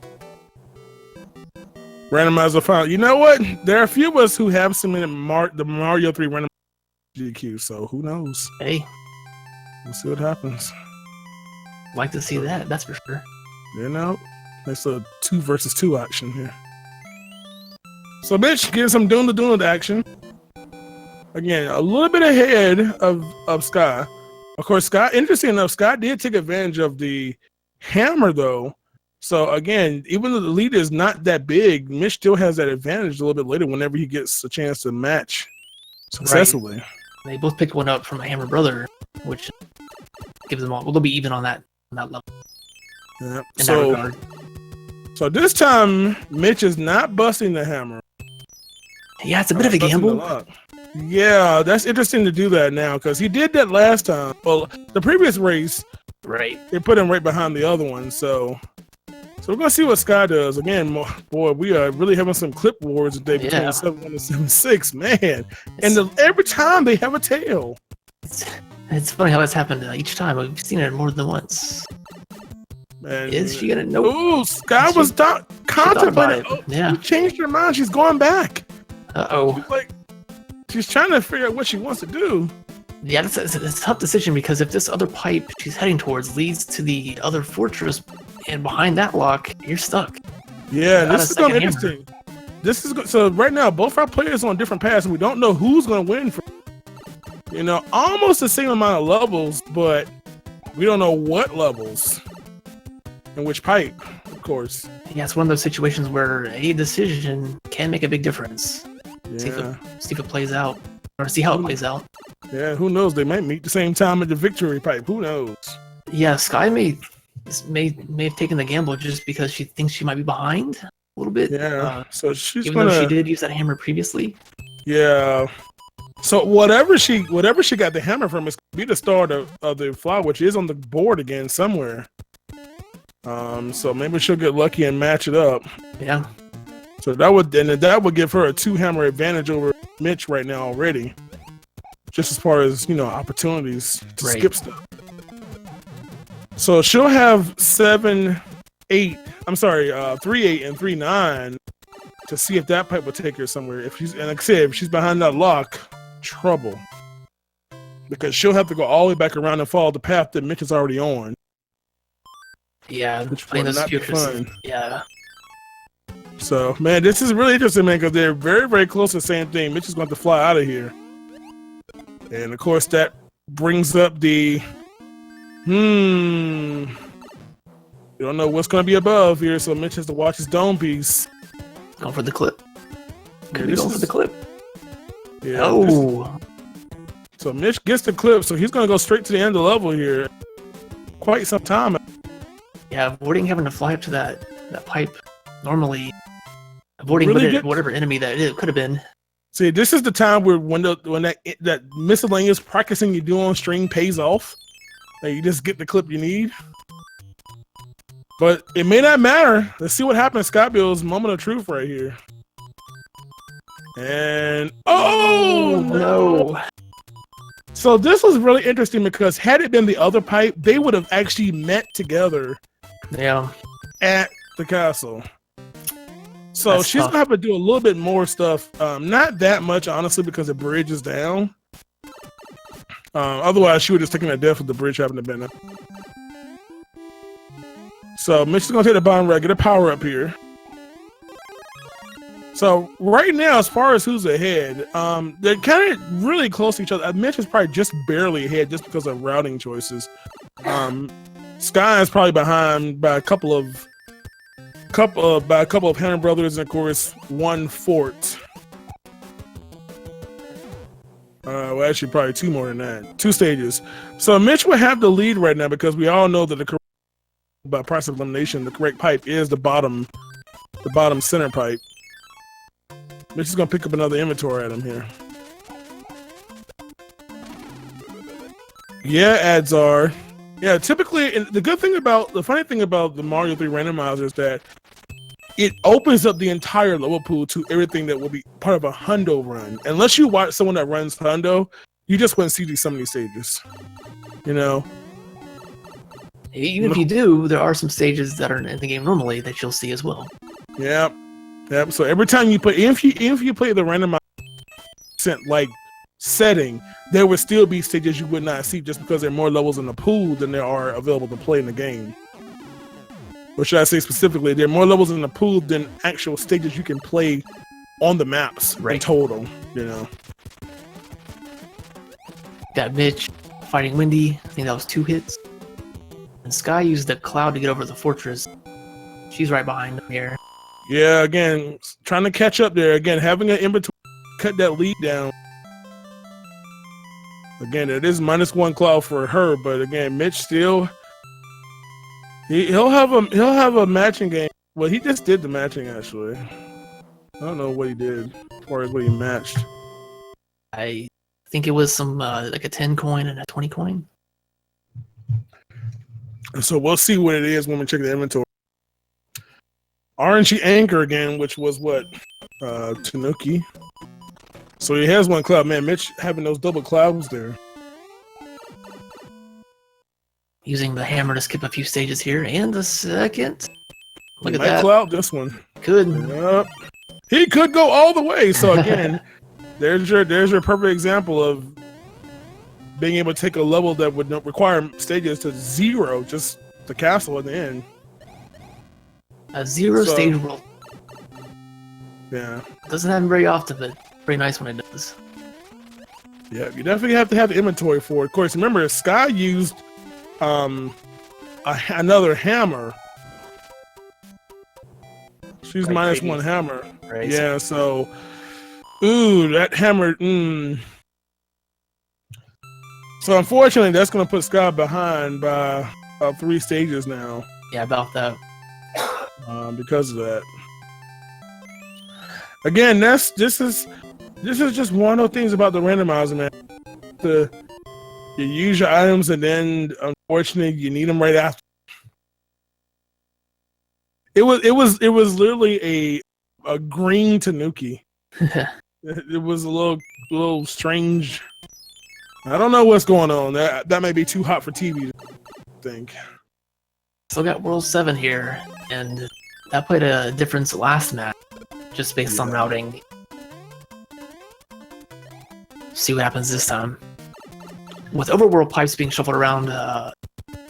Randomizer final. You know what? There are a few of us who have submitted the Mario 3 randomizer GQ, so who knows? Hey. We'll see what happens. Like to see that, that's for sure. You know? Nice little 2 versus 2 action here. So, Mitch, getting some Doonda action. Again, a little bit ahead of Sky. Of course, Sky, interesting enough, Sky did take advantage of the hammer, though. So again, even though the lead is not that big, Mitch still has that advantage a little bit later whenever he gets a chance to match successfully. Right. They both picked one up from a Hammer Brother, which gives them all. Well, they'll be even on that level. Yeah. In that regard. So this time, Mitch is not busting the hammer. Yeah, it's a bit of a gamble. Yeah, that's interesting to do that now because he did that last time. Well, the previous race, right? They put him right behind the other one, so we're gonna see what Sky does. Again, boy, we are really having some clip wars today between 7-1 and 7-6, man. And every time they have a tail. It's funny how that's happened each time. We've seen it more than once. Man, is she gonna know? Ooh, Sky was contemplating. Yeah, she changed her mind. She's going back. Uh-oh. She's trying to figure out what she wants to do. Yeah, it's a tough decision because if this other pipe she's heading towards leads to the other fortress, and behind that lock, you're stuck. Yeah, this is going to be interesting. This is so right now. Both our players on different paths, and we don't know who's going to win. Almost the same amount of levels, but we don't know what levels and which pipe, of course. Yeah, it's one of those situations where a decision can make a big difference. Yeah. See if it plays out, or see how it plays out. Yeah, who knows? They might meet at the same time at the victory pipe. Who knows? Yeah, Sky may have taken the gamble just because she thinks she might be behind a little bit. Yeah, so she's even though she did use that hammer previously. Yeah. So whatever she got the hammer from is gonna be the start of the flower, which is on the board again somewhere. So maybe she'll get lucky and match it up. Yeah. So that would give her a 2-hammer advantage over Mitch right now already. Just as far as opportunities to skip stuff. So she'll have 3-8 and 3-9 to see if that pipe will take her somewhere. If she's behind that lock, trouble. Because she'll have to go all the way back around and follow the path that Mitch is already on. Yeah, which will not be fun. Yeah. So man, this is really interesting, man, because they're very, very close to the same thing. Mitch is going to fly out of here. And of course that brings up the You don't know what's going to be above here, so Mitch has to watch his dome piece. Going for the clip. Could be this going for the clip. Yeah. Oh. So Mitch gets the clip, so he's going to go straight to the end of the level here. Quite some time. Yeah, avoiding having to fly up to that pipe. Normally, avoiding whatever enemy that it could have been. See, this is the time where when that miscellaneous practicing you do on string pays off. Like you just get the clip you need. But it may not matter. Let's see what happens. Skybilz' moment of truth right here. And oh no! So this was really interesting because had it been the other pipe, they would have actually met together. Yeah. At the castle. So that's she's tough. Gonna have to do a little bit more stuff. Not that much, honestly, because the bridge is down. Otherwise, she would have just taken a death with the bridge having been up. So Mitch is gonna take the bottom right, get a power up here. So right now, as far as who's ahead, they're kind of really close to each other. Mitch is probably just barely ahead just because of routing choices. Sky is probably behind by a couple of Hammer Brothers, and of course one Fort. Well, actually, probably two more than that. 2 stages. So Mitch will have the lead right now because we all know that by process of elimination, the correct pipe is the bottom center pipe. Mitch is gonna pick up another inventory at him here. Yeah, Adzar. Yeah, typically, and the funny thing about the Mario 3 randomizer is that it opens up the entire level pool to everything that will be part of a hundo run. Unless you watch someone that runs hundo, you just wouldn't see some of these stages. You know? Even if you do, there are some stages that are in the game normally that you'll see as well. Yep. Yep. So every time you play, if you play the randomizer like setting, there would still be stages you would not see just because there are more levels in the pool than there are available to play in the game. Or should I say specifically, there are more levels in the pool than actual stages you can play on the maps in total, you know. Got Mitch fighting Windy. I think that was 2 hits. And Sky used the cloud to get over the fortress. She's right behind him here. Yeah, again, trying to catch up there. Again, having an in-between, cut that lead down. Again, it is -1 cloud for her, but again, Mitch still he'll have a matching game. Well, he just did the matching actually. I don't know what he did as far as what he matched. I think it was some like a 10 coin and a 20 coin. So we'll see what it is when we check the inventory. RNG Anchor again, which was what? Tanuki. So he has 1 cloud. Man, Mitch having those double clouds there. Using the hammer to skip a few stages here, and the second. Look at might that. Cloud this one. Could. Yep. He could go all the way. So again, there's your perfect example of being able to take a level that would not require stages to 0, just the castle at the end. A 0 stage world. Yeah. Doesn't happen very often, but pretty nice when it does. Yeah, you definitely have to have the inventory for it. Of course, remember, Sky used another hammer. She's -1 hammer. Right. Yeah, so ooh, that hammer. So unfortunately, that's going to put Sky behind by 3 stages now. Yeah, about that. Because of that. Again, this is just one of those things about the randomizer, man. You use your items and then unfortunately you need them right after. It was literally a green Tanuki. It was a little strange. I don't know what's going on. That may be too hot for TV, I think. Still got World 7 here, and that played a difference last match, just based on routing. See what happens this time. With overworld pipes being shuffled around,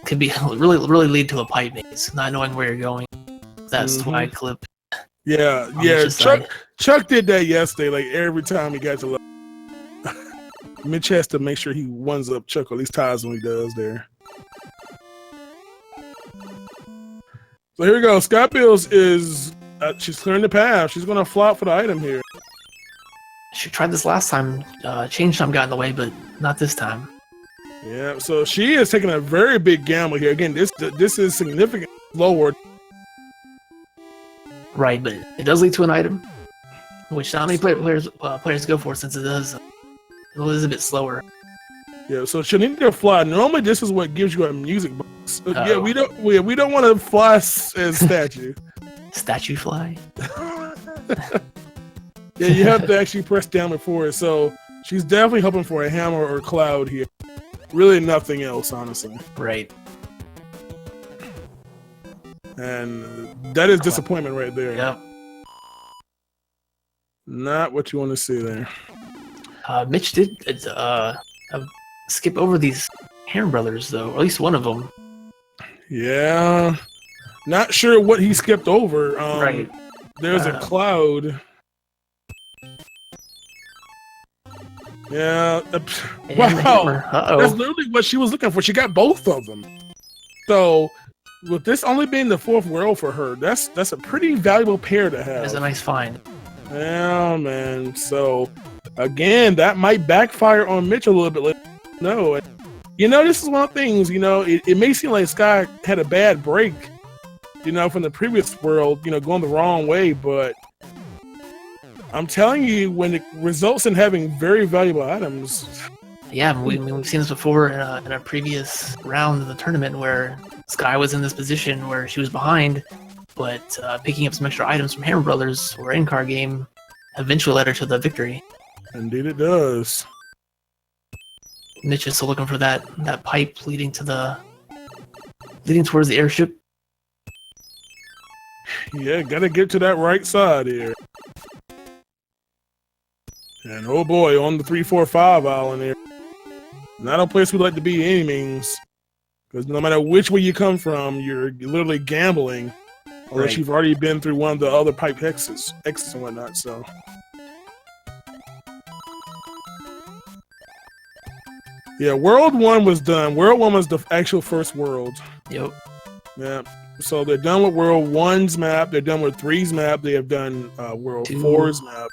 could be really lead to a pipe maze, not knowing where you're going. That's why clip. Yeah. Chuck did that yesterday. Like every time he got to level, Mitch has to make sure he ones up Chuck, or at least ties when he does there. So here we go. Skybilz is she's clearing the path. She's gonna flop for the item here. She tried this last time. Change time got in the way, but not this time. Yeah, so she is taking a very big gamble here. Again, this is significant lower. Right, but it does lead to an item, which not many players go for since it is a bit slower. Yeah, so she'll need to fly. Normally, this is what gives you a music box. Yeah, we don't want to fly as statue. Statue fly. Yeah, you have to actually press down before it. So she's definitely hoping for a hammer or cloud here. Really, nothing else, honestly. Right. And that is disappointment right there. Yep. Not what you want to see there. Mitch did skip over these Hammer Brothers, though, or at least one of them. Yeah. Not sure what he skipped over. Right. There's a cloud. Yeah. Wow. That's literally what she was looking for. She got both of them. So, with this only being the fourth world for her, that's a pretty valuable pair to have. That's a nice find. Yeah, man. So, again, that might backfire on Mitch a little bit later. No. You know, this is one of the things, you know, it may seem like Sky had a bad break, you know, from the previous world, you know, going the wrong way, but I'm telling you, when it results in having very valuable items. Yeah, we've seen this before in a previous round of the tournament where Sky was in this position where she was behind, but picking up some extra items from Hammer Brothers or in-car game eventually led her to the victory. Indeed it does. Mitch is still looking for that pipe leading towards the airship. Yeah, gotta get to that right side here. And oh boy, on the 3-4-5 island here. Not a place we'd like to be any means. Because no matter which way you come from, you're literally gambling. Unless you've already been through one of the other pipe X's and whatnot, so. Yeah, World 1 was done. World 1 was the actual first world. Yep. Yeah. So they're done with World 1's map. They're done with 3's map. They have done World 4's map.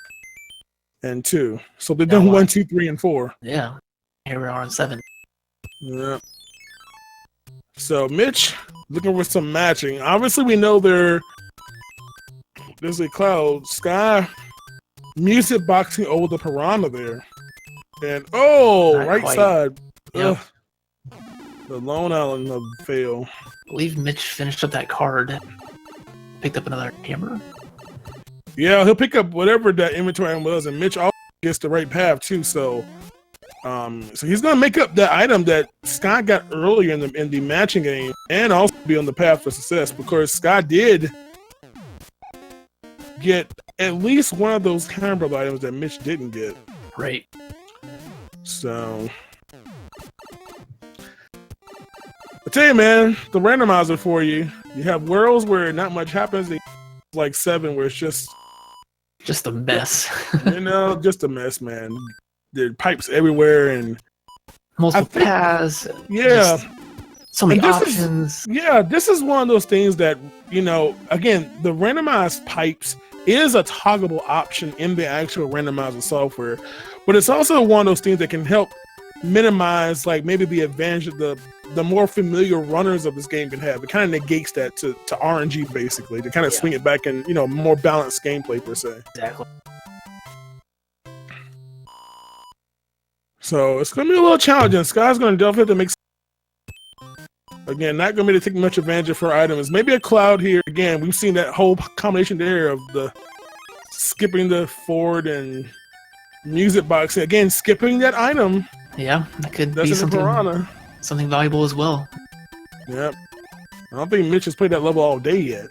And 2. So they've done 1, 2, 3, and 4. Yeah. Here we are on 7. Yeah. So Mitch looking for some matching. Obviously we know there's a cloud. Sky music boxing over the piranha there. And right side. Yep. The Lone Island of fail. I believe Mitch finished up that card. Picked up another hammer. Yeah, he'll pick up whatever that inventory item was, and Mitch also gets the right path too. So, so he's gonna make up that item that Sky got earlier in the matching game, and also be on the path for success because Sky did get at least one of those Hammer items that Mitch didn't get. Right. So, I tell you, man, the randomizer for you. You have worlds where not much happens. Like 7, where it's just a mess. You know, just a mess, man. There are pipes everywhere and multiple paths. Yeah. So many options. This is one of those things that, you know, again, the randomized pipes is a toggleable option in the actual randomizer software, but it's also one of those things that can help minimize, like, maybe the advantage of the more familiar runners of this game can have. It kind of negates that to RNG, basically, to kind of swing it back in, you know, more balanced gameplay, per se. Exactly. So it's going to be a little challenging. Sky's going to definitely have to make again, not going to be able to take much advantage of her items. Maybe a cloud here. Again, we've seen that whole combination there of the skipping the forward and music box. Again, skipping that item. Yeah, that could be something valuable as well. Yep. I don't think Mitch has played that level all day yet.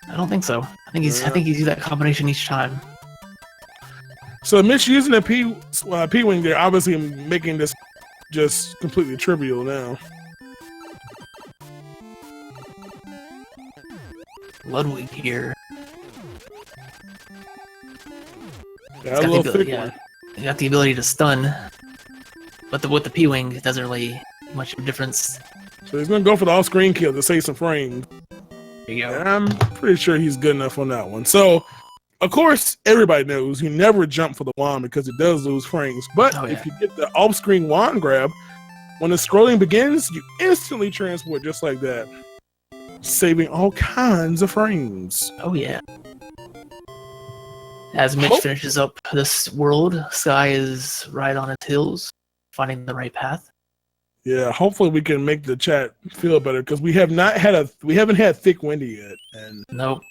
I don't think so. I think he's used that combination each time. So Mitch using a P-wing there, obviously making this just completely trivial now. Ludwig here. Yeah, a little thick one. He got the ability to stun, but with the P-wing, it doesn't really make much of a difference. So he's going to go for the off-screen kill to save some frames. There you go. And I'm pretty sure he's good enough on that one. So, of course, everybody knows you never jump for the wand because it does lose frames. But if you get the off-screen wand grab, when the scrolling begins, you instantly transport just like that, saving all kinds of frames. Oh, yeah. As Mitch finishes up this world, Sky is right on its heels, finding the right path. Yeah, hopefully we can make the chat feel better because we haven't had thick windy yet, and nope.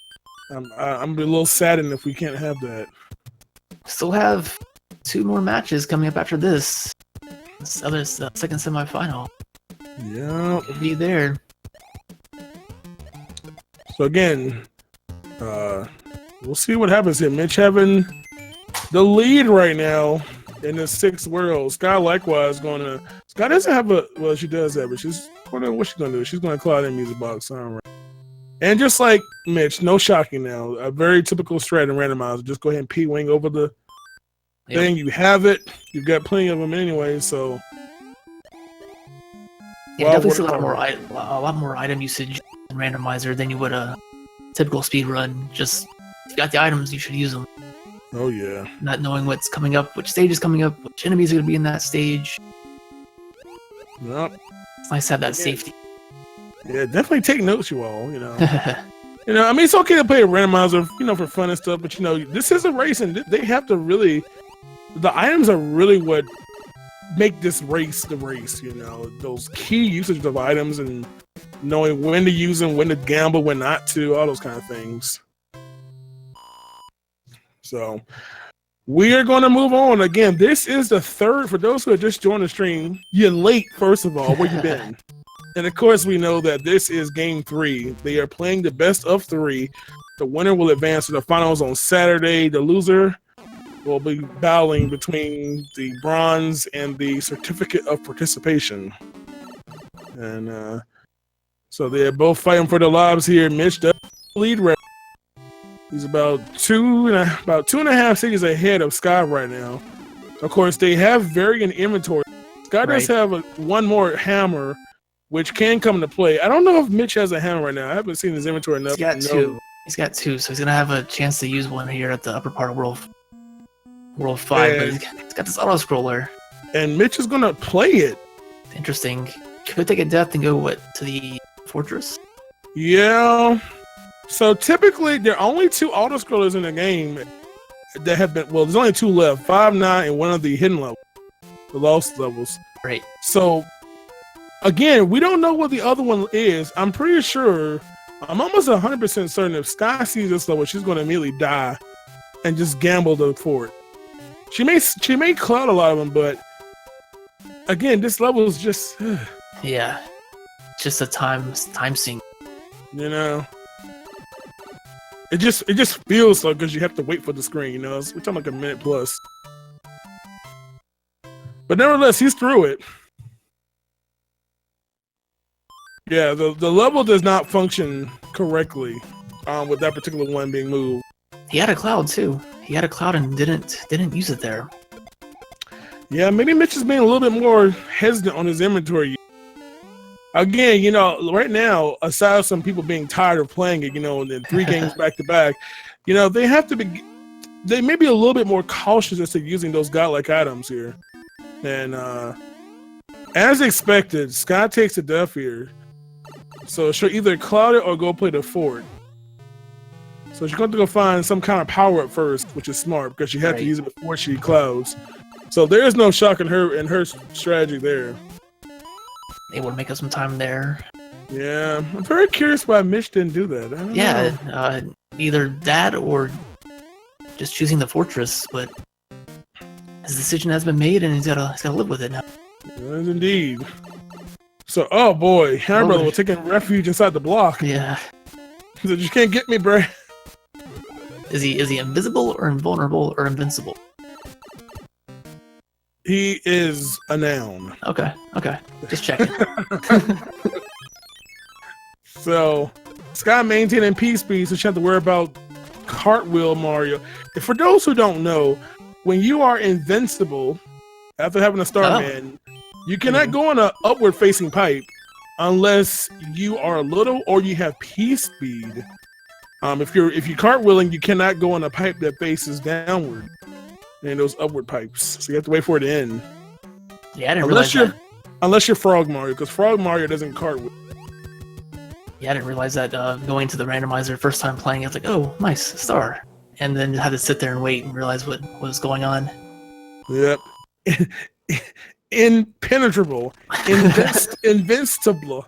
I'm a little saddened if we can't have that. Still have 2 more matches coming up after this. This other second semifinal. Yeah, we'll be there. So again, we'll see what happens here. Mitch having the lead right now in the 6th world. Sky likewise Sky doesn't have well, she does have it. She's what's she gonna do? She's gonna cloud in music box. All right. And just like Mitch, no shocking now. A very typical strat in randomizer. Just go ahead and P-wing over the thing. You have it. You've got plenty of them anyway, so. Yeah, definitely see a lot more item usage in randomizer than you would a typical speed run. Just if you got the items, you should use them. Oh yeah. Not knowing what's coming up, which stage is coming up, which enemies are going to be in that stage. Yep. It's nice to have that safety. Yeah, definitely take notes, you all. You know, I mean, it's okay to play a randomizer, for fun and stuff, but this is a race, and they have to really. The items are really what make this race the race. Those key usage of items and knowing when to use them, when to gamble, when not to, all those kind of things. So we are going to move on. Again, this is the 3rd. For those who have just joined the stream, you're late, first of all. Where you been? And of course, we know that this is game 3. They are playing the best of 3. The winner will advance to the finals on Saturday. The loser will be battling between the bronze and the certificate of participation. And so they're both fighting for their lives here. Mitch does lead right. He's about 2.5 stages ahead of Sky right now. Of course, they have varying inventory. Sky does have one more hammer, which can come into play. I don't know if Mitch has a hammer right now. I haven't seen his inventory enough. He's got 2. He's got 2, so he's gonna have a chance to use one here at the upper part of World 5. But he's got this auto scroller, and Mitch is gonna play it. Interesting. Could take a death and go to the fortress? Yeah. So typically, there are only 2 auto scrollers in the game that have been. Well, there's only 2 left: 5, 9, and one of the hidden levels, the lost levels. Right. So again, we don't know what the other one is. I'm pretty sure. I'm almost 100% certain if Sky sees this level, she's going to immediately die and just gamble the fort. She may cloud a lot of them, but again, this level is just yeah, just a time sink. It just feels like because you have to wait for the screen. We're talking like a minute plus. But nevertheless, he's through it. Yeah, the level does not function correctly with that particular one being moved. He had a cloud too. He had a cloud and didn't use it there. Yeah, maybe Mitch is being a little bit more hesitant on his inventory. Again, right now, aside from some people being tired of playing it, and then 3 games back to back, they have to be. They may be a little bit more cautious as to using those godlike items here. And as expected, Sky takes a death here. So she'll either cloud it or go play the fort. So she's going to go find some kind of power up first, which is smart because she had to use it before she clouds. So there is no shock in her strategy there. Able to make up some time there. Yeah, I'm very curious why Mitch didn't do that. I don't know. Either that or just choosing the fortress, but his decision has been made and he's gotta live with it now. Yes, indeed. So, oh boy, Hammer Brother was taking refuge inside the block. Yeah. He said, "You can't get me, bro." Is he invisible or invulnerable or invincible? He is a noun. Okay. Just checking. So, Sky maintaining peace speed, so she have to worry about cartwheel Mario. And for those who don't know, when you are invincible after having a Starman, you cannot go on an upward facing pipe. unless you are little or you have P speed. If you're cartwheeling, you cannot go on a pipe that faces downward, and those upward pipes. So you have to wait for it to end. Yeah, I didn't realize that. Unless you're Frog Mario, because Frog Mario doesn't cartwheel. Yeah, I didn't realize that going to the randomizer first time playing, it's like, oh, nice, star. And then had to sit there and wait and realize what was going on. Yep. Impenetrable. Invincible.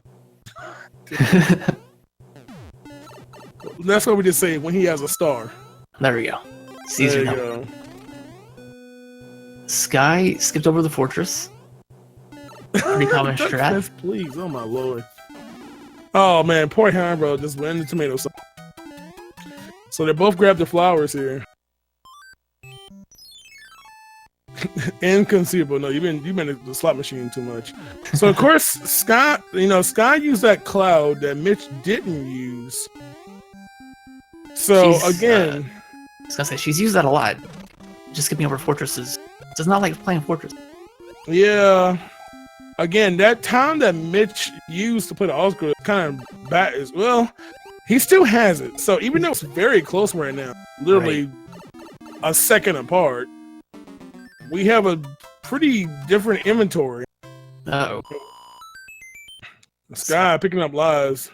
That's what we just say when he has a star. There we go. It's easier now. Go. Sky skipped over the fortress. Pretty common strat. Yes, please. Oh my lord. Oh man, poor Hammer bro just went in the tomato sauce. So they both grabbed the flowers here. Inconceivable. No, you've been at the slot machine too much. So of course Sky used that cloud that Mitch didn't use. So again, I was gonna say she's used that a lot. Just skipping over fortresses. Does not like playing fortress. Yeah. Again, that time that Mitch used to play the Oscar kind of bad as well. He still has it. So even though it's very close right now, literally a second apart, we have a pretty different inventory. Uh-oh. Sky picking up lives.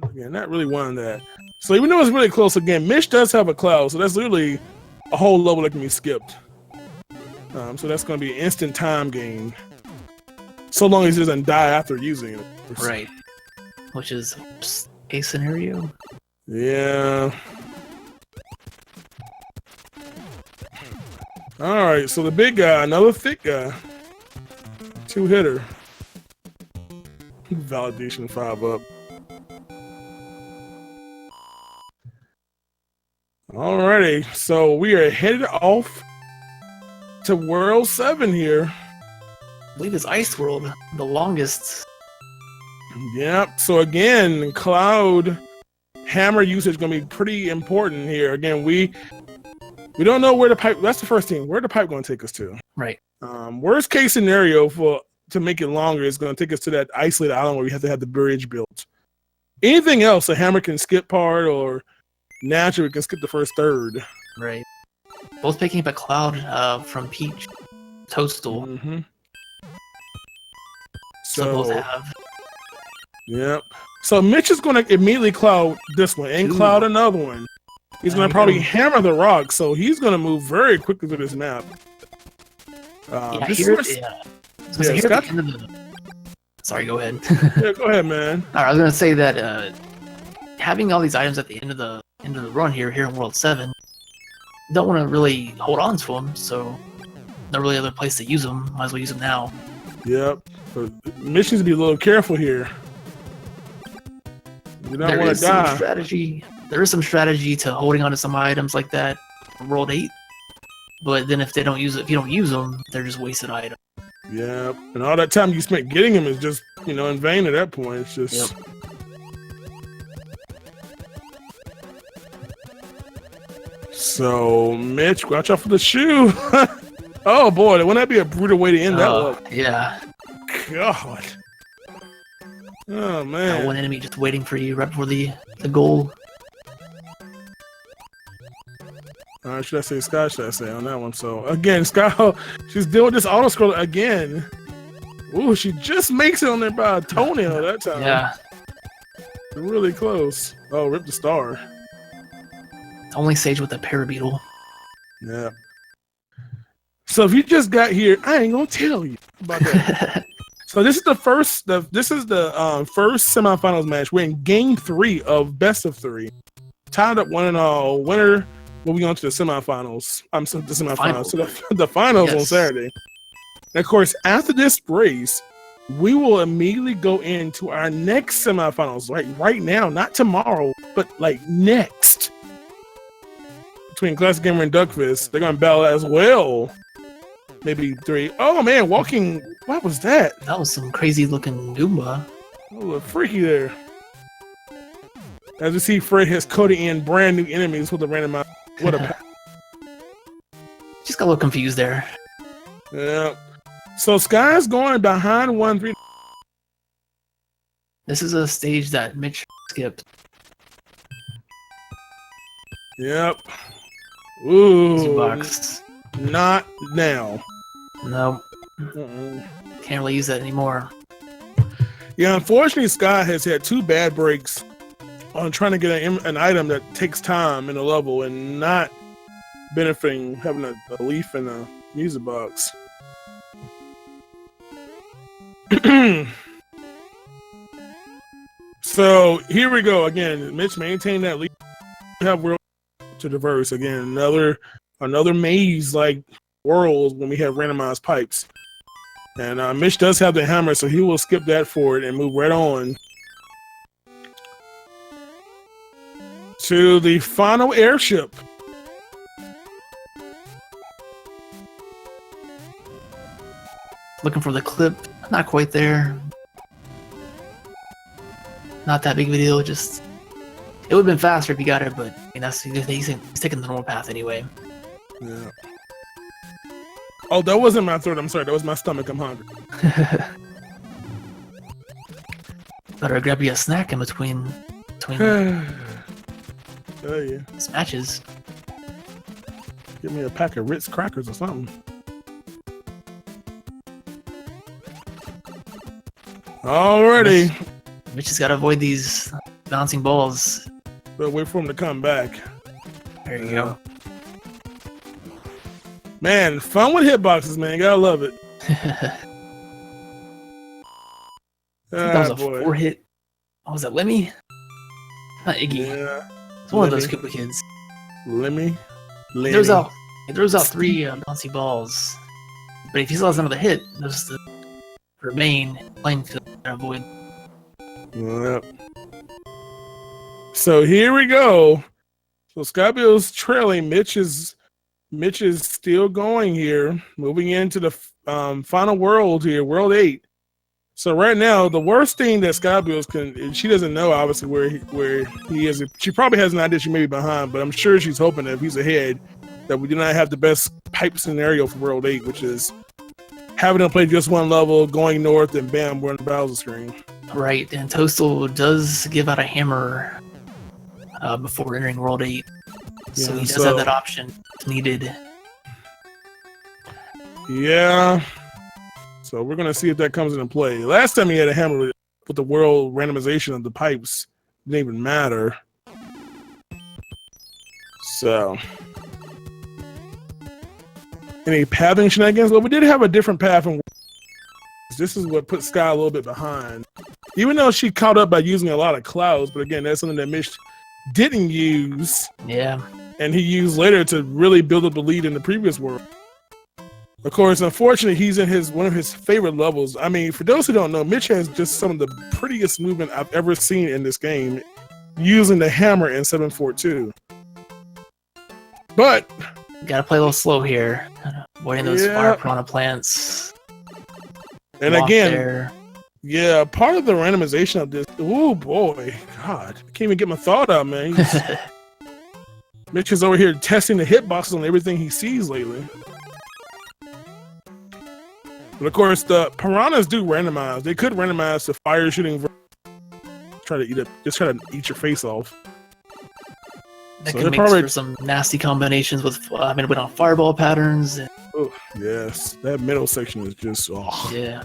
Again, not really wanting that. So even though it's really close, again, Mitch does have a cloud, so that's literally a whole level that can be skipped. So that's going to be an instant time gain. So long as he doesn't die after using it. Right. Which is a scenario. Yeah. Alright, so the big guy, another thick guy. 2-hitter. Validation 5 up. Alrighty, so we are headed off to World 7 here. I believe it's Ice World, the longest. Yep. So again, cloud hammer usage is going to be pretty important here. Again, we don't know where the pipe. That's the first thing. Where the pipe going to take us to? Right. Worst case scenario to make it longer is going to take us to that isolated island where we have to have the bridge built. Anything else, a hammer can skip part, or naturally we can skip the first third. Right. Both picking up a cloud from Peach Toadstool. Mm-hmm. So both have. Yep. So Mitch is going to immediately cloud this one and cloud another one. He's going to probably hammer the rock, so he's going to move very quickly through this map. Sorry, go ahead. Yeah, go ahead, man. All right, I was going to say that having all these items at the end of the run here in World 7, don't want to really hold on to them, so no really other place to use them. Might as well use them now. Yep. But Mitch needs to be a little careful here. You don't want to die. There is some strategy to holding on to some items like that in World 8, but then if you don't use them, they're just wasted items. Yeah, and all that time you spent getting them is just, in vain at that point. It's just... Yep. So, Mitch, watch out for the shoe. Oh, boy, wouldn't that be a brutal way to end that one? Yeah. God. Oh, man. One enemy just waiting for you right before the goal. Should I say Sky? Should I say on that one? So, again, Sky, she's doing this auto-scroller again. Ooh, she just makes it on there by a toenail that time. Yeah. Really close. Oh, rip the star. Only Sage with a parabeetle. Yeah. So if you just got here, I ain't gonna tell you about that. So this is the first semifinals match. We're in game 3 of best of 3. Tied up 1-1. Winner will be on to the semifinals. The semifinals. So the finals on Saturday. And of course, after this race, we will immediately go into our next semifinals. Right now, not tomorrow, but next. Between Classic Gamer and Duckfist, they're gonna battle as well. Maybe 3. Oh man, walking. What was that? That was some crazy looking Goomba. Oh, freaky there. As we see, Fred has coded in brand new enemies with a random. What a. Just got a little confused there. Yeah. So Sky's going behind 1-3. This is a stage that Mitch skipped. Yep. Ooh. Box. Not now. No. Can't really use that anymore. Yeah, unfortunately, Sky has had 2 bad breaks on trying to get an item that takes time in a level and not benefiting having a leaf in a music box. So here we go again. Mitch maintained that lead. We have world to traverse again. Another maze like worlds when we have randomized pipes. And Mitch does have the hammer, so he will skip that forward and move right on to the final airship. Looking for the clip. Not quite there. Not that big of a deal. Just it would have been faster if you got it, but I mean, he's taking the normal path anyway. Yeah. Oh, that wasn't my throat. I'm sorry. That was my stomach. I'm hungry. Better grab you a snack in between Oh yeah. these matches. Give me a pack of Ritz crackers or something. Alrighty. Mitch just gotta avoid these bouncing balls. But wait for him to come back. There you go. Man, fun with hitboxes, man. Gotta love it. That was a boy. 4-hit. Oh, was that Lemmy? Not Iggy. Yeah. It's one of Lemmy. those Koopa kids. Lemmy. He throws out 3 bouncy balls. But if he still has another hit, those remain playing to avoid. Yep. So here we go. So Skybilz trailing. Mitch is still going here, moving into the final world here, World 8. So right now, the worst thing that Skybilz can, she doesn't know obviously where he is. She probably has an idea she may be behind, but I'm sure she's hoping that if he's ahead, that we do not have the best pipe scenario for World 8, which is having to play just one level, going north, and bam, we're on the Bowser screen. Right, and Toastal does give out a hammer before entering World 8. So he does have that option if needed. Yeah. So we're gonna see if that comes into play. Last time he had a hammer with the world randomization of the pipes, didn't even matter. So any pathing shenanigans? Well, we did have a different path, and this is what put Sky a little bit behind. Even though she caught up by using a lot of clouds, but again, that's something that Mitch didn't use. Yeah. And he used later to really build up the lead in the previous world. Of course, unfortunately, he's in one of his favorite levels. I mean, for those who don't know, Mitch has just some of the prettiest movement I've ever seen in this game, using the hammer in 742. But gotta play a little slow here, avoiding those fire piranha plants. And again, yeah, part of the randomization of this. Oh boy, God, I can't even get my thought out, man. Mitch is over here testing the hitboxes on everything he sees lately. But of course, the piranhas do randomize. They could randomize to fire shooting. Try to eat your face off. That could make for some nasty combinations with fireball patterns. And... Oh yes, that middle section is just yeah.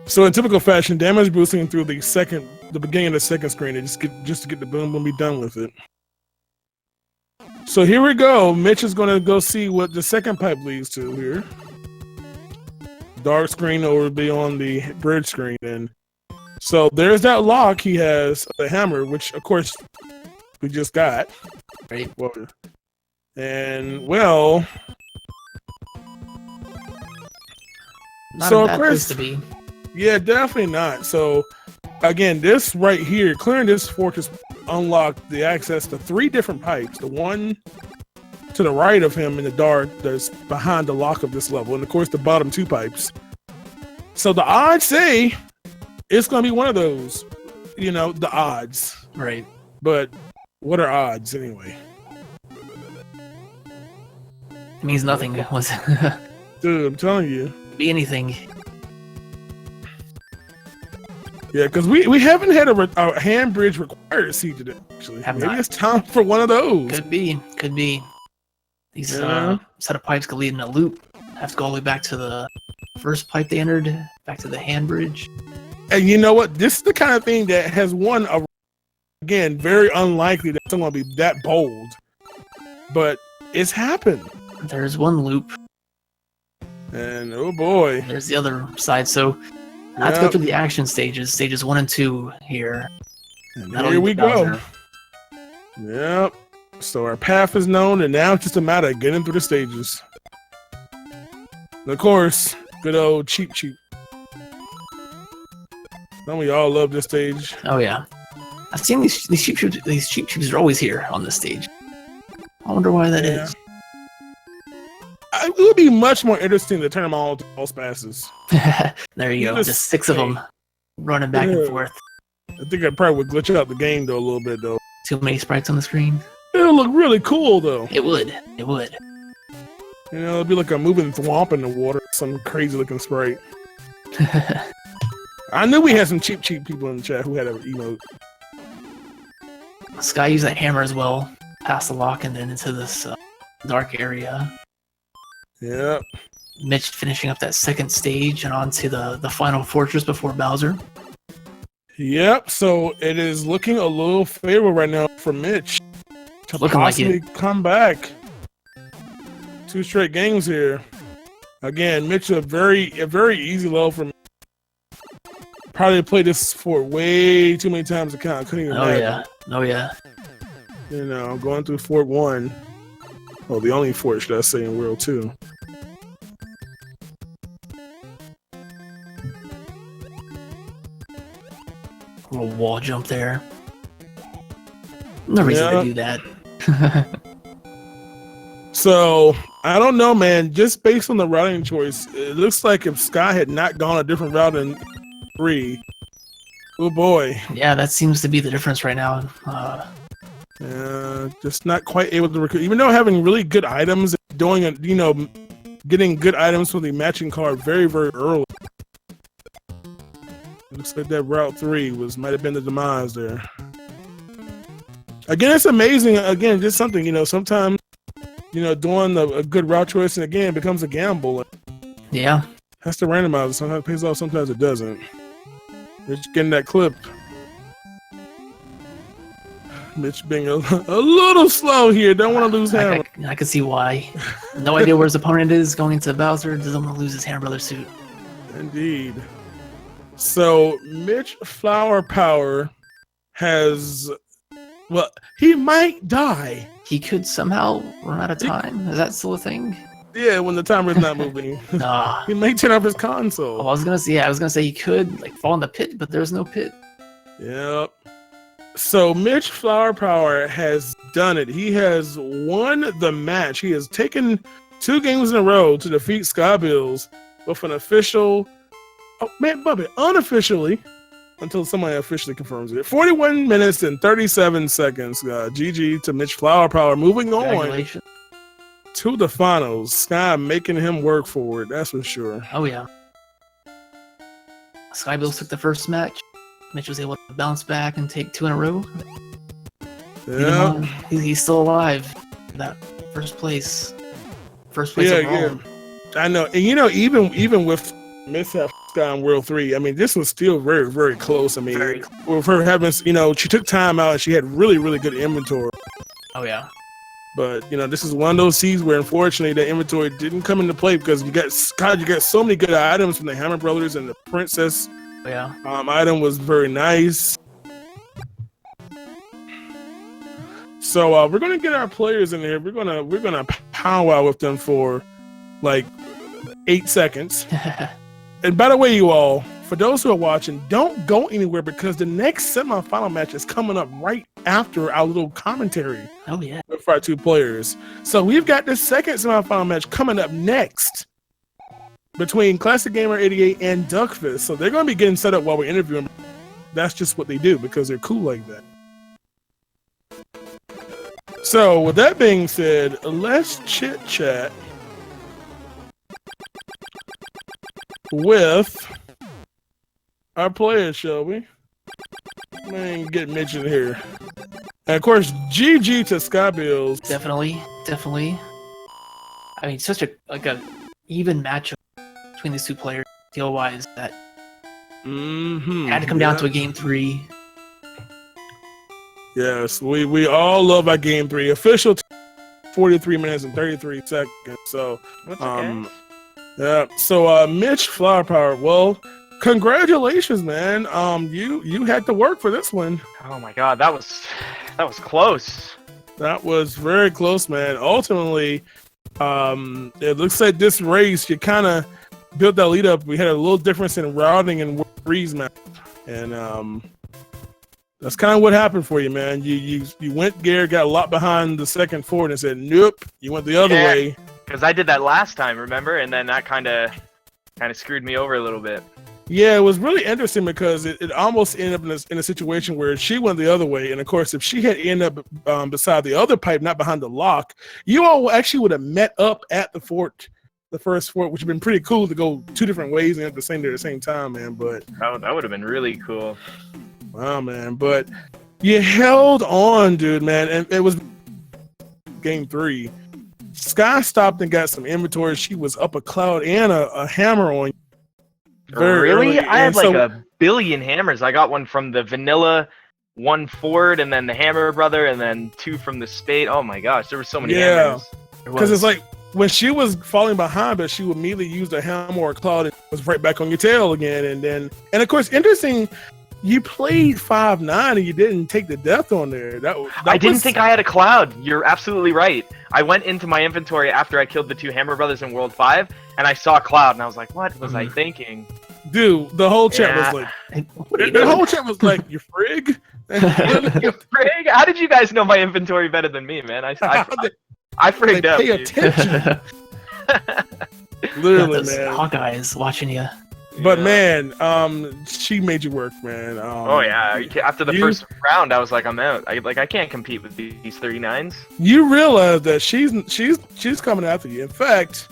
So in typical fashion, damage boosting through the beginning of the second screen, and just to get the boom and be done with it. So here we go. Mitch is going to go see what the second pipe leads to here. Dark screen will be on the bridge screen, and so there's that lock he has, the hammer, which of course we just got. Right. And well, not a bad place to be. Yeah, definitely not. So again, this right here, clearing this fortress unlocked the access to 3 different pipes. The one to the right of him in the dark that's behind the lock of this level, and of course the bottom 2 pipes. So the odds say it's going to be one of those, the odds. Right. But what are odds anyway? It means nothing. Dude, I'm telling you. Be anything. Yeah, because we haven't had a hand bridge required seed today, actually. Maybe it's time for one of those. Could be. These set of pipes could lead in a loop. Have to go all the way back to the first pipe they entered, back to the hand bridge. And you know what? This is the kind of thing that has won again, very unlikely that someone will be that bold. But it's happened. There's one loop. And oh boy. There's the other side. So I have to go through the action stages 1 and 2 here. And here we go. Yep. So our path is known, and now it's just a matter of getting through the stages. And of course, good old cheap. Don't we all love this stage? Oh yeah. I've seen these cheap tubes are always here on this stage. I wonder why that is. It would be much more interesting to turn them all to false passes. There you go. Just 6 of them running back and forth. I think I probably would glitch out the game though a little bit though. Too many sprites on the screen. It'll look really cool though. It would. You know, it'd be like a moving thwomp in the water, some crazy looking sprite. I knew we had some cheap people in the chat who had an emote. Sky used that hammer as well, past the lock and then into this dark area. Yep. Mitch finishing up that second stage and onto the final fortress before Bowser. Yep, so it is looking a little favorable right now for Mitch to possibly come back. 2 straight games here. Again, Mitch a very easy level for me. Probably played this for way too many times to count. I couldn't even imagine. Oh yeah. You know, going through Fort 1. Well, the only fort, should I say, in World 2. Little wall jump there. No reason to do that. So, I don't know, man. Just based on the routing choice, it looks like if Sky had not gone a different route in 3, oh boy. Yeah, that seems to be the difference right now. Just not quite able to recruit. Even though having really good items, getting good items for the matching card very, very early. Looks like that Route 3 might have been the demise there. Again, it's amazing. Again, just something, sometimes, doing a good route choice, and again, it becomes a gamble. Yeah. That's the randomizer. Sometimes it pays off, sometimes it doesn't. Just getting that clip. Mitch being a little slow here. Don't want to lose hammer. I can see why. No idea where his opponent is going into Bowser. Doesn't want to lose his Hammer Brother suit. Indeed. So Mitchflowerpower he might die. He could somehow run out of time. Is that still a thing? Yeah, when the timer's not moving. Nah. He may turn off his console. Oh, I was gonna say he could fall in the pit, but there's no pit. Yep. So Mitchflowerpower has done it. He has won the match. He has taken 2 games in a row to defeat Skybilz with an official, unofficially, until somebody officially confirms it. 41 minutes and 37 seconds. GG to Mitchflowerpower. Moving on to the finals. Sky making him work for it. That's for sure. Oh yeah. Skybilz took the first match. Mitch was able to bounce back and take 2 in a row. Yeah. He's still alive. That first place overall. I know. And even with mishap Sky in World 3, I mean, this was still very, very close. I mean, with her having, she took time out and she had really, really good inventory. Oh yeah. But this is one of those seeds where unfortunately the inventory didn't come into play because you got so many good items from the Hammer Brothers, and the Princess item was very nice. So we're gonna get our players in here. We're gonna powwow with them for like 8 seconds. And by the way, you all, for those who are watching, don't go anywhere because the next semifinal match is coming up right after our little commentary. Oh yeah. With our 2 players. So we've got the second semifinal match coming up next between Classic Gamer 88 and Duckfist. So they're going to be getting set up while we're interviewing. That's just what they do because they're cool like that. So with that being said, let's chit chat with our players, shall we? Man, get Mitch in here. And of course, GG to Skybilz. Definitely. I mean, such a even matchup between these two players, skill wise, that had to come down to a game 3. Yes, we all love our game 3. Official 43 minutes and 33 seconds. So, yeah. So, Mitchflowerpower. Well, congratulations, man. You had to work for this one. Oh my God, that was close. That was very close, man. Ultimately, it looks like this race you kind of built that lead up. We had a little difference in routing and freeze map, and that's kind of what happened for you, man. You went Gare, got a lot behind the second Ford, and said nope. You went the other way. Because I did that last time, remember? And then that kind of screwed me over a little bit. Yeah, it was really interesting because it almost ended up in a situation where she went the other way, and of course, if she had ended up beside the other pipe, not behind the lock, you all actually would have met up at the fort. The first fort, which would have been pretty cool to go 2 different ways and at the same time, man. But that would have been really cool. Wow, man. But you held on, dude, man. And it was game 3. Sky stopped and got some inventory. She was up a cloud and a hammer on you. Really? I had like a billion hammers. I got one from the vanilla, 1 Ford, and then the Hammer Brother, and then 2 from the Spade. Oh my gosh, there were so many hammers. Because it's like, when she was falling behind, but she would immediately use a hammer or a cloud and was right back on your tail again. And of course, interesting, you played 5-9 and you didn't take the death on there. I didn't think I had a cloud. You're absolutely right. I went into my inventory after I killed the 2 Hammer Brothers in World 5, and I saw a cloud, and I was like, what was I thinking? Dude, the whole chat was like, the whole chat was like, you frig? You frig? How did you guys know my inventory better than me, man? I frigged up. Pay attention. Literally, man. Hawkeyes watching you. But man, she made you work, man. Oh yeah. After the first round, I was like, I'm out. I can't compete with these 39s. You realize that she's coming after you. In fact,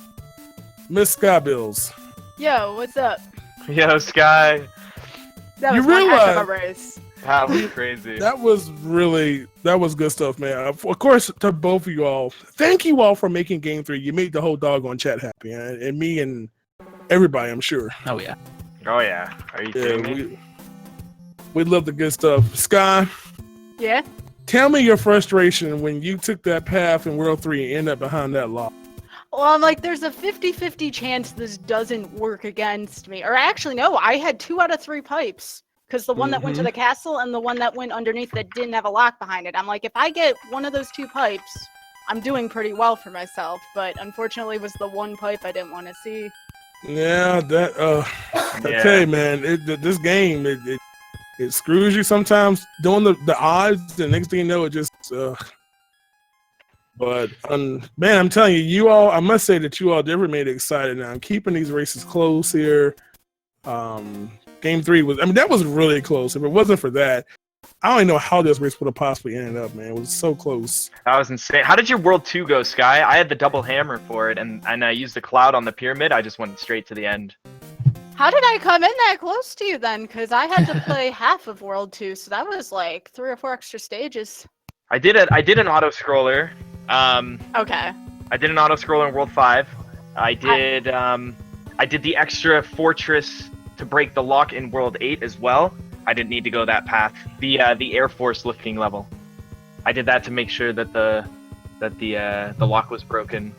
Miss Skybilz. Yo, what's up? Yo, Sky. That was one heck of a race. That was crazy. That was good stuff, man. Of course, to both of you all, thank you all for making game 3. You made the whole doggone chat happy, and me and everybody, I'm sure. Oh yeah. Oh yeah. Are you kidding me? We love the good stuff. Sky. Yeah. Tell me your frustration when you took that path in World 3 and ended up behind that lock. Well, I'm like, there's a 50-50 chance this doesn't work against me. Or actually, no, I had 2 out of 3 pipes. Because the one that went to the castle and the one that went underneath that didn't have a lock behind it. I'm like, if I get one of those 2 pipes, I'm doing pretty well for myself. But unfortunately, it was the one pipe I didn't want to see. Yeah, I tell you, man, this game, it screws you sometimes doing the odds. The next thing you know, it just... But, man, I'm telling you, I must say that you all definitely made it exciting. Now, I'm keeping these races close here. Game 3 that was really close. If it wasn't for that, I don't even know how this race would have possibly ended up, man. It was so close. That was insane. How did your World 2 go, Sky? I had the double hammer for it, and I used the cloud on the pyramid. I just went straight to the end. How did I come in that close to you then? Because I had to play half of World 2, so that was like 3 or 4 extra stages. I did an auto-scroller. Okay. I did an auto-scroller in World 5. I did the extra fortress to break the lock in World 8 as well. I didn't need to go that path. The Air Force lifting level. I did that to make sure that the lock was broken.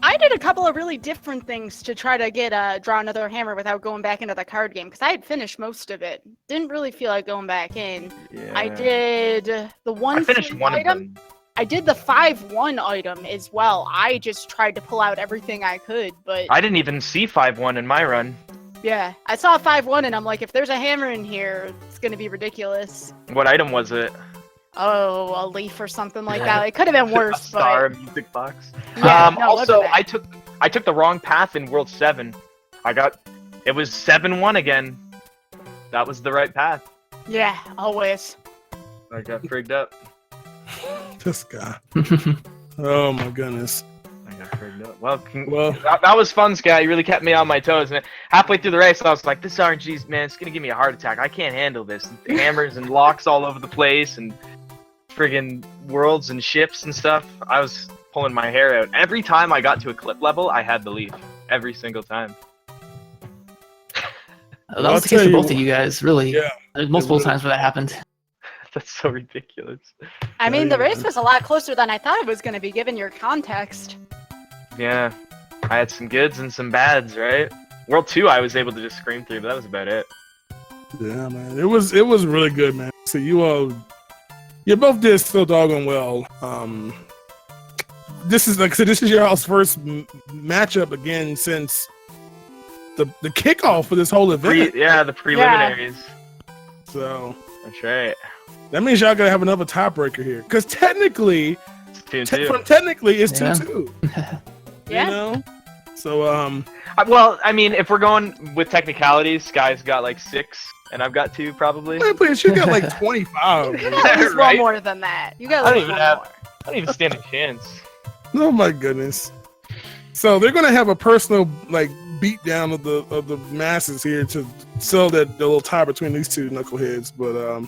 I did a couple of really different things to try to draw another hammer without going back into the card game because I had finished most of it. Didn't really feel like going back in. Yeah. I did the one. I finished one item. of them. I did the 5-1 item as well. I just tried to pull out everything I could, but I didn't even see 5-1 in my run. Yeah, I saw 5-1 and I'm like, if there's a hammer in here, it's gonna be ridiculous. What item was it? Oh, a leaf or something like that. It could have been worse. A star, but... music box. Yeah, no, also, I took the wrong path in World 7. It was 7-1 again. That was the right path. Yeah, always. I got frigged up. This guy. Oh my goodness. Well, Well, that was fun, Sky. You really kept me on my toes. And halfway through the race, I was like, "This RNG's, man, it's gonna give me a heart attack. I can't handle this. Hammers and locks all over the place, and friggin' worlds and ships and stuff." I was pulling my hair out. Every time I got to a clip level, I had the lead. Every single time. That was the case for both of you guys, really. Yeah. There's multiple times where that happened. That's so ridiculous. I mean, Yeah, the race yeah. was a lot closer than I thought it was going to be, given your context. Yeah. I had some goods and some bads, right? World 2 I was able to just scream through, but that was about it. Yeah, man. It was really good, man. So you both did so doggone well. This is this is your all's first matchup again since the kickoff for this whole event. The preliminaries. So That's right. that means y'all gotta have another tiebreaker here, because technically, It's 2-2. technically it's Yeah. 2-2. Yeah. You know. So Well, I mean, if we're going with technicalities, Sky's got like 6, and I've got 2 probably. man, please, you got like 25. You got at least Right? one more than that. You got I at don't least even one have- more. I don't even stand a chance. Oh my goodness. So they're gonna have a personal like beat down of the masses here to sell the little tie between these two knuckleheads. But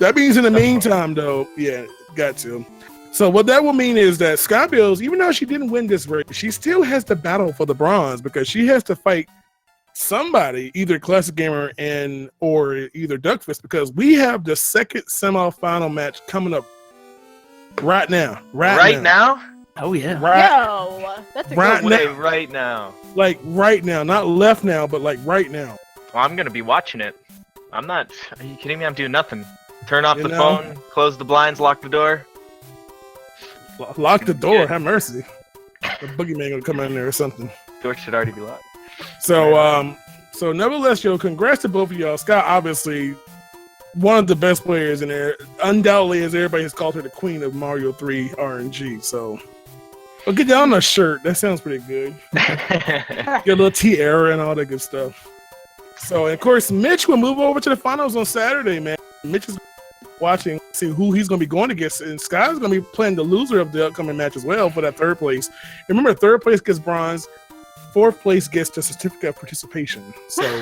that means in the meantime though, yeah, got to. So what that will mean is that Skybilz, even though she didn't win this race, she still has to battle for the bronze, because she has to fight somebody, either Classic Gamer or either Duckfist, because we have the second semifinal match coming up right now. Right now? Oh yeah. Yo, that's a Right good now. one. Wait, right now. Like right now, not left now, but like right now. Well, I'm gonna be watching it. I'm not. Are you kidding me? I'm doing nothing. Turn off You the know? phone, close the blinds, lock the door. Lock the door. Yeah. Have mercy. The boogeyman gonna come in there or something. Door should already be locked. So so nevertheless, yo, congrats to both of y'all. Scott, obviously one of the best players in there. Undoubtedly, as everybody has called her, the queen of Mario 3 RNG. So we'll get down on a shirt. That sounds pretty good. Get a little tiara and all that good stuff. So, and of course, Mitch will move over to the finals on Saturday, man. Mitch is watching, see who he's going to be going against, and Sky's going to be playing the loser of the upcoming match as well for that third place. And remember, third place gets bronze, fourth place gets the certificate of participation. So,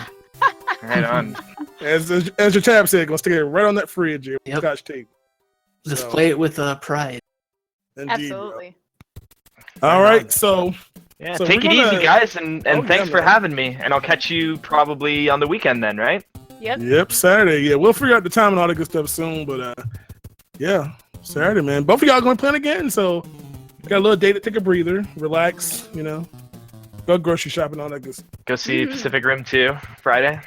Right on. as your tab said, going to stick it right on that fridge with Yep. Scotch tape. Just So, play it with pride. indeed, bro. Absolutely. All right, so Yeah, So take we're it gonna- easy, guys, and Oh, thanks yeah, for man. having me. And I'll catch you probably on the weekend then, right? Yep. yep, Saturday. Yeah, we'll figure out the time and all that good stuff soon. But yeah, Saturday, man. Both of y'all going to play again, so got a little day to take a breather, relax, go grocery shopping, all that good stuff. Go see Mhm. Pacific Rim 2 Friday.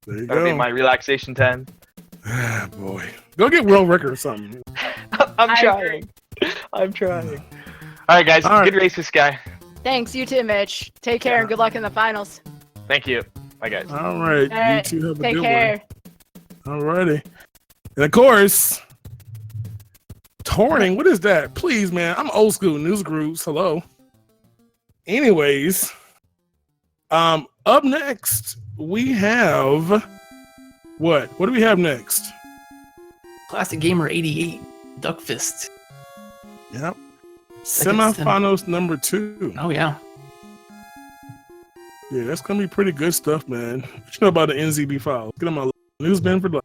There you That'll be go. my relaxation time. Ah, boy, go get world record or something. I'm I trying. I'm trying. All right, guys. All right. Good race, this guy. Thanks, you too, Mitch. Take care and good luck in the finals. Thank you. Bye, guys. All right, All right, you two have a Take good care. one. All righty, and of course, touring. What is that? Please, man, I'm old school news groups. Hello. Anyways, up next we have what? What do we have next? Classic Gamer 88, Duckfist. Yep. Second Semifinals number 2. Oh yeah. Yeah, that's gonna be pretty good stuff, man. What you know about the NZB files? Get on my news bin for life.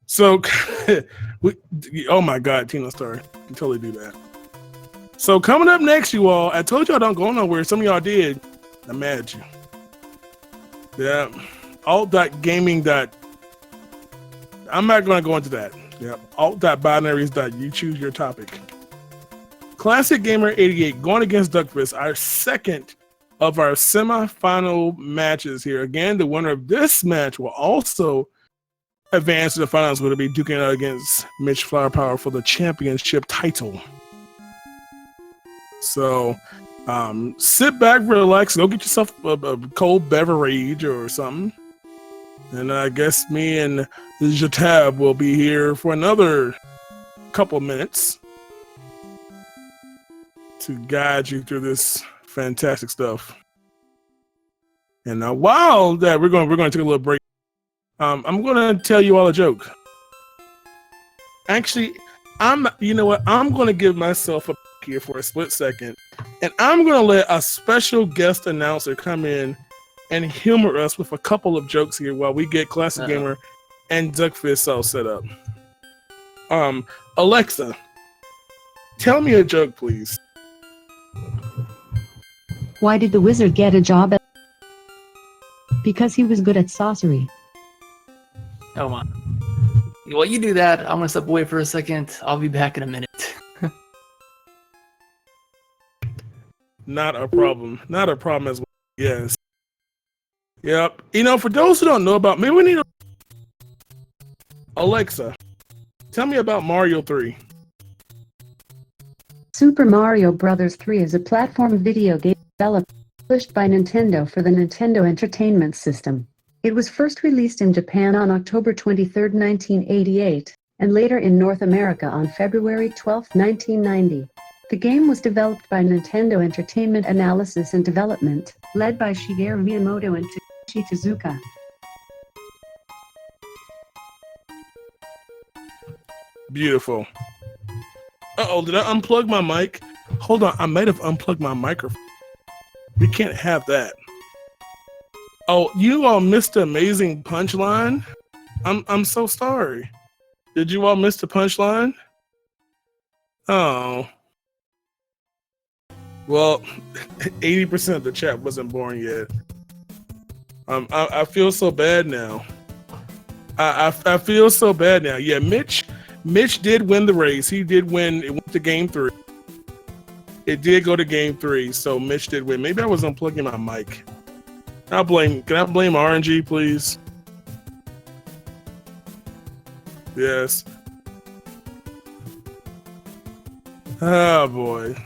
So, oh my God, Tina Star, you can totally do that. So coming up next, you all, I told y'all don't go nowhere. Some of y'all did. I'm mad at you. Yeah, alt.gaming. I'm not gonna go into that. Yeah, alt.binaries. You choose your topic. Classic Gamer 88 going against Duckfist, our second of our semifinal matches here. Again, the winner of this match will also advance to the finals, will be duking out against Mitchflowerpower for the championship title. So sit back, relax, go get yourself a cold beverage or something. And I guess me and Jatab will be here for another couple minutes to guide you through this fantastic stuff. And while that we're going to take a little break. I'm going to tell you all a joke. Actually, you know what? I'm going to give myself a here for a split second, And I'm going to let a special guest announcer come in and humor us with a couple of jokes here while we get Classic Gamer and Duckfist all set up. Alexa, tell me a joke, please. Why did the wizard get a job at... Because he was good at sorcery. Oh my. While you do that, I'm gonna step away for a second. I'll be back in a minute. Not a problem. Not a problem as well. Yes. Yep. You know, for those who don't know about, maybe we need Alexa, tell me about Mario 3. Super Mario Bros. 3 is a platform video game developed and published by Nintendo for the Nintendo Entertainment System. It was first released in Japan on October 23, 1988, and later in North America on February 12, 1990. The game was developed by Nintendo Entertainment Analysis and Development, led by Shigeru Miyamoto and Takashi Tezuka. Beautiful. Uh-oh, did I unplug my mic? Hold on, I might have unplugged my microphone. We can't have that. Oh, you all missed the amazing punchline? I'm so sorry. Did you all miss the punchline? Oh. Well, 80% of the chat wasn't born yet. I feel so bad now. I feel so bad now. Yeah, Mitch did win the race. He did win. It went to game 3. It did go to game 3, so Mitch did win. Maybe I was unplugging my mic. Can I blame RNG, please? Yes. Oh boy.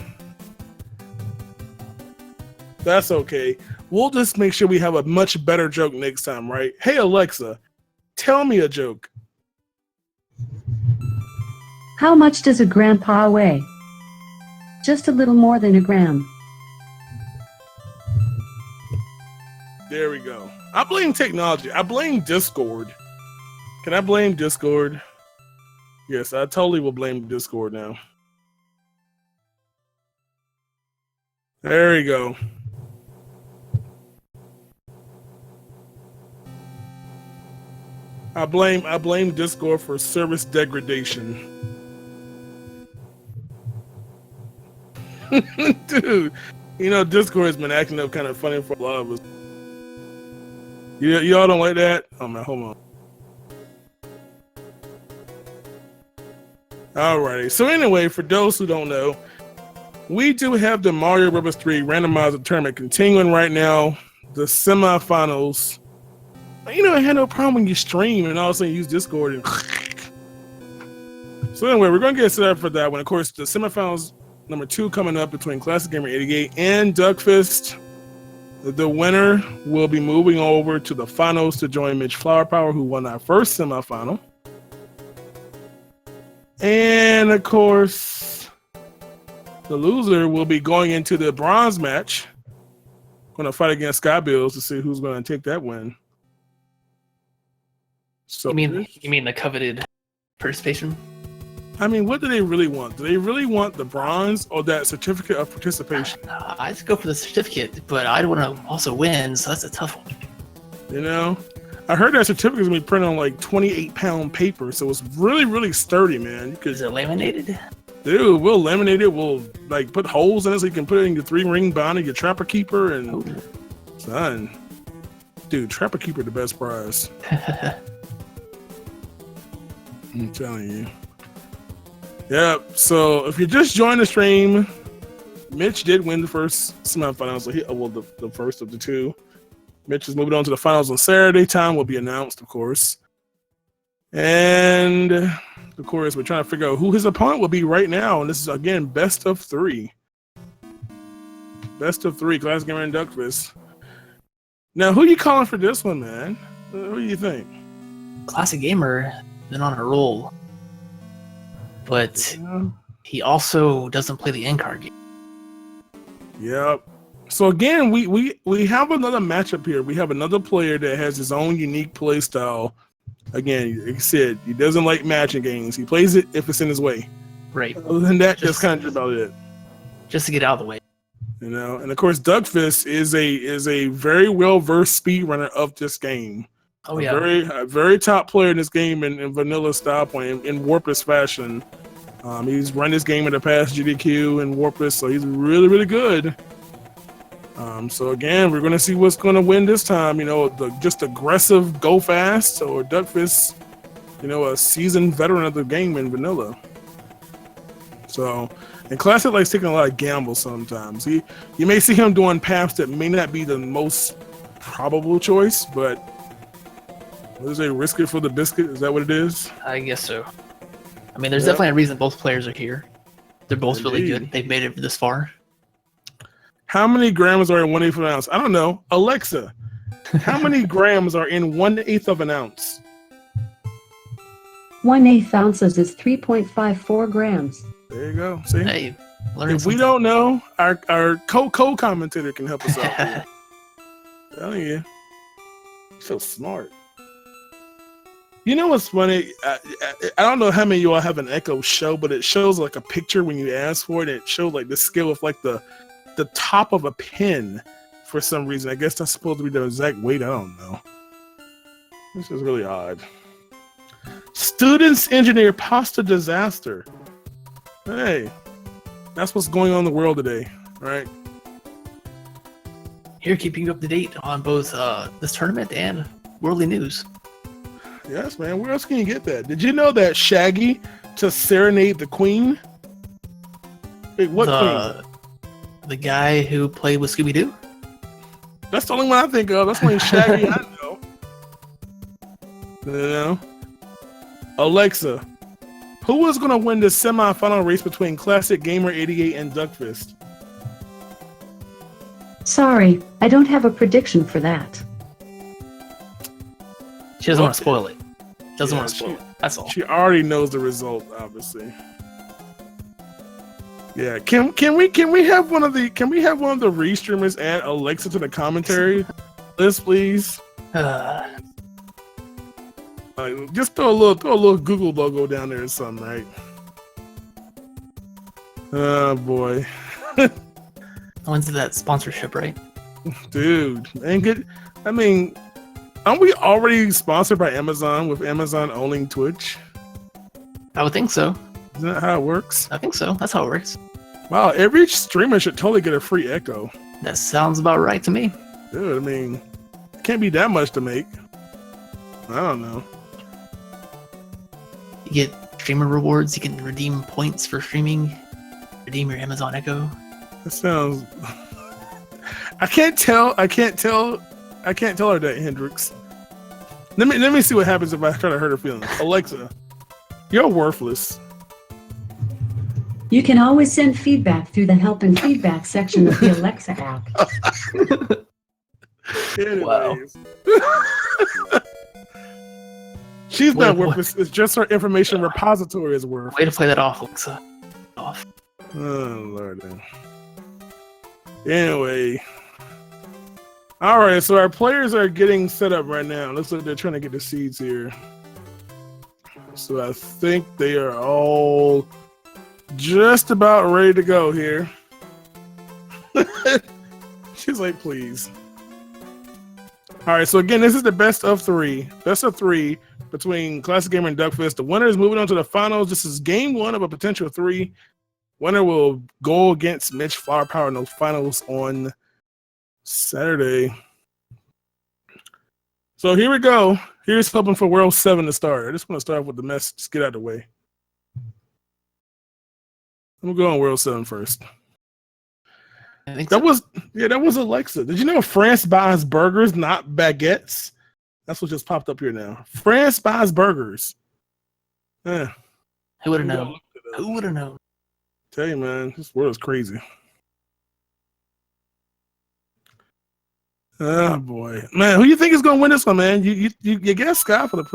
That's okay. We'll just make sure we have a much better joke next time, right? Hey Alexa, tell me a joke. How much does a grandpa weigh? Just a little more than a gram. There we go. I blame technology. I blame Discord. Can I blame Discord? Yes, I totally will blame Discord now. There we go. I blame Discord for service degradation. Dude, you know, Discord has been acting up kind of funny for a lot of us. Y'all don't like that? Oh man, hold on. Alrighty. So anyway, for those who don't know, we do have the Mario Bros. 3 Randomizer tournament continuing right now. The semifinals. You know, I had no problem when you stream and all of a sudden you use Discord and so anyway, we're gonna get set up for that one. Of course, the semifinals number 2 coming up between Classic Gamer 88 and Duckfist. The winner will be moving over to the finals to join Mitchflowerpower, who won our first semifinal. And of course, the loser will be going into the bronze match. Going to fight against Skybilz to see who's going to take that win. So You mean the coveted participation? I mean, what do they really want? Do they really want the bronze or that certificate of participation? I'd go for the certificate, but I'd want to also win, so that's a tough one. You know, I heard that certificate is going to be printed on like 28-pound paper, so it's really, really sturdy, man. Is it laminated? Dude, we'll laminate it. We'll like put holes in it so you can put it in your 3-ring binder, your Trapper Keeper, and son, dude, Trapper Keeper the best prize. I'm telling you. Yep. So if you just joined the stream, Mitch did win the first semifinals. So the first of the 2. Mitch is moving on to the finals on Saturday. Time will be announced, of course. And of course, we're trying to figure out who his opponent will be right now. And this is again best of 3. Best of 3, Classic Gamer and Duckfist. Now, who you calling for this one, man? What do you think? Classic Gamer been on a roll. But he also doesn't play the end card game. Yep. So again, we have another matchup here. We have another player that has his own unique play style. Again, like I said, he doesn't like matching games. He plays it if it's in his way. Right. Other than that, that's kind of about it. Just to get out of the way. You know, and of course, Duckfist is a very well versed speedrunner of this game. Oh a yeah. very top player in this game in vanilla style play in Warpless fashion. He's run this game in the past GDQ and Warpless, so he's really good. So again, we're gonna see what's gonna win this time. You know, the just aggressive go fast or Duckfist, you know, a seasoned veteran of the game in vanilla. So, and Classic likes taking a lot of gambles sometimes. You may see him doing paths that may not be the most probable choice, but what is it, risk it for the biscuit? Is that what it is? I guess so. I mean, there's definitely a reason both players are here. They're both really good. They've made it this far. How many grams are in 1/8 of an ounce? I don't know. Alexa, how many grams are in 1/8 of an ounce? 1/8 ounces is 3.54 grams. There you go. See? Hey, if we don't know, our co-commentator can help us out here. Telling you. So smart. You know what's funny? I don't know how many of y'all have an Echo show, but it shows like a picture when you ask for it. And it shows like the scale of like the top of a pin for some reason. I guess that's supposed to be the exact weight. I don't know. This is really odd. Students engineer pasta disaster. Hey, that's what's going on in the world today, right? Here, keeping you up to date on both this tournament and worldly news. Yes, man. Where else can you get that? Did you know that Shaggy to serenade the Queen? Wait, what Queen? The guy who played with Scooby-Doo? That's the only one I think of. That's the only Shaggy I know. You know? Alexa, who is going to win the semifinal race between Classic Gamer 88 and Duckfist? Sorry, I don't have a prediction for that. She doesn't want to spoil it. Doesn't want to spoil it. That's all. She already knows the result, obviously. Yeah, can we have one of the restreamers add Alexa to the commentary list, please? Just throw a little Google logo down there or something, right? Oh boy. When's that sponsorship, right? Dude, and good. I mean, aren't we already sponsored by Amazon with Amazon owning Twitch? I would think so. Isn't that how it works? I think so. That's how it works. Wow, every streamer should totally get a free Echo. That sounds about right to me. Dude, I mean, it can't be that much to make. I don't know. You get streamer rewards. You can redeem points for streaming. Redeem your Amazon Echo. That sounds. I can't tell her that, Hendrix. Let me see what happens if I try to hurt her feelings. Alexa, you're worthless. You can always send feedback through the help and feedback section of the Alexa app. Wow. She's not worthless. It's just her information repository is worth. Way to play that off, Alexa. Off. Oh, Lord. Anyway. All right, so our players are getting set up right now. Looks like they're trying to get the seeds here. So I think they are all just about ready to go here. She's like, please. All right, so again, this is the best of three between Classic Gamer and Duckfist. The winner is moving on to the finals. This is game one of a potential 3. Winner will go against Mitchflowerpower in those finals on Saturday. So here we go. Here's hoping for World 7 to start. I just want to start with the mess. Just get out of the way. I'm going to go on World 7 first. I think that was Alexa. Did you know France buys burgers, not baguettes? That's what just popped up here now. France buys burgers. Yeah. Who would have known? Who would have known? Tell you, man, this world is crazy. Oh boy, man, who you think is gonna win this one, man? You guess Scott for the